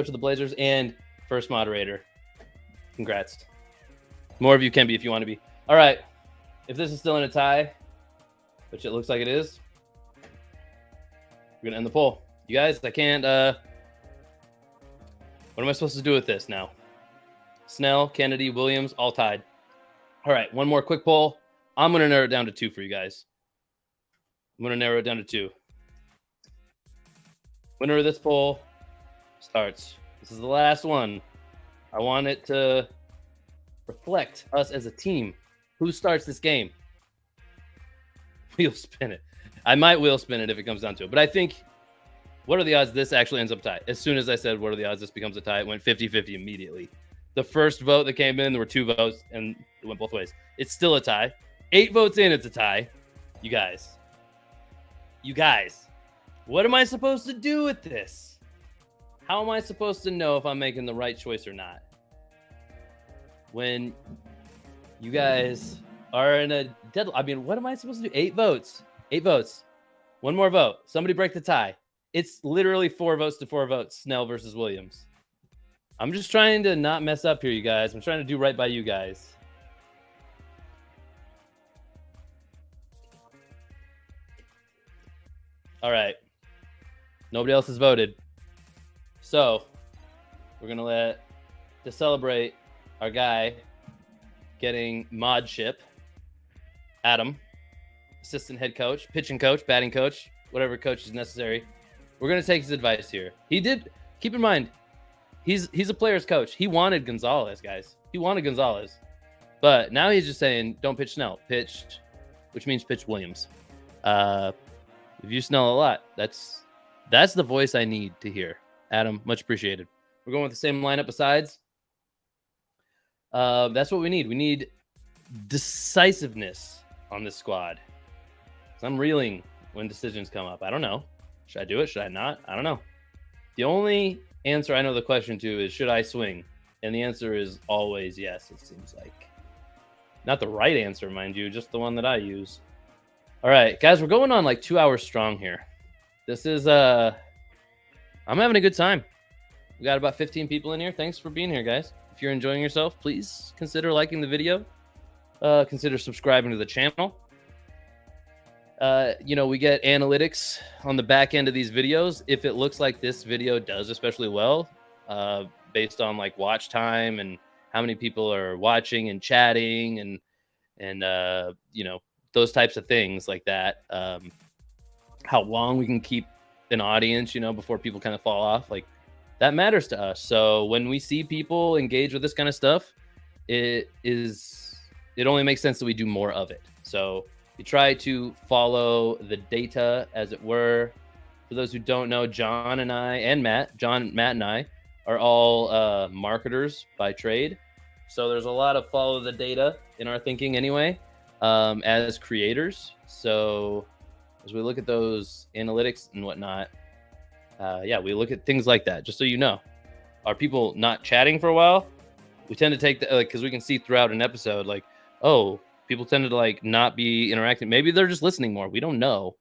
of the Blazers and first moderator. Congrats. More of you can be if you want to be. All right. If this is still in a tie, which it looks like it is, we're gonna end the poll. You guys, I can't. What am I supposed to do with this now? Snell, Kennedy, Williams, all tied. All right, one more quick poll. I'm gonna narrow it down to 2 for you guys. I'm gonna narrow it down to 2. Winner of this poll starts. This is the last one. I want it to reflect us as a team. Who starts this game? Wheel spin it. I might wheel spin it if it comes down to it. But I think, what are the odds this actually ends up tied? As soon as I said, what are the odds this becomes a tie, it went 50-50 immediately. The first vote that came in, there were 2 votes, and it went both ways. It's still a tie. 8 votes in, it's a tie. You guys, what am I supposed to do with this? How am I supposed to know if I'm making the right choice or not? When you guys are in a deadline, I mean, what am I supposed to do? 8 votes. 8 votes. One more vote. Somebody break the tie. It's literally 4 votes to 4 votes. Snell versus Williams. I'm just trying to not mess up here, you guys. I'm trying to do right by you guys. All right. Nobody else has voted. So we're going to celebrate our guy getting modship, Adam, assistant head coach, pitching coach, batting coach, whatever coach is necessary. We're going to take his advice here. He did, keep in mind, he's a player's coach. He wanted Gonzalez, guys. He wanted Gonzalez. But now he's just saying, don't pitch Snell. Pitch, which means pitch Williams. If you Snell a lot, that's the voice I need to hear. Adam, much appreciated. We're going with the same lineup besides. That's what we need. We need decisiveness on this squad. I'm reeling when decisions come up. I don't know. Should I do it? Should I not? I don't know. The only answer I know the question to is, should I swing? And the answer is always yes, it seems like. Not the right answer, mind you, just the one that I use. All right, guys, we're going on like 2 hours strong here. This is, I'm having a good time. We got about 15 people in here. Thanks for being here, guys. If you're enjoying yourself, please consider liking the video. Consider subscribing to the channel. We get analytics on the back end of these videos. If it looks like this video does especially well, based on like watch time and how many people are watching and chatting and those types of things like that. How long we can keep an audience, before people kind of fall off, like that matters to us. So when we see people engage with this kind of stuff, it only makes sense that we do more of it. So we try to follow the data, as it were. For those who don't know, John, Matt, and I are all marketers by trade. So there's a lot of follow the data in our thinking anyway, as creators. So as we look at those analytics and whatnot, we look at things like that, just so you know. Are people not chatting for a while? We tend to take because we can see throughout an episode, like, oh, people tended to like not be interacting. Maybe they're just listening more. We don't know.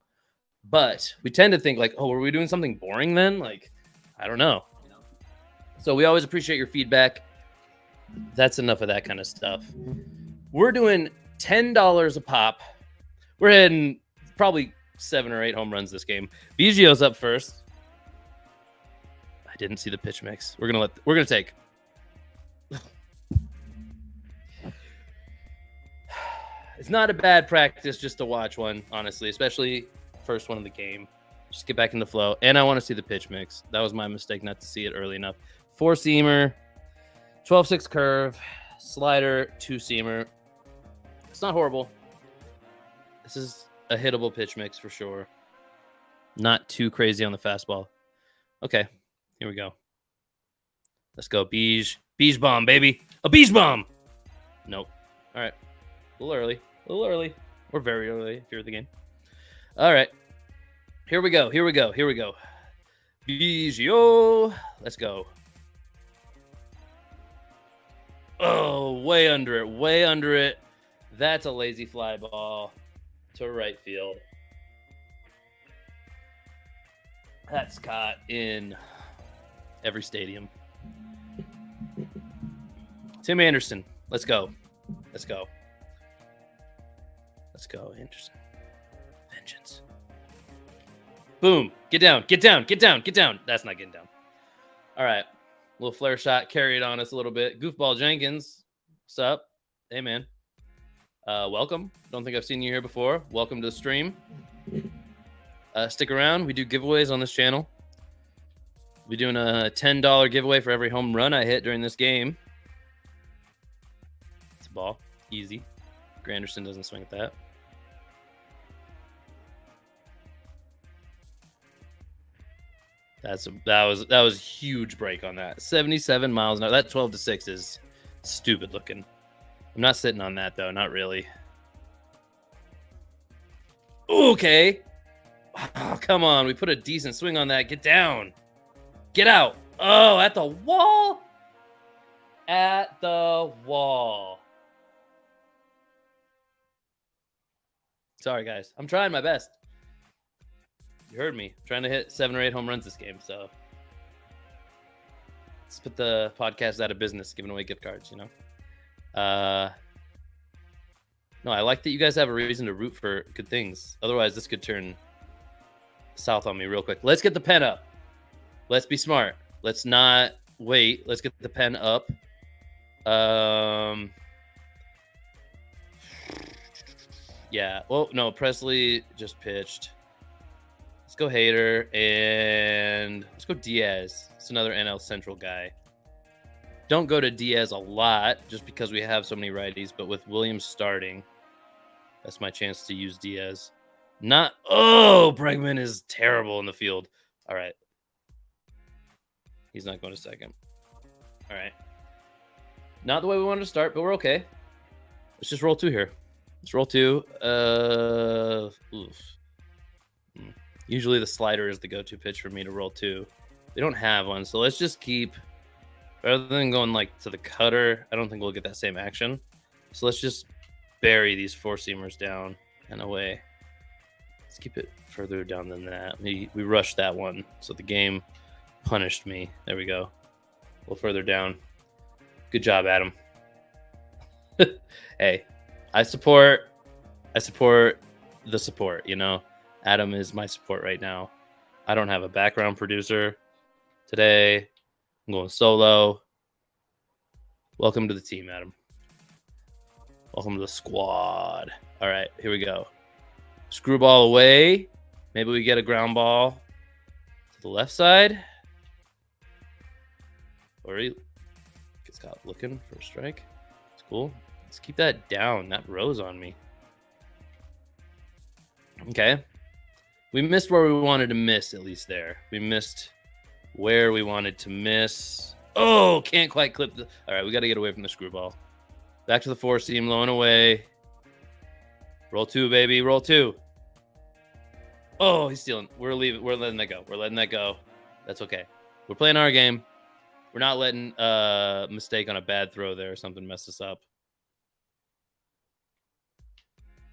But we tend to think like, oh, were we doing something boring then? Like, I don't know. So we always appreciate your feedback. That's enough of that kind of stuff. We're doing $10 a pop. We're heading probably 7 or 8 home runs this game. Biggio's up first. I didn't see the pitch mix. We're gonna take. It's not a bad practice just to watch one, honestly, especially first one of the game. Just get back in the flow. And I want to see the pitch mix. That was my mistake not to see it early enough. 4-seamer, 12-6 curve, slider, 2-seamer. It's not horrible. This is a hittable pitch mix for sure. Not too crazy on the fastball. Okay, here we go. Let's go, Beige. Beige bomb, baby. A Beige bomb. Nope. All right. A little early. Or very early if you're at the game. All right. Here we go. Biggio. Let's go. Oh, way under it. That's a lazy fly ball to right field. That's caught in every stadium. Tim Anderson. Let's go. Let's go, Anderson. Vengeance. Boom. Get down. Get down. Get down. Get down. That's not getting down. All right. Little flare shot carried on us a little bit. Goofball Jenkins. What's up? Hey, man. Welcome. Don't think I've seen you here before. Welcome to the stream. Stick around. We do giveaways on this channel. We're doing a $10 giveaway for every home run I hit during this game. It's a ball. Easy. Granderson doesn't swing at that. That was a huge break on that. 77 miles an hour. That 12-6 is stupid looking. I'm not sitting on that though. Not really. Okay. Oh, come on. We put a decent swing on that. Get down. Get out. Oh, at the wall. At the wall. Sorry, guys. I'm trying my best. You heard me. I'm trying to hit 7 or 8 home runs this game, so let's put the podcast out of business, giving away gift cards, you know? No, I like that you guys have a reason to root for good things. Otherwise, this could turn south on me real quick. Let's get the pen up. Let's be smart. Let's not wait. Let's get the pen up. Yeah. Well, no, Presley just pitched. Let's go Hader, and let's go Diaz. It's another NL Central guy. Don't go to Diaz a lot just because we have so many righties, but with Williams starting, that's my chance to use Diaz. Bregman is terrible in the field. All right. He's not going to second. All right. Not the way we wanted to start, but we're okay. Let's just roll 2 here. Let's roll 2. Usually the slider is the go-to pitch for me to roll 2. They don't have one, so let's just keep, rather than going like to the cutter, I don't think we'll get that same action. So let's just bury these 4-seamers down and away. Let's keep it further down than that. We rushed that one, so the game punished me. There we go. A little further down. Good job, Adam. Hey, I support the support, you know? Adam is my support right now. I don't have a background producer today. I'm going solo. Welcome to the team, Adam. Welcome to the squad. All right, here we go. Screwball away. Maybe we get a ground ball to the left side. Or he gets caught looking for a strike. It's cool. Let's keep that down. That rose on me. Okay. We missed where we wanted to miss, at least there. We missed where we wanted to miss. Oh, can't quite clip the... All right, we got to get away from the screwball. Back to the 4-seam, low and away. Roll 2, baby. Roll 2. Oh, he's stealing. We're leaving. We're letting that go. We're letting that go. That's okay. We're playing our game. We're not letting a mistake on a bad throw there or something mess us up.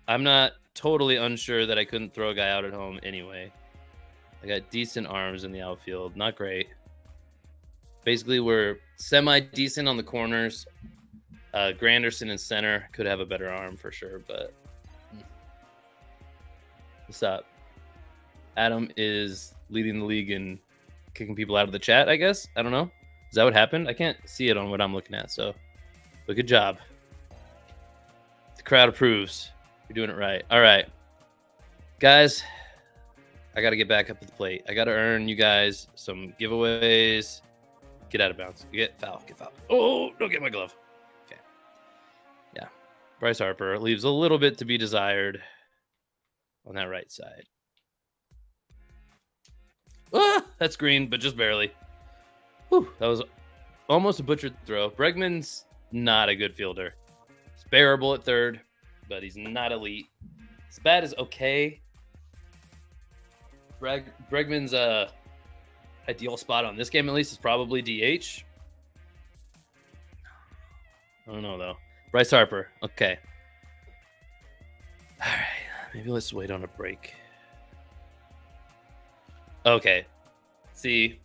I'm not totally unsure that I couldn't throw a guy out at home anyway. I got decent arms in the outfield. Not great. Basically, we're semi-decent on the corners. Granderson in center could have a better arm for sure, but... What's up? Adam is leading the league in kicking people out of the chat, I guess? I don't know. Is that what happened? I can't see it on what I'm looking at, so... But good job. The crowd approves. You're doing it right. All right. Guys, I got to get back up to the plate. I got to earn you guys some giveaways. Get out of bounds. Get foul. Get foul. Oh, don't get my glove. Okay. Yeah. Bryce Harper leaves a little bit to be desired on that right side. That's green, but just barely. Whew, that was almost a butchered throw. Bregman's not a good fielder. He's bearable at third, but he's not elite. His bat is okay. Bregman's ideal spot on this game, at least, is probably DH. I don't know, though. Bryce Harper. Okay. All right. Maybe let's wait on a break. Okay. See,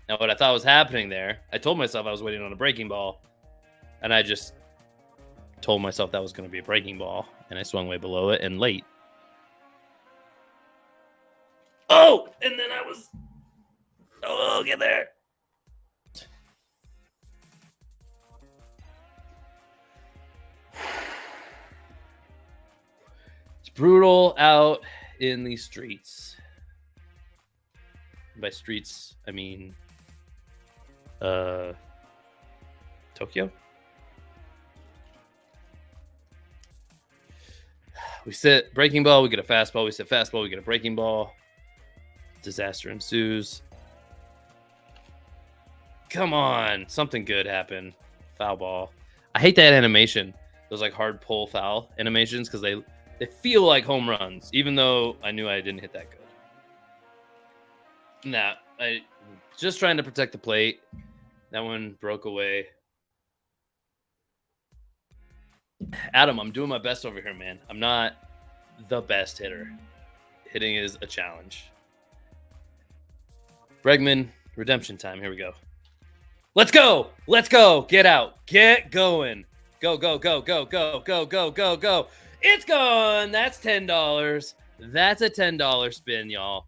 now what I thought was happening there, I told myself I was waiting on a breaking ball, and I just told myself that was going to be a breaking ball, and I swung way below it and late. Oh, and then I was... Oh, get there. It's brutal out in the streets. By streets, I mean Tokyo. We sit breaking ball, we get a fastball. We sit fastball, we get a breaking ball. Disaster ensues. Come on, something good happened. Foul ball. I hate that animation. Those like hard pull foul animations because they feel like home runs, even though I knew I didn't hit that good. Nah, I just trying to protect the plate. That one broke away. Adam, I'm doing my best over here, man. I'm not the best hitter. Hitting is a challenge. Bregman, redemption time. Here we go. Let's go. Let's go. Get out. Get going. Go, go, go, go, go, go, go, go, go. It's gone. That's $10. That's a $10 spin, y'all.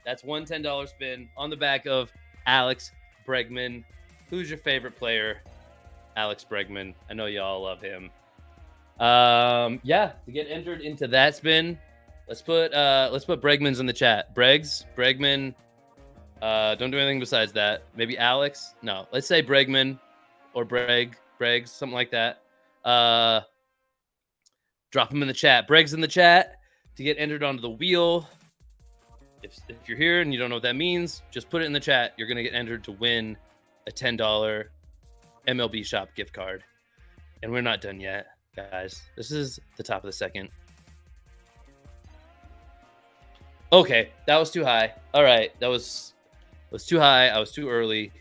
That's one $10 spin on the back of Alex Bregman. Who's your favorite player? Alex Bregman. I know y'all love him. Yeah, to get entered into that spin, let's put Bregman's in the chat. Bregman. Don't do anything besides that. Maybe Alex. No, let's say Bregman or Bregs, something like that. Drop him in the chat. Bregs in the chat to get entered onto the wheel. If you're here and you don't know what that means, just put it in the chat. You're gonna get entered to win a $10 MLB shop gift card. And we're not done yet, guys. This is the top of the second. Okay, that was too high. All right, that was too high. I was too early.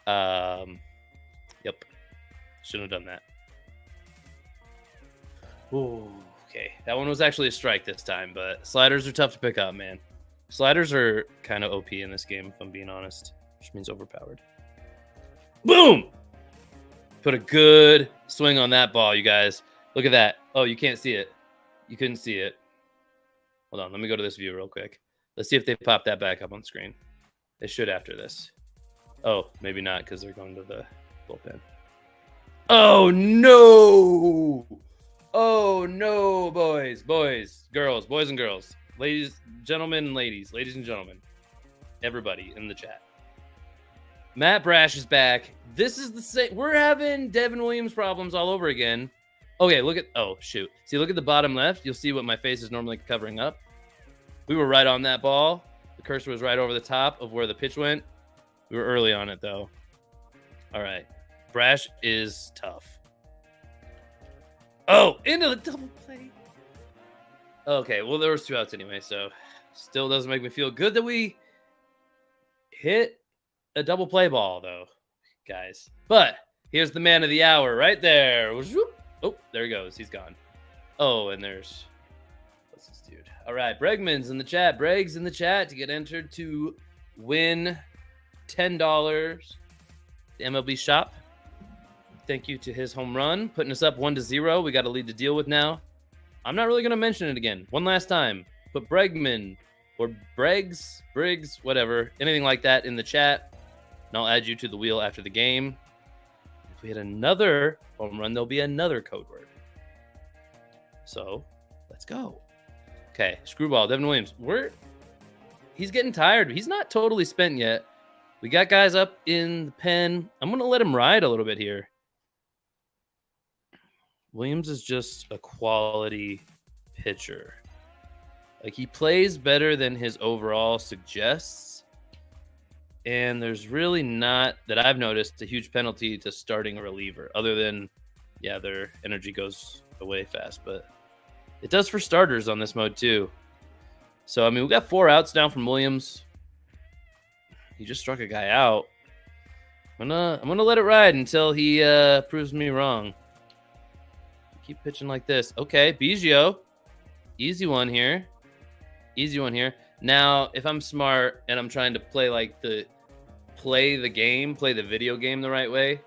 Yep. Shouldn't have done that. Ooh, okay. That one was actually a strike this time, but sliders are tough to pick up, man. Sliders are kind of OP in this game, if I'm being honest, which means overpowered. Boom! Put a good swing on that ball, you guys. Look at that. Oh, you can't see it. You couldn't see it. Hold on. Let me go to this view real quick. Let's see if they pop that back up on screen. They should after this. Oh, maybe not because they're going to the bullpen. Oh, no. Oh, no, boys, girls, boys and girls, ladies, gentlemen, and ladies and gentlemen, everybody in the chat. Matt Brash is back. This is the same. We're having Devin Williams problems all over again. Okay, look at, oh, shoot. See, look at the bottom left. You'll see what my face is normally covering up. We were right on that ball. The cursor was right over the top of where the pitch went. We were early on it, though. All right. Brash is tough. Oh, into the double play. Okay, well, there was 2 outs anyway, so still doesn't make me feel good that we hit a double play ball, though, guys. But here's the man of the hour right there. Oh, there he goes. He's gone. Oh, and there's... What's this dude? All right, Bregman's in the chat. Bregs in the chat to get entered to win $10. The MLB shop. Thank you to his home run, putting us up 1-0. We got a lead to deal with now. I'm not really going to mention it again. One last time. Put Bregman or Briggs, whatever, anything like that in the chat, and I'll add you to the wheel after the game. If we hit another home run, there'll be another code word. So, let's go. Okay, screwball, Devin Williams. He's getting tired. He's not totally spent yet. We got guys up in the pen. I'm going to let him ride a little bit here. Williams is just a quality pitcher. Like, he plays better than his overall suggests. And there's really not, that I've noticed, a huge penalty to starting a reliever. Other than, yeah, their energy goes away fast. But it does for starters on this mode, too. So, I mean, we got 4 outs now from Williams. He just struck a guy out. I'm gonna let it ride until he proves me wrong. Keep pitching like this. Okay, Biggio. Easy one here. Easy one here. Now, if I'm smart and I'm trying to play the video game the right way,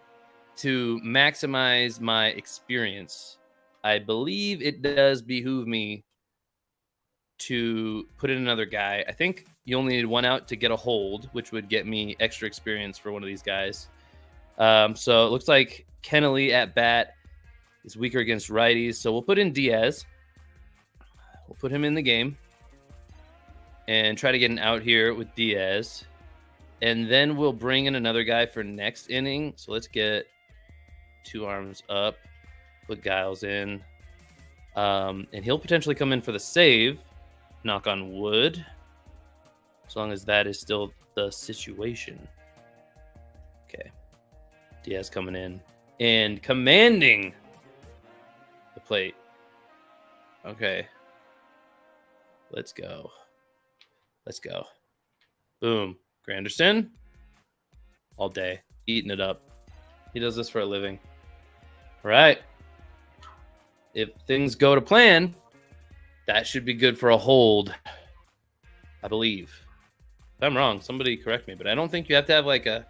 to maximize my experience, I believe it does behoove me to put in another guy. I think you only need one out to get a hold, which would get me extra experience for one of these guys. So it looks like Kennelly at bat is weaker against righties. So we'll put in Diaz. We'll put him in the game and try to get an out here with Diaz. And then we'll bring in another guy for next inning. So let's get 2 arms up, put Giles in. And he'll potentially come in for the save. Knock on wood. As long as that is still the situation. Okay. Diaz coming in and commanding the plate. Okay. Let's go. Let's go. Boom. Granderson. All day. Eating it up. He does this for a living. All right. If things go to plan, that should be good for a hold, I believe. If I'm wrong, somebody correct me, but I don't think you have to have like a...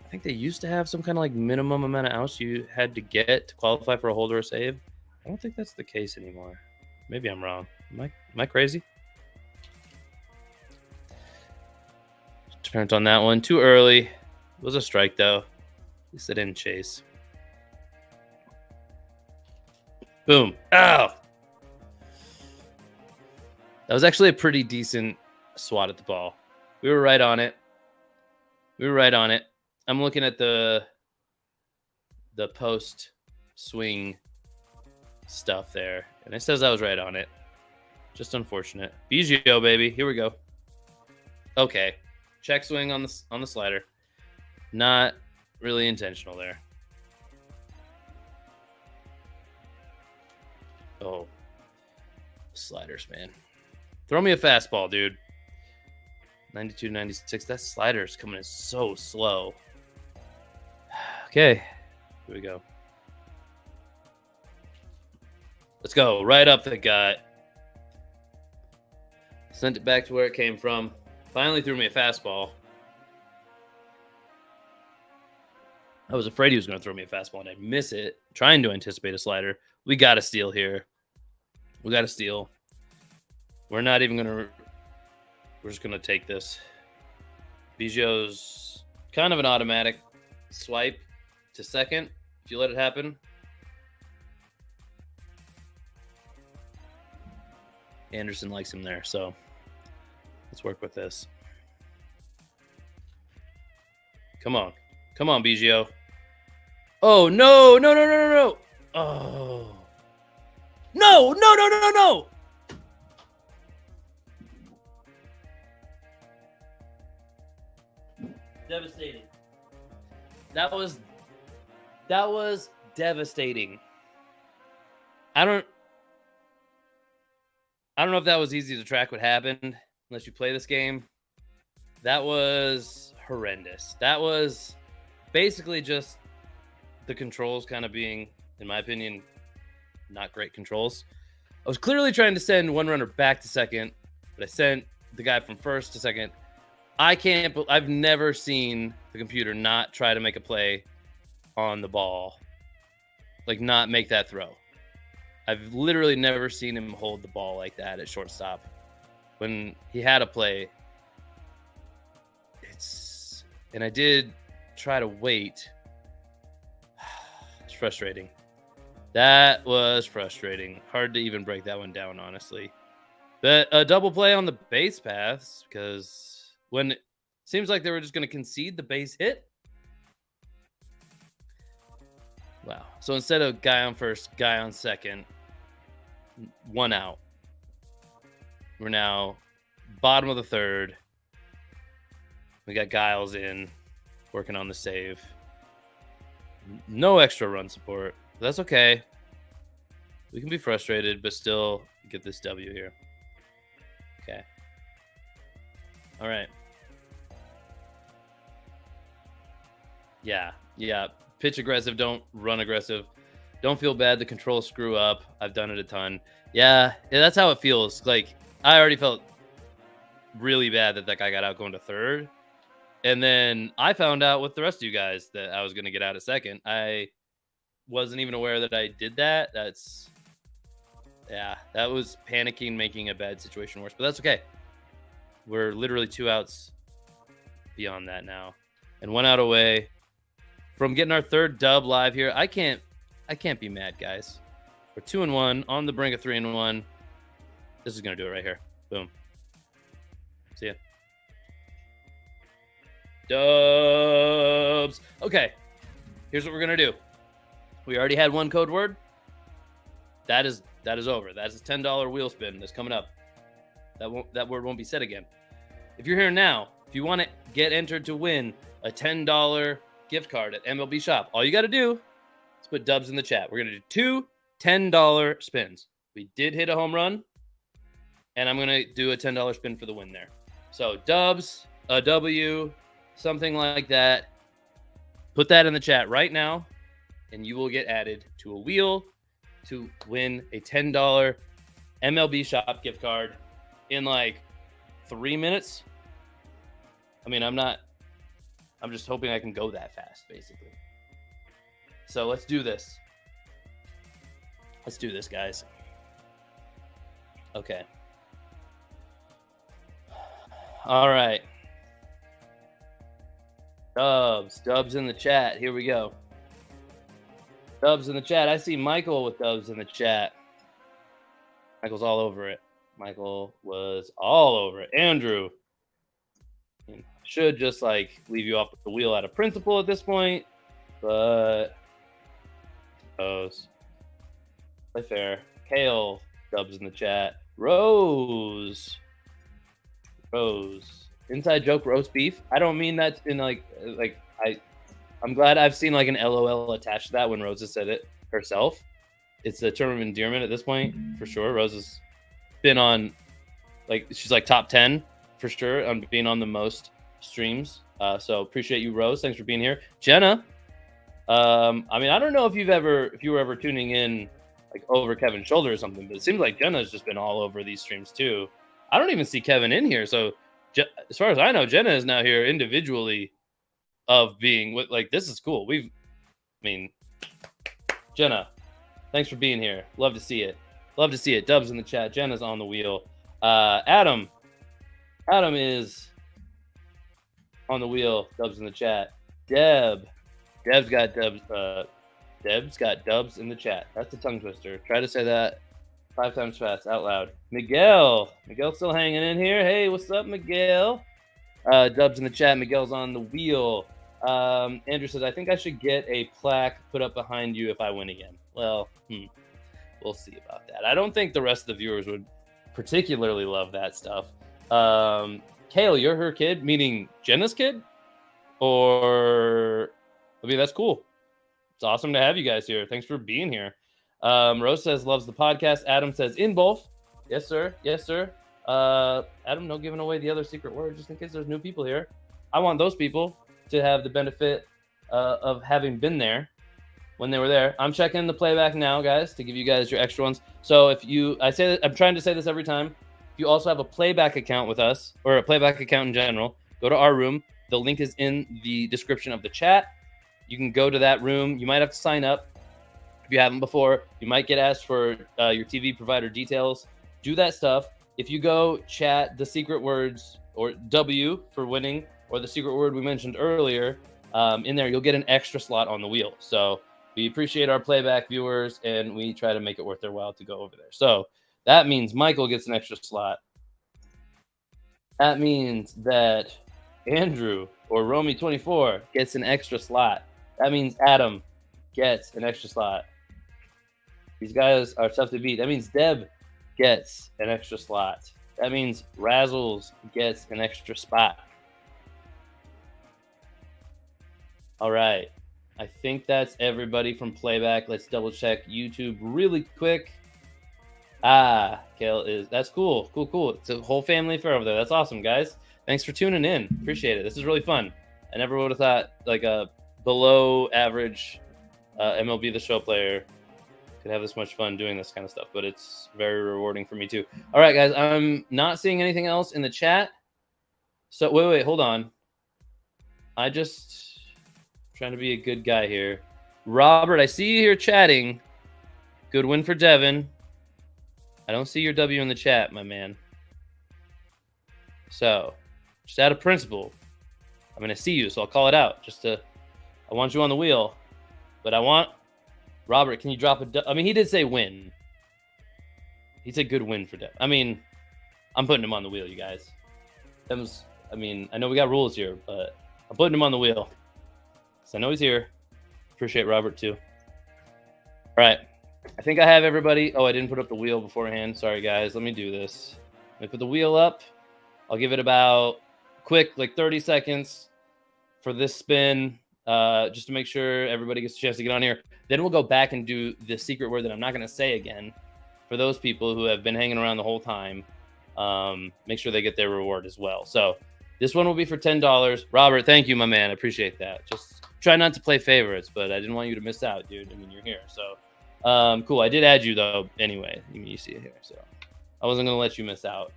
I think they used to have some kind of like minimum amount of outs you had to get to qualify for a hold or a save. I don't think that's the case anymore. Maybe I'm wrong. Am I crazy? Turned on that one too early. It was a strike though. At least I didn't chase. Boom. Ow! That was actually a pretty decent swat at the ball. We were right on it. I'm looking at the post swing stuff there, and it says I was right on it. Just unfortunate. Biggio, baby. Here we go. Okay. Check swing on the slider. Not really intentional there. Oh. Sliders, man. Throw me a fastball, dude. 92, 96. That slider's coming in so slow. Okay. Here we go. Let's go. Right up the gut. Sent it back to where it came from. Finally threw me a fastball. I was afraid he was going to throw me a fastball and I'd miss it. Trying to anticipate a slider. We got to steal here. We got to steal. We're not even going to... We're just going to take this. Biggio's kind of an automatic swipe to second if you let it happen. Anderson likes him there, so let's work with this. Come on. Come on, Biggio. Oh, no. No, no, no, no, no. Oh. No, no, no, no, no, no. Devastating. That was devastating. I don't know if that was easy to track what happened unless you play this game. That was horrendous. That was basically just the controls kind of being, in my opinion, not great controls. I was clearly trying to send one runner back to second, but I sent the guy from first to second. I've never seen the computer not try to make a play on the ball. Like, not make that throw. I've literally never seen him hold the ball like that at shortstop. When he had a play, and I did try to wait. It's frustrating. That was frustrating. Hard to even break that one down, honestly. But a double play on the base paths, because when it seems like they were just going to concede the base hit. Wow. So instead of guy on first, guy on second, one out. We're now bottom of the third. We got Giles in, working on the save. No extra run support. That's okay. We can be frustrated, but still get this W here. Okay. All right. Yeah. Pitch aggressive. Don't run aggressive. Don't feel bad. The controls screw up. I've done it a ton. Yeah, that's how it feels. Like, I already felt really bad that guy got out going to third. And then I found out with the rest of you guys that I was going to get out at second. I wasn't even aware that I did that. That was panicking, making a bad situation worse. But that's okay. We're literally 2 outs beyond that now. And 1 out away from getting our 3rd dub live here. I can't be mad, guys. We're 2-1 on the brink of 3-1. This is going to do it right here. Boom. See ya. Dubs. Okay. Here's what we're going to do. We already had 1 code word. That is over. That's a $10 wheel spin that's coming up. That word won't be said again. If you're here now, if you want to get entered to win a $10 gift card at MLB Shop, all you got to do is put dubs in the chat. We're going to do 2 $10 spins. We did hit a home run, and I'm going to do a $10 spin for the win there. So dubs, a W, something like that. Put that in the chat right now, and you will get added to a wheel to win a $10 MLB Shop gift card in like 3 minutes. I mean, I'm just hoping I can go that fast, basically. So let's do this. Let's do this, guys. Okay. All right. Dubs in the chat. Here we go. Dubs in the chat. I see Michael with dubs in the chat. Michael's all over it. Michael was all over it. Andrew should just like leave you off the wheel out of principle at this point, but Rose, play fair. Kale, dubs in the chat. Rose, inside joke, roast beef. I don't mean that in I'm glad I've seen like an LOL attached to that when Rose has said it herself. It's a term of endearment at this point for sure. Rose has been on, like, she's like top 10 for sure on being on the most streams. So appreciate you, Rose. Thanks for being here. Jenna, I mean, I don't know if you were ever tuning in like over Kevin's shoulder or something, but it seems like Jenna's just been all over these streams too. I don't even see Kevin in here. So as far as I know, Jenna is now here individually of being with, like, this is cool. Jenna, thanks for being here. Love to see it. Dubs in the chat. Jenna's on the wheel. Adam is on the wheel. Dubs in the chat. Deb's got dubs. Deb's got dubs in the chat. That's a tongue twister. Try to say that 5 times fast out loud. Miguel's still hanging in here. Hey, what's up, Miguel? Dubs in the chat. Miguel's on the wheel. Andrew says, I think I should get a plaque put up behind you if I win again. Well, we'll see about that. I don't think the rest of the viewers would particularly love that stuff. Kale, you're her kid, meaning Jenna's kid? Or, I mean, that's cool. It's awesome to have you guys here. Thanks for being here. Rose says, loves the podcast. Adam says, in both. Yes, sir. Adam, no giving away the other secret word just in case there's new people here. I want those people to have the benefit of having been there when they were there. I'm checking the playback now, guys, to give you guys your extra ones. So I'm trying to say this every time. If you also have a playback account with us, or a playback account in general, go to our room. The link is in the description of the chat. You can go to that room. You might have to sign up if you haven't before. You might get asked for your TV provider details. Do that stuff. If you go chat the secret words, or W for winning, or the secret word we mentioned earlier, in there, you'll get an extra slot on the wheel. So we appreciate our playback viewers, and we try to make it worth their while to go over there. So that means Michael gets an extra slot. That means that Andrew or Romy24 gets an extra slot. That means Adam gets an extra slot. These guys are tough to beat. That means Deb gets an extra slot. That means Razzles gets an extra spot. All right. I think that's everybody from playback. Let's double check YouTube really quick. Kale that's cool. Cool. It's a whole family affair over there. That's awesome, guys. Thanks for tuning in. Appreciate it. This is really fun. I never would have thought like a below average MLB The Show player could have this much fun doing this kind of stuff, but it's very rewarding for me too. All right, guys, I'm not seeing anything else in the chat. So wait, hold on. I just trying to be a good guy here. Robert, I see you here chatting. Good win for Devin. I don't see your W in the chat, my man. So, just out of principle, I'm going to see you, so I'll call it out. I want you on the wheel. But I want... Robert, can you drop a... I mean, he did say win. He said good win for Devin. I mean, I'm putting him on the wheel, you guys. I mean, I know we got rules here, but I'm putting him on the wheel. So I know he's here. Appreciate Robert, too. All right. I think I have everybody. Oh, I didn't put up the wheel beforehand. Sorry, guys. Let me do this. Let me put the wheel up. I'll give it about quick, like 30 seconds for this spin, just to make sure everybody gets a chance to get on here. Then we'll go back and do the secret word that I'm not going to say again for those people who have been hanging around the whole time. Make sure they get their reward as well. So this one will be for $10. Robert, thank you, my man. I appreciate that. Just try not to play favorites, but I didn't want you to miss out, dude. I mean, you're here. So cool. I did add you, though, anyway. You see it here. So I wasn't going to let you miss out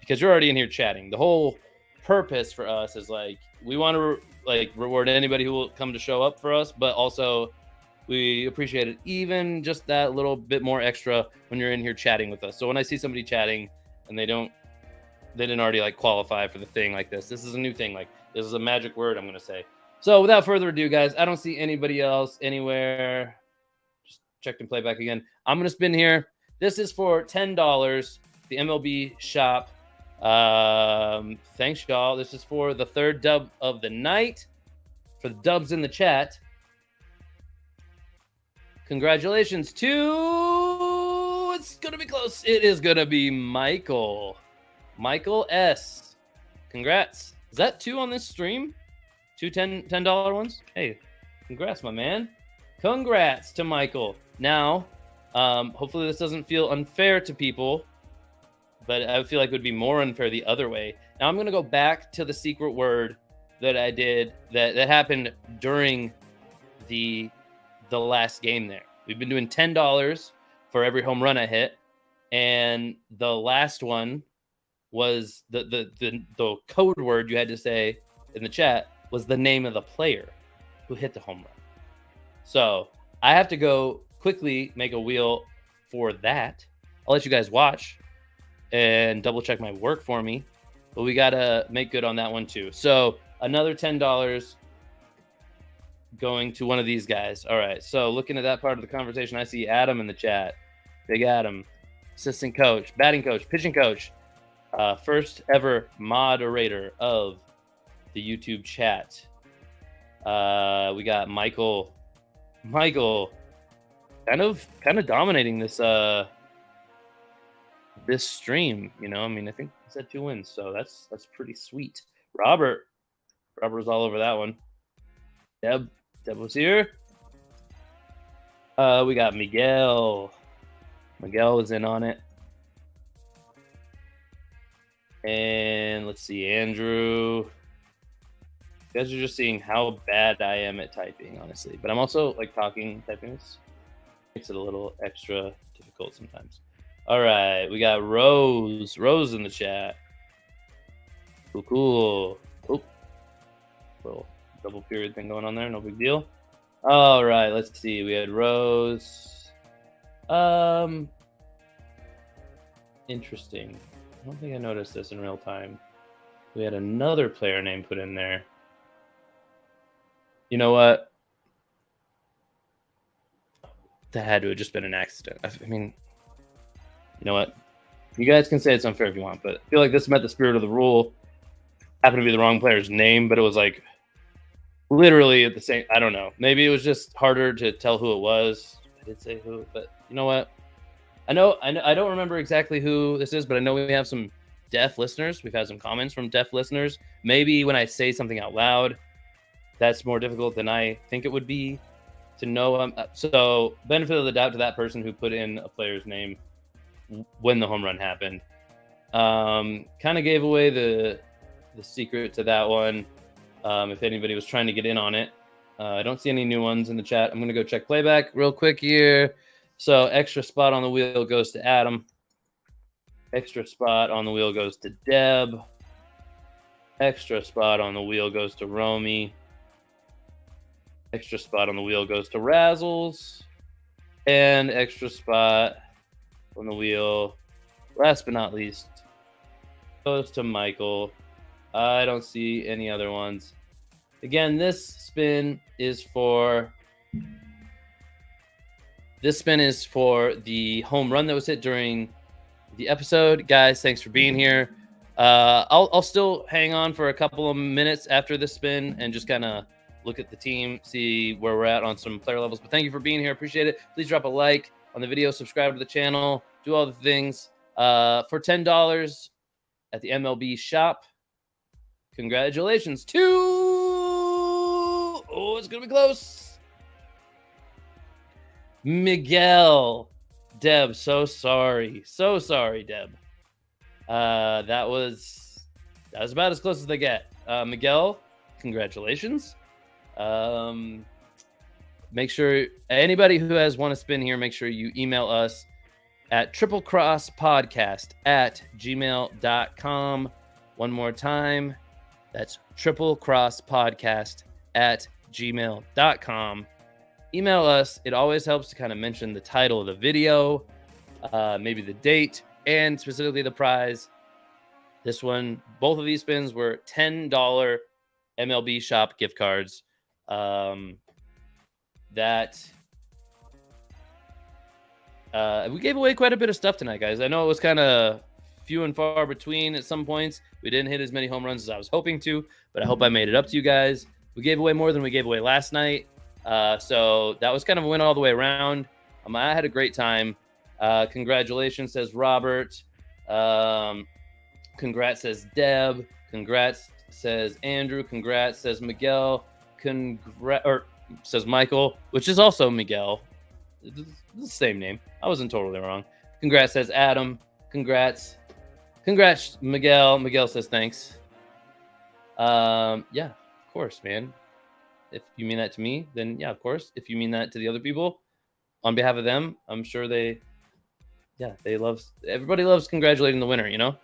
because you're already in here chatting. The whole purpose for us is like we want to reward anybody who will come to show up for us, but also we appreciate it even just that little bit more extra when you're in here chatting with us. So when I see somebody chatting and they didn't already like qualify for the thing like this is a new thing. Like this is a magic word I'm going to say. So without further ado, guys, I don't see anybody else anywhere. Just checked and play back again. I'm going to spin here. This is for $10, the MLB shop. Thanks, y'all. This is for the third dub of the night. For the dubs in the chat, congratulations to... It's going to be close. It is going to be Michael. Michael S. Congrats. Is that 2 on this stream? 2 $10 ones? Hey, congrats, my man. Congrats to Michael. Now, hopefully this doesn't feel unfair to people, but I feel like it would be more unfair the other way. Now I'm going to go back to the secret word that I did that happened during the last game there. We've been doing $10 for every home run I hit, and the last one was the code word you had to say in the chat was the name of the player who hit the home run. So I have to go quickly make a wheel for that. I'll let you guys watch and double check my work for me, but we got to make good on that one too. So another $10 going to one of these guys. All right. So looking at that part of the conversation, I see Adam in the chat. Big Adam, assistant coach, batting coach, pitching coach, first ever moderator of the YouTube chat. We got Michael, kind of dominating this this stream. You know, I mean, I think he said 2 wins, so that's pretty sweet. Robert was all over that one. Deb was here. We got Miguel was in on it. And let's see, Andrew. You guys are just seeing how bad I am at typing, honestly. But I'm also like typing this makes it a little extra difficult sometimes. All right, we got Rose in the chat. Cool. Oh, little double period thing going on there. No big deal. All right, let's see. We had Rose. Interesting. I don't think I noticed this in real time. We had another player name put in there. You know what? That had to have just been an accident. I mean, you know what? You guys can say it's unfair if you want, but I feel like this met the spirit of the rule. Happened to be the wrong player's name, but it was like literally at the same. I don't know. Maybe it was just harder to tell who it was. I did say who, but you know what? I know. I don't remember exactly who this is, but I know we have some deaf listeners. We've had some comments from deaf listeners. Maybe when I say something out loud, that's more difficult than I think it would be to know. So benefit of the doubt to that person who put in a player's name when the home run happened. Kind of gave away the secret to that one. If anybody was trying to get in on it. I don't see any new ones in the chat. I'm going to go check playback real quick here. So extra spot on the wheel goes to Adam. Extra spot on the wheel goes to Deb. Extra spot on the wheel goes to Romy. Extra spot on the wheel goes to Razzles. And extra spot on the wheel, last but not least, goes to Michael. I don't see any other ones. Again, this spin is for the home run that was hit during the episode. Guys, thanks for being here. I'll still hang on for a couple of minutes after this spin and just kind of look at the team, see where we're at on some player levels. But thank you for being here. Appreciate it. Please drop a like on the video, subscribe to the channel, do all the things. For $10 at the MLB shop, congratulations to... Oh, it's going to be close. Miguel. Deb, so sorry. So sorry, Deb. That was about as close as they get. Miguel, congratulations. Make sure anybody who has want to spin here, make sure you email us at triplecrosspodcast@gmail.com. One more time, that's triplecrosspodcast@gmail.com. Email us. It always helps to kind of mention the title of the video, maybe the date, and specifically the prize. This one, both of these spins were $10 MLB shop gift cards. We gave away quite a bit of stuff tonight, guys. I know it was kind of few and far between at some points. We didn't hit as many home runs as I was hoping to, but I hope I made it up to you guys. We gave away more than we gave away last night. So that was kind of a win all the way around. I had a great time. Congratulations, says Robert. Congrats, says Deb. Congrats, says Andrew. Congrats, says Miguel. Says Michael, which is also Miguel. It's the same name. I wasn't totally wrong. Congrats, says Adam. Congrats, Miguel. Miguel says thanks. Yeah, of course, man. If you mean that to me, then yeah, of course. If you mean that to the other people, on behalf of them, I'm sure everybody loves congratulating the winner, you know?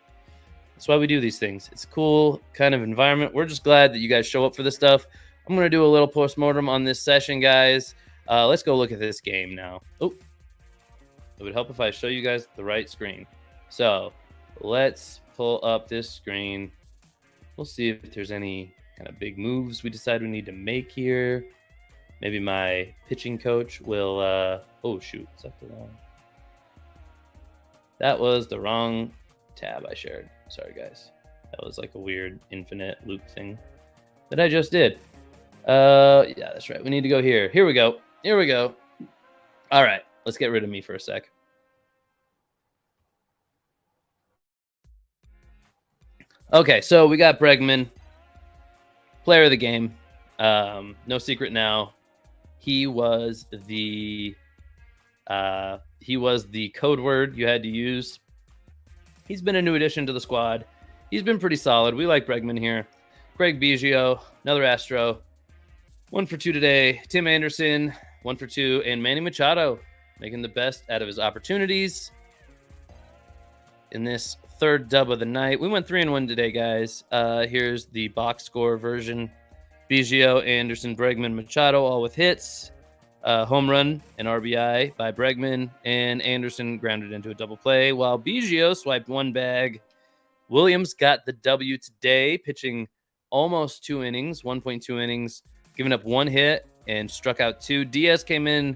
That's why we do these things. It's a cool kind of environment. We're just glad that you guys show up for this stuff. I'm going to do a little postmortem on this session, guys. Let's go look at this game now. Oh, it would help if I show you guys the right screen. So let's pull up this screen. We'll see if there's any kind of big moves we decide we need to make here. Maybe my pitching coach will... oh, shoot. Is that the wrong... That was the wrong tab I shared. Sorry, guys. That was like a weird infinite loop thing that I just did. Yeah, that's right. We need to go here. Here we go. All right. Let's get rid of me for a sec. Okay, so we got Bregman, player of the game. No secret now. He was the code word you had to use. He's been a new addition to the squad. He's been pretty solid. We like Bregman here. Craig Biggio, another Astro. 1 for 2 today. Tim Anderson, 1 for 2. And Manny Machado making the best out of his opportunities in this third dub of the night. We went 3-1 today, guys. Here's the box score version. Biggio, Anderson, Bregman, Machado, all with hits. Home run and RBI by Bregman, and Anderson grounded into a double play, while Biggio swiped one bag. Williams got the W today, pitching almost 2 innings, 1.2 innings, giving up 1 hit and struck out 2. Diaz came in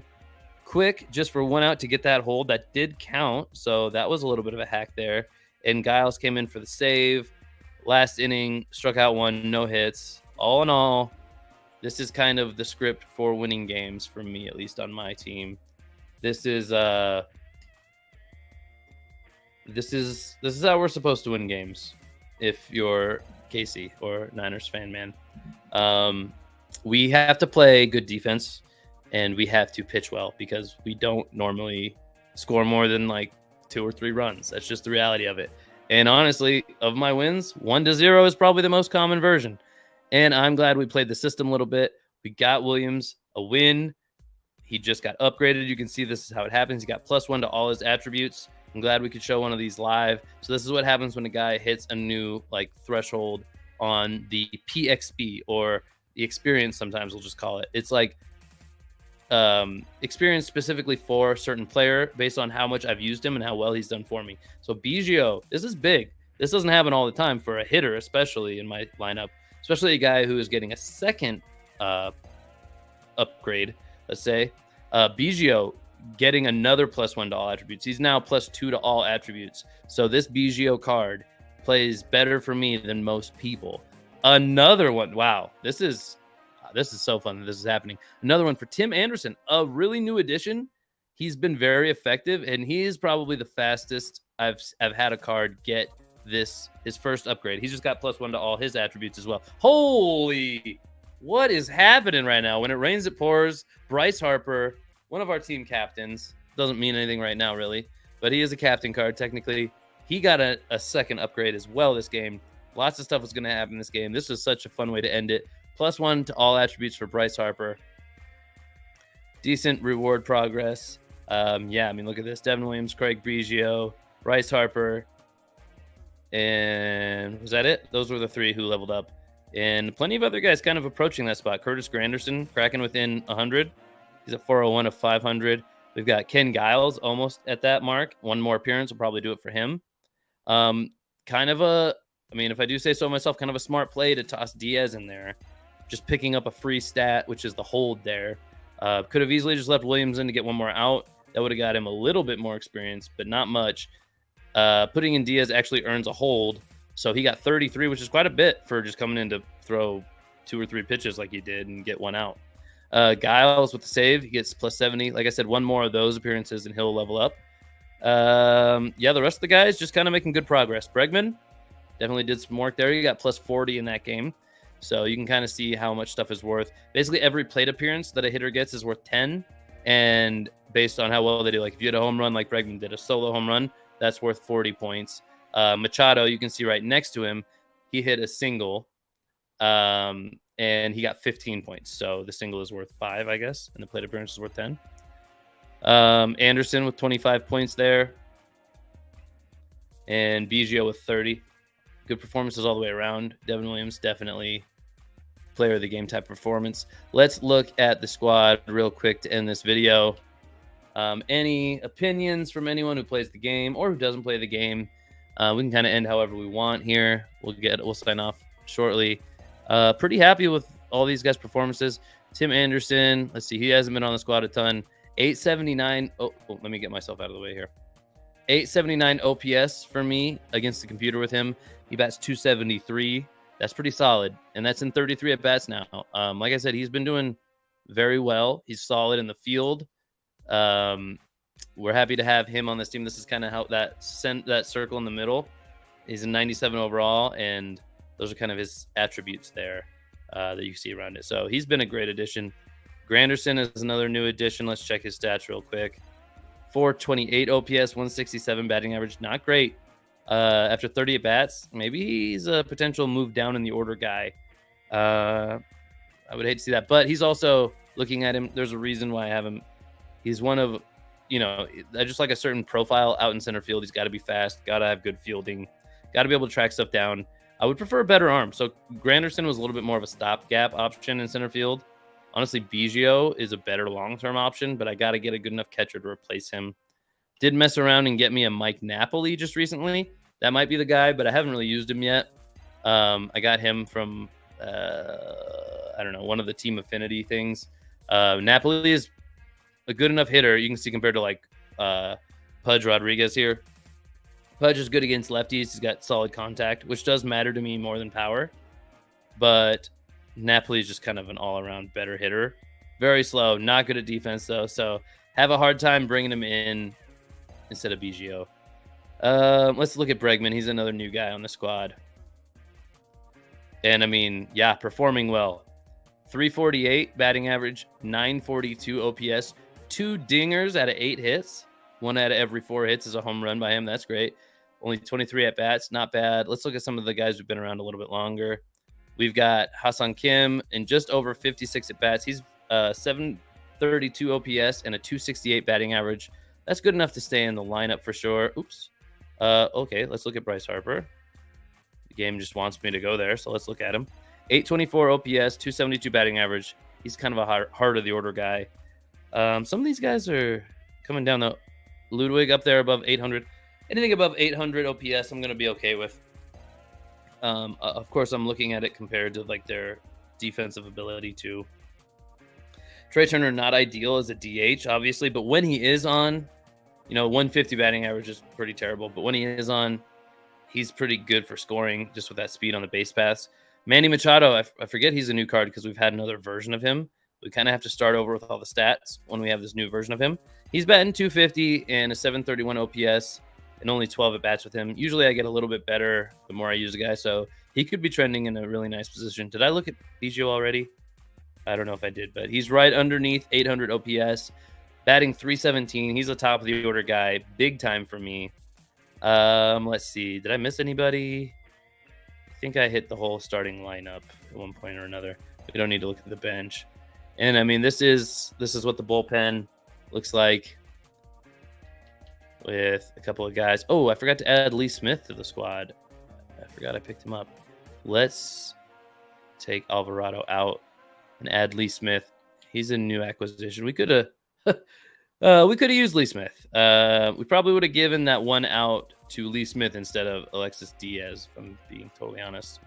quick just for 1 out to get that hold. That did count, so that was a little bit of a hack there. And Giles came in for the save. Last inning, struck out 1, no hits. All in all, this is kind of the script for winning games for me, at least on my team. This is how we're supposed to win games. If you're Casey or Niners fan, man, we have to play good defense and we have to pitch well because we don't normally score more than like 2 or 3 runs. That's just the reality of it. And honestly, of my wins, 1-0 is probably the most common version. And I'm glad we played the system a little bit. We got Williams a win. He just got upgraded. You can see this is how it happens. He got +1 to all his attributes. I'm glad we could show one of these live. So this is what happens when a guy hits a new like threshold on the PXP, or the experience, sometimes we'll just call it. It's like experience specifically for a certain player based on how much I've used him and how well he's done for me. So Biggio, this is big. This doesn't happen all the time for a hitter, especially in my lineup, especially a guy who is getting a second upgrade, let's say. Biggio getting another +1 to all attributes. He's now +2 to all attributes. So this Biggio card plays better for me than most people. Another one. Wow, this is so fun that this is happening. Another one for Tim Anderson, a really new addition. He's been very effective, and he is probably the fastest I've had a card get his first upgrade. He's just got +1 to all his attributes as well. Holy, what is happening right now? When it rains, it pours. Bryce Harper, one of our team captains, doesn't mean anything right now, really, but he is a captain card technically. He got a second upgrade as well this game. Lots of stuff was going to happen this game. This was such a fun way to end it. +1 to all attributes for Bryce Harper. Decent reward progress. Yeah, I mean, look at this. Devin Williams, Craig Biggio, Bryce Harper. And was that it? Those were the three who leveled up. And plenty of other guys kind of approaching that spot. Curtis Granderson cracking within 100. He's at 401 of 500. We've got Ken Giles almost at that mark. One more appearance will probably do it for him. Kind of a, I mean, if I do say so myself, kind of a smart play to toss Diaz in there. Just picking up a free stat, which is the hold there. Could have easily just left Williams in to get one more out. That would have got him a little bit more experience, but not much. Putting in Diaz actually earns a hold. So he got 33, which is quite a bit for just coming in to throw 2 or 3 pitches like he did and get one out. Giles with the save, he gets +70. Like I said, one more of those appearances and he'll level up. Yeah, the rest of the guys just kind of making good progress. Bregman definitely did some work there. He got +40 in that game. So you can kind of see how much stuff is worth. Basically, every plate appearance that a hitter gets is worth 10. And based on how well they do, like if you had a home run like Bregman did, a solo home run, that's worth 40 points. Machado, you can see right next to him, he hit a single. And he got 15 points. So the single is worth 5, I guess. And the plate appearance is worth 10. Anderson with 25 points there. And Biggio with 30. Good performances all the way around. Devin Williams, definitely player of the game type performance. Let's look at the squad real quick to end this video. Any opinions from anyone who plays the game or who doesn't play the game? We can kind of end however we want here. We'll sign off shortly. Pretty happy with all these guys' performances. Tim Anderson, let's see, he hasn't been on the squad a ton. 879. Oh, let me get myself out of the way here. 879 OPS for me against the computer with him. He bats 273. That's pretty solid. And that's in 33 at bats now. Like I said, he's been doing very well. He's solid in the field. We're happy to have him on this team. This is kind of how that circle in the middle. He's a 97 overall, and those are kind of his attributes there that you see around it. So he's been a great addition. Granderson is another new addition. Let's check his stats real quick. 428 OPS, 167 batting average. Not great. After 30 at bats, maybe he's a potential move down in the order guy. I would hate to see that, but he's also, looking at him, there's a reason why I have him. He's one of, I just like a certain profile out in center field. He's got to be fast, got to have good fielding, got to be able to track stuff down. I would prefer a better arm. So Granderson was a little bit more of a stopgap option in center field. Honestly, Biggio is a better long-term option, but I got to get a good enough catcher to replace him. Did mess around and get me a Mike Napoli just recently. That might be the guy, but I haven't really used him yet. I got him from, I don't know, one of the team affinity things. Napoli is a good enough hitter. You can see compared to like Pudge Rodriguez here. Pudge is good against lefties. He's got solid contact, which does matter to me more than power. But Napoli is just kind of an all-around better hitter. Very slow, not good at defense, though. So have a hard time bringing him in instead of Biggio. Let's look at Bregman. He's another new guy on the squad. And, I mean, yeah, performing well. 348 batting average, 942 OPS, 2 dingers out of 8 hits. 1 out of every 4 hits is a home run by him. That's great. Only 23 at-bats. Not bad. Let's look at some of the guys who've been around a little bit longer. We've got Hassan Kim in just over 56 at-bats. He's 732 OPS and a 268 batting average. That's good enough to stay in the lineup for sure. Oops. Okay, let's look at Bryce Harper. The game just wants me to go there, so let's look at him. 824 OPS, 272 batting average. He's kind of a heart of the order guy. Some of these guys are coming down the Ludwig up there above 800. Anything above 800 OPS, I'm going to be okay with. Of course, I'm looking at it compared to like their defensive ability too. Trey Turner, not ideal as a DH, obviously, but when he is on, 150 batting average is pretty terrible. But when he is on, he's pretty good for scoring just with that speed on the base paths. Manny Machado, I forget he's a new card because we've had another version of him. We kind of have to start over with all the stats when we have this new version of him. He's batting 250 and a 731 OPS and only 12 at-bats with him. Usually I get a little bit better the more I use the guy, so he could be trending in a really nice position. Did I look at Biggio already? I don't know if I did, but he's right underneath 800 OPS, batting 317. He's a top of the order guy, big time for me. Let's see. Did I miss anybody? I think I hit the whole starting lineup at one point or another. We don't need to look at the bench. And I mean, this is what the bullpen looks like with a couple of guys. Oh, I forgot to add Lee Smith to the squad. I forgot I picked him up. Let's take Alvarado out and add Lee Smith. He's a new acquisition. We could have used Lee Smith. We probably would have given that one out to Lee Smith instead of Alexis Diaz, if I'm being totally honest.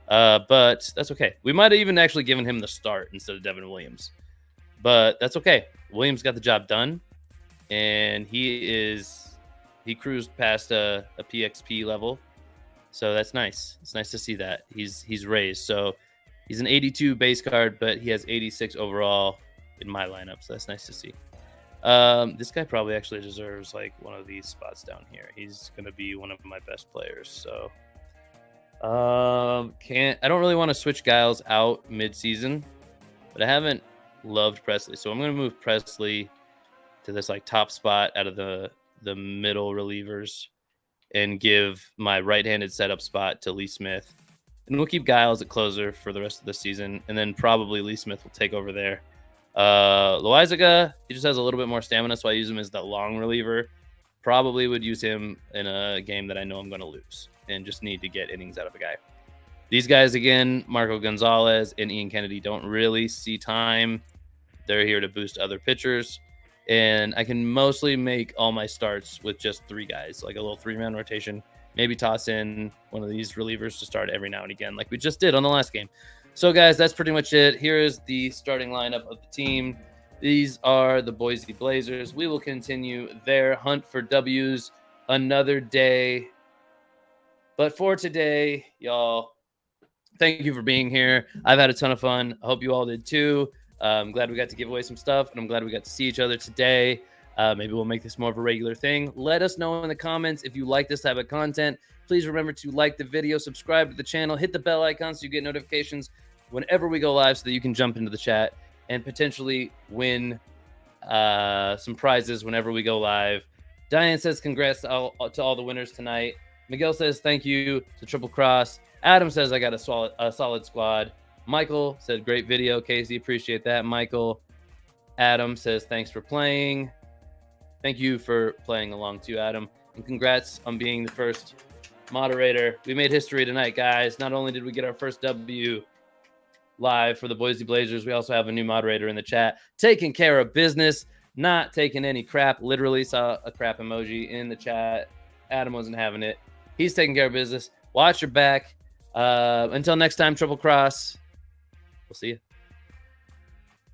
But that's okay. We might have even actually given him the start instead of Devin Williams. But that's okay. Williams got the job done, and he cruised past a PXP level. So that's nice. It's nice to see that. He's raised. So he's an 82 base card, but he has 86 overall in my lineup. So that's nice to see. This guy probably actually deserves like one of these spots down here. He's going to be one of my best players. So I don't really want to switch Giles out mid-season, but I haven't loved Presley. So I'm going to move Presley to this like top spot out of the middle relievers and give my right-handed setup spot to Lee Smith. And we'll keep Giles at closer for the rest of the season. And then probably Lee Smith will take over there. Loaizaga, he just has a little bit more stamina, so I use him as that long reliever. Probably would use him in a game that I know I'm going to lose and just need to get innings out of a guy. These guys, again, Marco Gonzalez and Ian Kennedy, don't really see time. They're here to boost other pitchers. And I can mostly make all my starts with just three guys, like a little three-man rotation. Maybe toss in one of these relievers to start every now and again, like we just did on the last game. So, guys, that's pretty much it. Here is the starting lineup of the team. These are the Boise Blazers. We will continue their hunt for W's another day. But for today, y'all, thank you for being here. I've had a ton of fun. I hope you all did too. I'm glad we got to give away some stuff, and I'm glad we got to see each other today. Maybe we'll make this more of a regular thing. Let us know in the comments if you like this type of content. Please remember to like the video, subscribe to the channel, hit the bell icon so you get notifications whenever we go live so that you can jump into the chat and potentially win some prizes whenever we go live. Diane says congrats to all the winners tonight. Miguel says thank you to Triple Cross. Adam says I got a solid squad. Michael said great video. Casey, appreciate that. Michael. Adam says thanks for playing. Thank you for playing along too, Adam. And congrats on being the first moderator. We made history tonight, guys. Not only did we get our first W live for the Boise Blazers, we also have a new moderator in the chat taking care of business, not taking any crap. Literally saw a crap emoji in the chat. Adam wasn't having it. He's taking care of business. Watch your back. Until next time, Triple Cross. We'll see you.